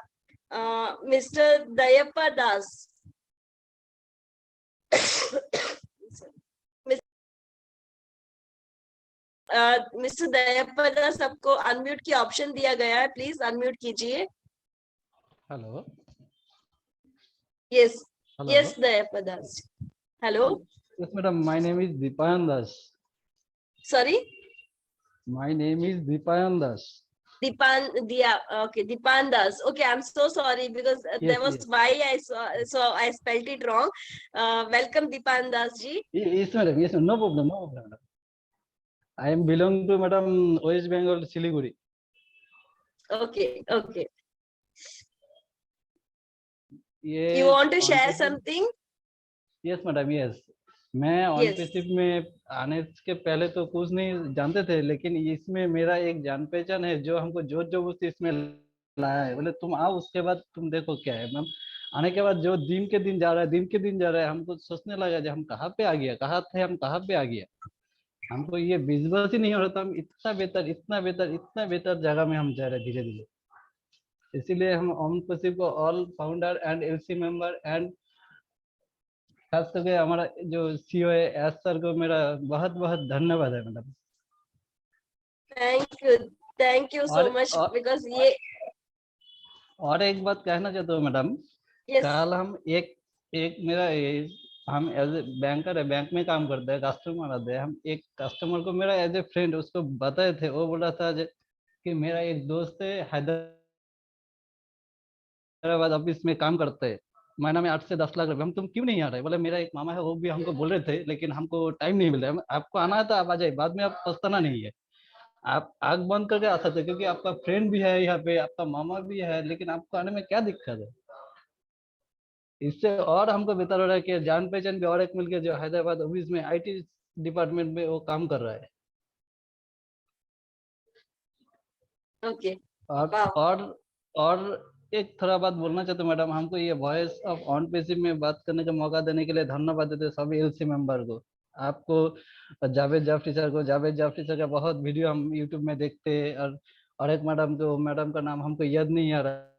मिस्टर दयप्पा दास मिस्टर दयप्पा दास, सबको अनम्यूट की ऑप्शन दिया गया है, प्लीज अनम्यूट कीजिए। Hello. Yes Dayappa Das. Hello. Yes, madam. My name is Dipayan Das. Sorry? My name is Dipayan Das. Dipan Das. Okay, I'm so sorry because there was why I saw, so I spelled it wrong. Welcome Dipan Das ji. Yes, madam. Yes, no problem. No problem. I am belong to madam West Bengal, Siliguri. Okay. ये You want to on share passive- something? Yes madam, yes. मैं on Yes. Passive में आने के पहले तो कुछ नहीं जानते थे, लेकिन इसमें मेरा एक जान पहचान है जो हमको जोर जबरदस्ती इसमें लाया है। बोले तुम आओ, उसके बाद तुम देखो क्या है। मैम आने के बाद जो दिन के दिन जा रहा है, दिन के दिन जा रहा है, हमको सोचने लगा जो हम कहाँ पे आ गया, कहाँ थे हम, कहाँ पे आ गया। हमको ये विश्वास ही नहीं हो रहा था, हम इतना बेहतर, इतना बेहतर, इतना बेहतर जगह में हम जा रहे हैं धीरे धीरे। इसीलिए हम ऑन पैसिव को all founder and LC member and खास करके हमारा जो सीईओ है एस सर को मेरा बहुत बहुत धन्यवाद है madam. Thank you so much because ये और एक बात कहना चाहता हूँ मैडम। Yes. कल हम एक मेरा हम एज ए बैंकर है, बैंक में काम करते हैं, कस्टमर आते हैं। हम एक कस्टमर को मेरा एज ए फ्रेंड उसको बताए थे, वो बोला था कि मेरा एक दोस्त है हैदराबाद ऑफिस में काम करते हैं, महीना में 8 से 10 लाख रुपए। हम तुम क्यों नहीं आ रहे? बोले मेरा एक मामा है, वो भी हमको बोल रहे थे, लेकिन हमको टाइम नहीं मिल रहा है। आपको आना है तो आप आ जाए, बाद में आप पछताना नहीं है। आप आग बंद करके आ सकते, क्योंकि आपका फ्रेंड भी है यहाँ पे, आपका मामा भी है, लेकिन आपको आने में क्या दिक्कत है? इससे और हमको बेहतर हो रहा है कि जान पहचान भी और एक मिल के जो हैदराबाद ऑफिस में IT डिपार्टमेंट में वो काम कर रहा है। ओके। और एक थोड़ा बात बोलना चाहते हूँ मैडम। हमको ये वॉइस ऑफ ऑन पैसिव में बात करने का मौका देने के लिए धन्यवाद देते सभी एलसी मेंबर को, आपको जावेद जाफरी सर को। जावेद जाफरी सर का बहुत वीडियो हम यूट्यूब में देखते हैं, और एक मैडम का नाम हमको याद नहीं आ रहा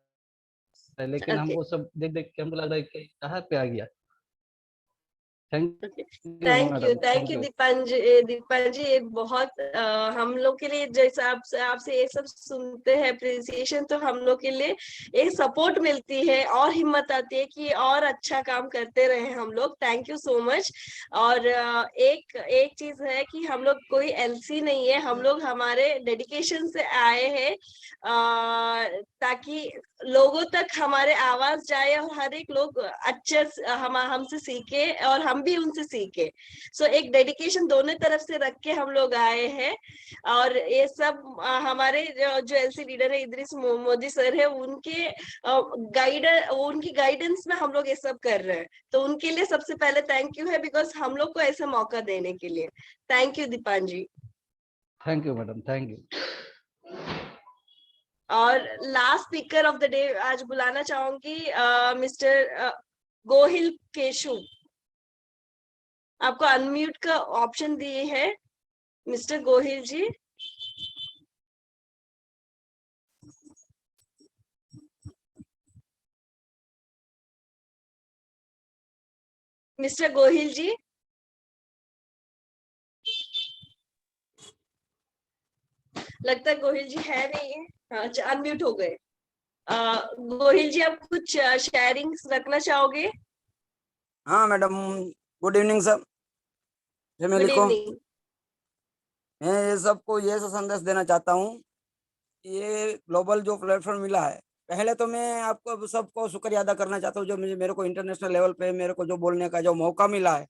है, लेकिन हमको सब देख देख के हमको लग रहा है कि कहाँ पे आ गया। Thank you Deepanji. ये बहुत हम लोग के लिए, जैसे आपसे ये सब सुनते हैं अप्रिसिएशन, तो हम लोग के लिए एक सपोर्ट मिलती है और हिम्मत आती है कि और अच्छा काम करते रहे हम लोग। Thank you so much. और एक चीज है कि हम लोग कोई एलसी नहीं है, हम लोग हमारे डेडिकेशन से आए हैं ताकि लोगों तक हमारे आवाज जाए और हर एक लोग अच्छे हमसे सीखे और हम भी उनसे सीखे। सो एक डेडिकेशन दोनों तरफ से रख के हम लोग आए हैं। और ये सब हमारे जो एलसी लीडर है इद्रिस मोदी सर है, उनके उनकी गाइडेंस में हम लोग ये सब कर रहे हैं। तो उनके लिए सबसे पहले थैंक यू है, बिकॉज हम लोग को ऐसा मौका देने के लिए। Thank you Deepanji. Thank you madam, thank you. और last speaker of the day आज बुलाना चाहूंगी मिस्टर गोहिल केशु। आपको अनम्यूट का ऑप्शन दिए है मिस्टर गोहिल जी। मिस्टर गोहिल जी, लगता है गोहिल जी है नहीं है। अच्छा, अनम्यूट हो गए। गोहिल जी, आप कुछ शेयरिंग्स रखना चाहोगे? हाँ मैडम, गुड इवनिंग सब फैमिली को। मैं ये सबको ये संदेश देना चाहता हूँ कि ये ग्लोबल जो प्लेटफॉर्म मिला है, पहले तो मैं आपको सबको शुक्रिया अदा करना चाहता हूँ जो मेरे को इंटरनेशनल लेवल पे मेरे को जो बोलने का जो मौका मिला है।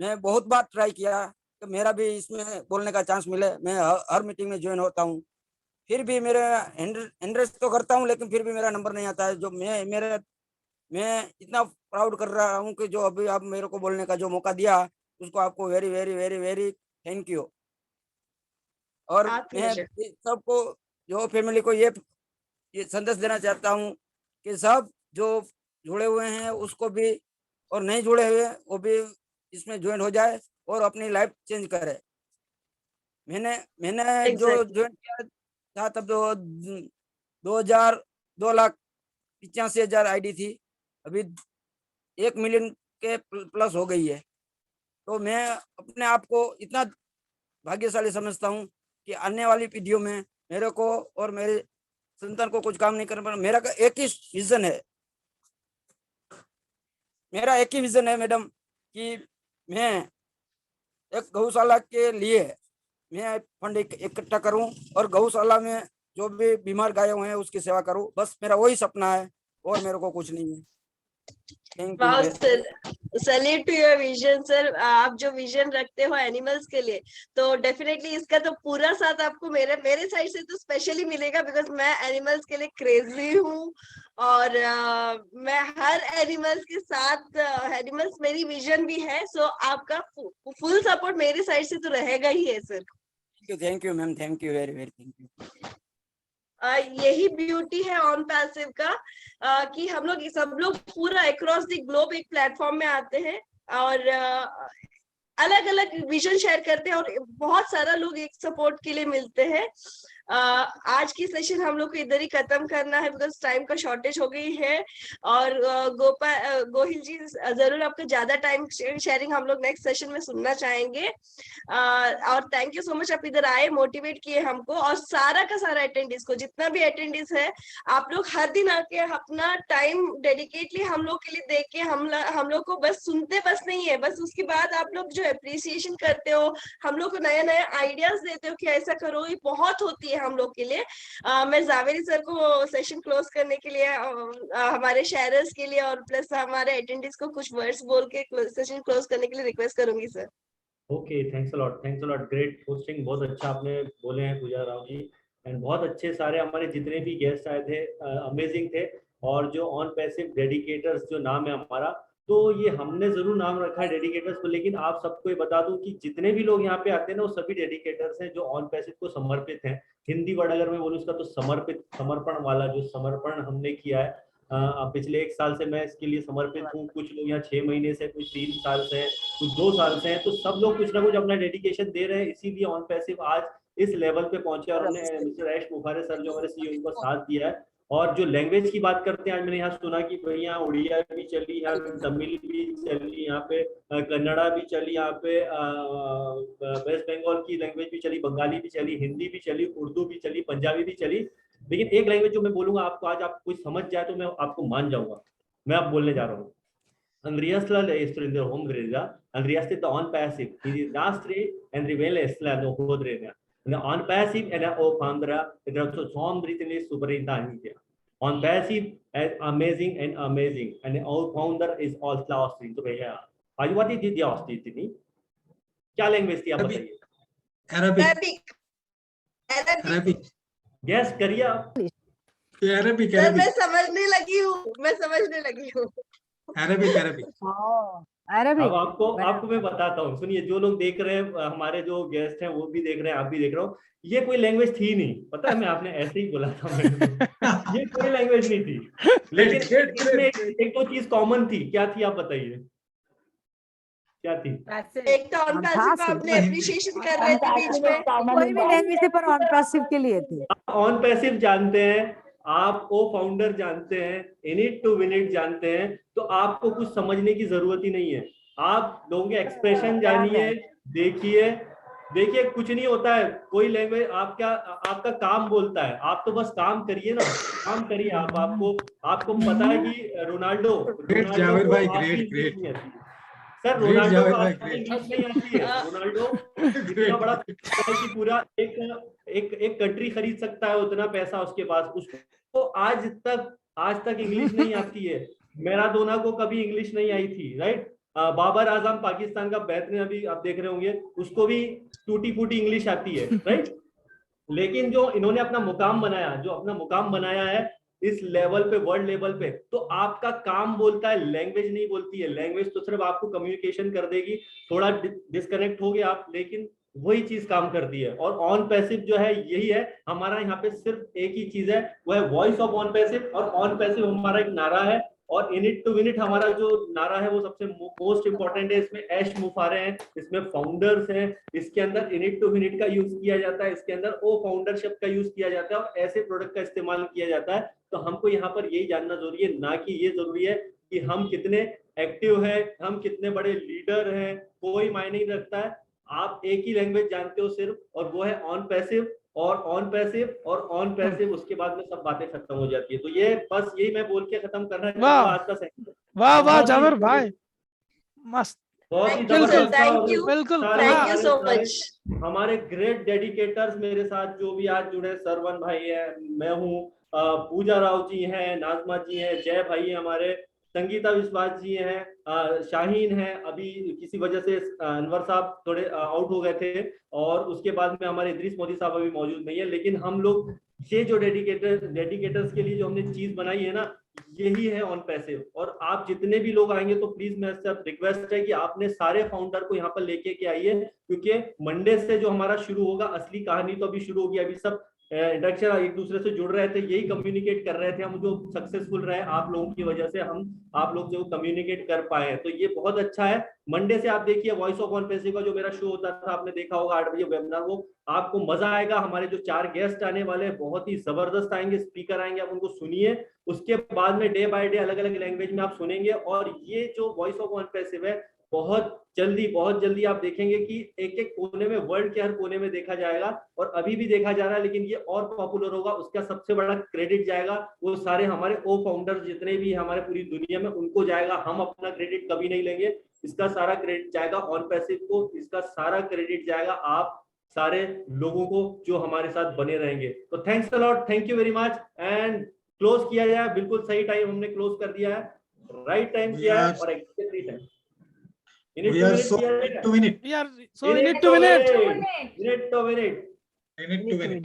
मैं बहुत बार ट्राई किया कि मेरा भी इसमें बोलने का चांस मिले। मैं हर मीटिंग में ज्वाइन होता हूँ, फिर भी मेरा इंटरेस्ट तो करता हूँ, लेकिन फिर भी मेरा नंबर नहीं आता है। जो मैं इतना प्राउड कर रहा हूँ कि जो अभी आप मेरे को बोलने का जो मौका दिया, उसको आपको very very very very thank you. और मैं सबको जो फैमिली को ये संदेश देना चाहता हूँ कि सब जो जुड़े हुए हैं उसको भी, और नहीं जुड़े हुए वो भी इसमें ज्वाइन हो जाए और अपनी लाइफ चेंज करे। मैंने जो ज्वाइन किया था तब 2,85,000 आईडी थी, अभी 1 मिलियन के प्लस हो गई है। तो मैं अपने आप को इतना भाग्यशाली समझता हूँ कि आने वाली पीढ़ियों में मेरे को और मेरे संतान को कुछ काम नहीं करना पड़ा। मेरा एक ही विजन है, मेरा एक ही विजन है मैडम कि मैं एक गौशाला के लिए मैं फंड इकट्ठा करूं और गौशाला में जो भी बीमार गाय हुए हैं उसकी सेवा करूं। बस मेरा वही सपना है और मेरे को कुछ नहीं है। Wow sir, salute to your vision sir. आप जो विजन रखते हो एनिमल्स के लिए, तो डेफिनेटली इसका तो पूरा साथ आपको मेरे साइड से तो स्पेशली मिलेगा, बिकॉज मैं एनिमल्स के लिए क्रेजी हूँ और मैं हर एनिमल्स के साथ, एनिमल्स मेरी विजन भी है। सो आपका फुल सपोर्ट मेरी साइड से तो रहेगा ही है sir. Thank you ma'am, thank you very very thank you. यही ब्यूटी है ऑन पैसिव का, कि हम लोग सब लोग पूरा अक्रॉस द ग्लोब एक प्लेटफॉर्म में आते हैं और अलग अलग विजन शेयर करते हैं और बहुत सारा लोग एक सपोर्ट के लिए मिलते हैं। आज की सेशन हम लोग को इधर ही खत्म करना है, बिकॉज टाइम का शॉर्टेज हो गई है। और गोहिल जी, जरूर आपका ज्यादा टाइम शेयरिंग हम लोग नेक्स्ट सेशन में सुनना चाहेंगे। और थैंक यू सो मच, आप इधर आए, मोटिवेट किए हमको। और सारा का सारा अटेंडेंस को, जितना भी अटेंडेंस है, आप लोग हर दिन आके अपना टाइम डेडिकेटली हम लोग के लिए दे के हम लोग को बस सुनते बस नहीं है, बस उसके बाद आप लोग जो अप्रिसिएशन करते हो, हम लोग को नया नया आइडियाज देते हो कि ऐसा करो, ये बहुत होती है हम लोग के लिए। मैं जावेरी सर को सेशन क्लोज करने के लिए, हमारे शेयरर्स के लिए और प्लस हमारे अटेंडेंस को कुछ वर्ड्स बोल के सेशन क्लोज करने के लिए रिक्वेस्ट करूंगी sir. Okay, thanks a lot, great hosting, बहुत अच्छा आपने बोले हैं पूजा राव जी। एंड बहुत अच्छे सारे हमारे जितने भी गेस्ट आए थे अमेजिंग थे। और जो ऑन पैसिव डेडिकेटर्स जो नाम है हमारा, तो ये हमने जरूर नाम रखा है डेडिकेटर्स को, लेकिन आप सबको ये बता दूं कि जितने भी लोग यहाँ पे आते हैं ना, वो सभी डेडिकेटर्स हैं जो ऑन पैसिव को समर्पित हैं। हिंदी वर्ड अगर मैं बोलूँ उसका तो समर्पित, समर्पण वाला जो समर्पण हमने किया है पिछले 1 साल से मैं इसके लिए समर्पित हूँ। कुछ लोग यहाँ 6 महीने से, कुछ 3 साल से हैं, कुछ 2 साल से हैं, तो सब लोग कुछ ना कुछ अपना डेडिकेशन दे रहे हैं। इसीलिए ऑन पैसिव आज इस लेवल पे पहुंचे और हमने मिस्टर ऐश मुखारे सर जो हमारे सीईओ उनका साथ दिया है। और जो लैंग्वेज की बात करते हैं, आज मैंने यहाँ सुना कि भाई यहाँ उड़िया भी चली, यहाँ तमिल भी चली, यहाँ पे कन्नड़ा भी चली, यहाँ पे वेस्ट बंगाल की लैंग्वेज भी चली, बंगाली भी चली, हिंदी भी चली, उर्दू भी चली, पंजाबी भी चली। लेकिन एक लैंग्वेज जो मैं बोलूंगा आपको, आज आप कोई समझ जाए तो मैं आपको मान जाऊंगा। मैं आप बोलने जा रहा हूँ Andreas ist in der Homgreda, Andreas ist on passive. He is nasty and reveles la no hodrena. And on passive and o pandra, it also some Britain super intangible. On passive as amazing and amazing. And our founder is all class to be here. Are you what did the Austin? क्या language थी आप बताइए? Arabic. Gas करिए आप। Arabic. Sir मैं समझने लगी हूँ। अरबिक। अब आपको मैं बताता हूँ, सुनिए, जो लोग देख रहे हैं, हमारे जो गेस्ट हैं वो भी देख रहे हैं, आप भी देख रहे हो, ये कोई लैंग्वेज थी नहीं, पता है, मैं आपने ऐसे ही बोला था ये कोई लैंग्वेज नहीं थी, लेकिन इसमें एक दो चीज कॉमन थी। क्या थी आप बताइए, क्या थी? एक तो ऑन पैसिव का आपने एप्रिशिएशन कर रहे थे बीच में, कोई भी लैंग्वेज से पर ऑन पैसिव के लिए थे। ऑन पैसिव जानते हैं आप, ओ फाउंडर जानते हैं, in it to win it जानते हैं, तो आपको कुछ समझने की जरूरत ही नहीं है। आप लोगों के एक्सप्रेशन जानिए, देखिए कुछ नहीं होता है। कोई लैंग्वेज आपका काम बोलता है, आप तो बस काम करिए ना, काम करिए आप। आपको पता है कि रोनाल्डो सर, रोनाल्डो इतना बड़ा कि पूरा एक कंट्री खरीद सकता है, उतना पैसा उसके पास, उसको आज तक इंग्लिश नहीं आती है। मैराडोना को कभी इंग्लिश नहीं आई थी, राइट? बाबर आजम पाकिस्तान का बेहतरीन, अभी आप देख रहे होंगे, उसको भी टूटी फूटी इंग्लिश आती है, राइट? लेकिन जो इन्होंने अपना मुकाम बनाया है इस लेवल पे, वर्ल्ड लेवल पे, तो आपका काम बोलता है, लैंग्वेज नहीं बोलती है। लैंग्वेज तो सिर्फ आपको कम्युनिकेशन कर देगी, थोड़ा डिस्कनेक्ट हो गए आप, लेकिन वही चीज काम करती है। और ऑन पैसिव जो है यही है हमारा, यहाँ पे सिर्फ एक ही चीज है, वो है वॉइस ऑफ ऑन पैसिव। और ऑन पैसिव हमारा एक नारा है, और in it to win it हमारा जो नारा है वो सबसे मोस्ट इंपॉर्टेंट है। इसमें ऐश मुफारे हैं, इसमें फाउंडर्स हैं, इसके अंदर in it to win it का यूज किया जाता है, इसके अंदर ओ फाउंडरशिप का यूज किया जाता है, और ऐसे प्रोडक्ट का इस्तेमाल किया जाता है। तो हमको यहाँ पर यही जानना जरूरी है, ना कि ये जरूरी है कि हम कितने एक्टिव हैं, हम कितने बड़े लीडर हैं, कोई मायने नहीं रखता है। आप एक ही लैंग्वेज जानते हो सिर्फ, और वो है ऑन पैसिव, और ऑन पैसिव उसके बाद में सब बातें खत्म हो जाती है। तो ये बस यही मैं बोल के खत्म करना है आज का सेशन। वाह जावेर भाई, मस्त, बिल्कुल, थैंक यू सो मच। हमारे ग्रेट डेडिकेटर्स मेरे साथ जो भी आज जुड़े, सरवन भाई है, मैं हूँ, पूजा राव जी हैं, नाजमा जी हैं, जय भाई है हमारे, संगीता विश्वास जी हैं, शाहीन है, अभी किसी वजह से अनवर साहब थोड़े आउट हो गए थे, और उसके बाद में हमारे इद्रिस मोदी साहब अभी मौजूद नहीं है। लेकिन हम लोग ये जो डेडिकेटर्स के लिए जो हमने चीज बनाई है ना, यही है ऑन पैसिव। और आप जितने भी लोग आएंगे तो प्लीज मेरे से रिक्वेस्ट है कि आपने सारे फाउंडर को यहाँ पर लेके के आइए, क्योंकि मंडे से जो हमारा शुरू होगा, असली कहानी तो अभी शुरू होगी। अभी सब इंट्रैक्शन एक दूसरे से जुड़ रहे थे, यही कम्युनिकेट कर रहे थे हम, जो सक्सेसफुल रहे आप लोगों की वजह से हम आप लोग जो कम्युनिकेट कर पाए, तो ये बहुत अच्छा है। मंडे से आप देखिए वॉइस ऑफ ऑन पैसिव का जो मेरा शो होता था, आपने देखा होगा 8 बजे वेबिनार, वो आपको मजा आएगा। हमारे जो 4 गेस्ट आने वाले बहुत ही जबरदस्त आएंगे, स्पीकर आएंगे, आप उनको सुनिए। उसके बाद में डे बाय डे अलग अलग लैंग्वेज में आप सुनेंगे। और ये जो वॉइस ऑफ ऑन पैसिव है, बहुत जल्दी आप देखेंगे कि एक एक कोने में, वर्ल्ड के हर कोने में देखा जाएगा, और अभी भी देखा जा रहा है, लेकिन ये और पॉपुलर होगा। उसका सबसे बड़ा क्रेडिट जाएगा वो सारे हमारे ओ फाउंडर्स जितने भी हमारे पूरी दुनिया में, उनको जाएगा। हम अपना क्रेडिट कभी नहीं लेंगे, इसका सारा क्रेडिट जाएगा ऑन पैसिव को, इसका सारा क्रेडिट जाएगा आप सारे लोगों को जो हमारे साथ बने रहेंगे। तो thanks a lot, thank you very much. And close किया जाए, बिल्कुल सही टाइम हमने क्लोज कर दिया है, राइट टाइम किया है, और actually time We are so minute to minute. We are so minute to minute. Minute to minute. Minute to minute.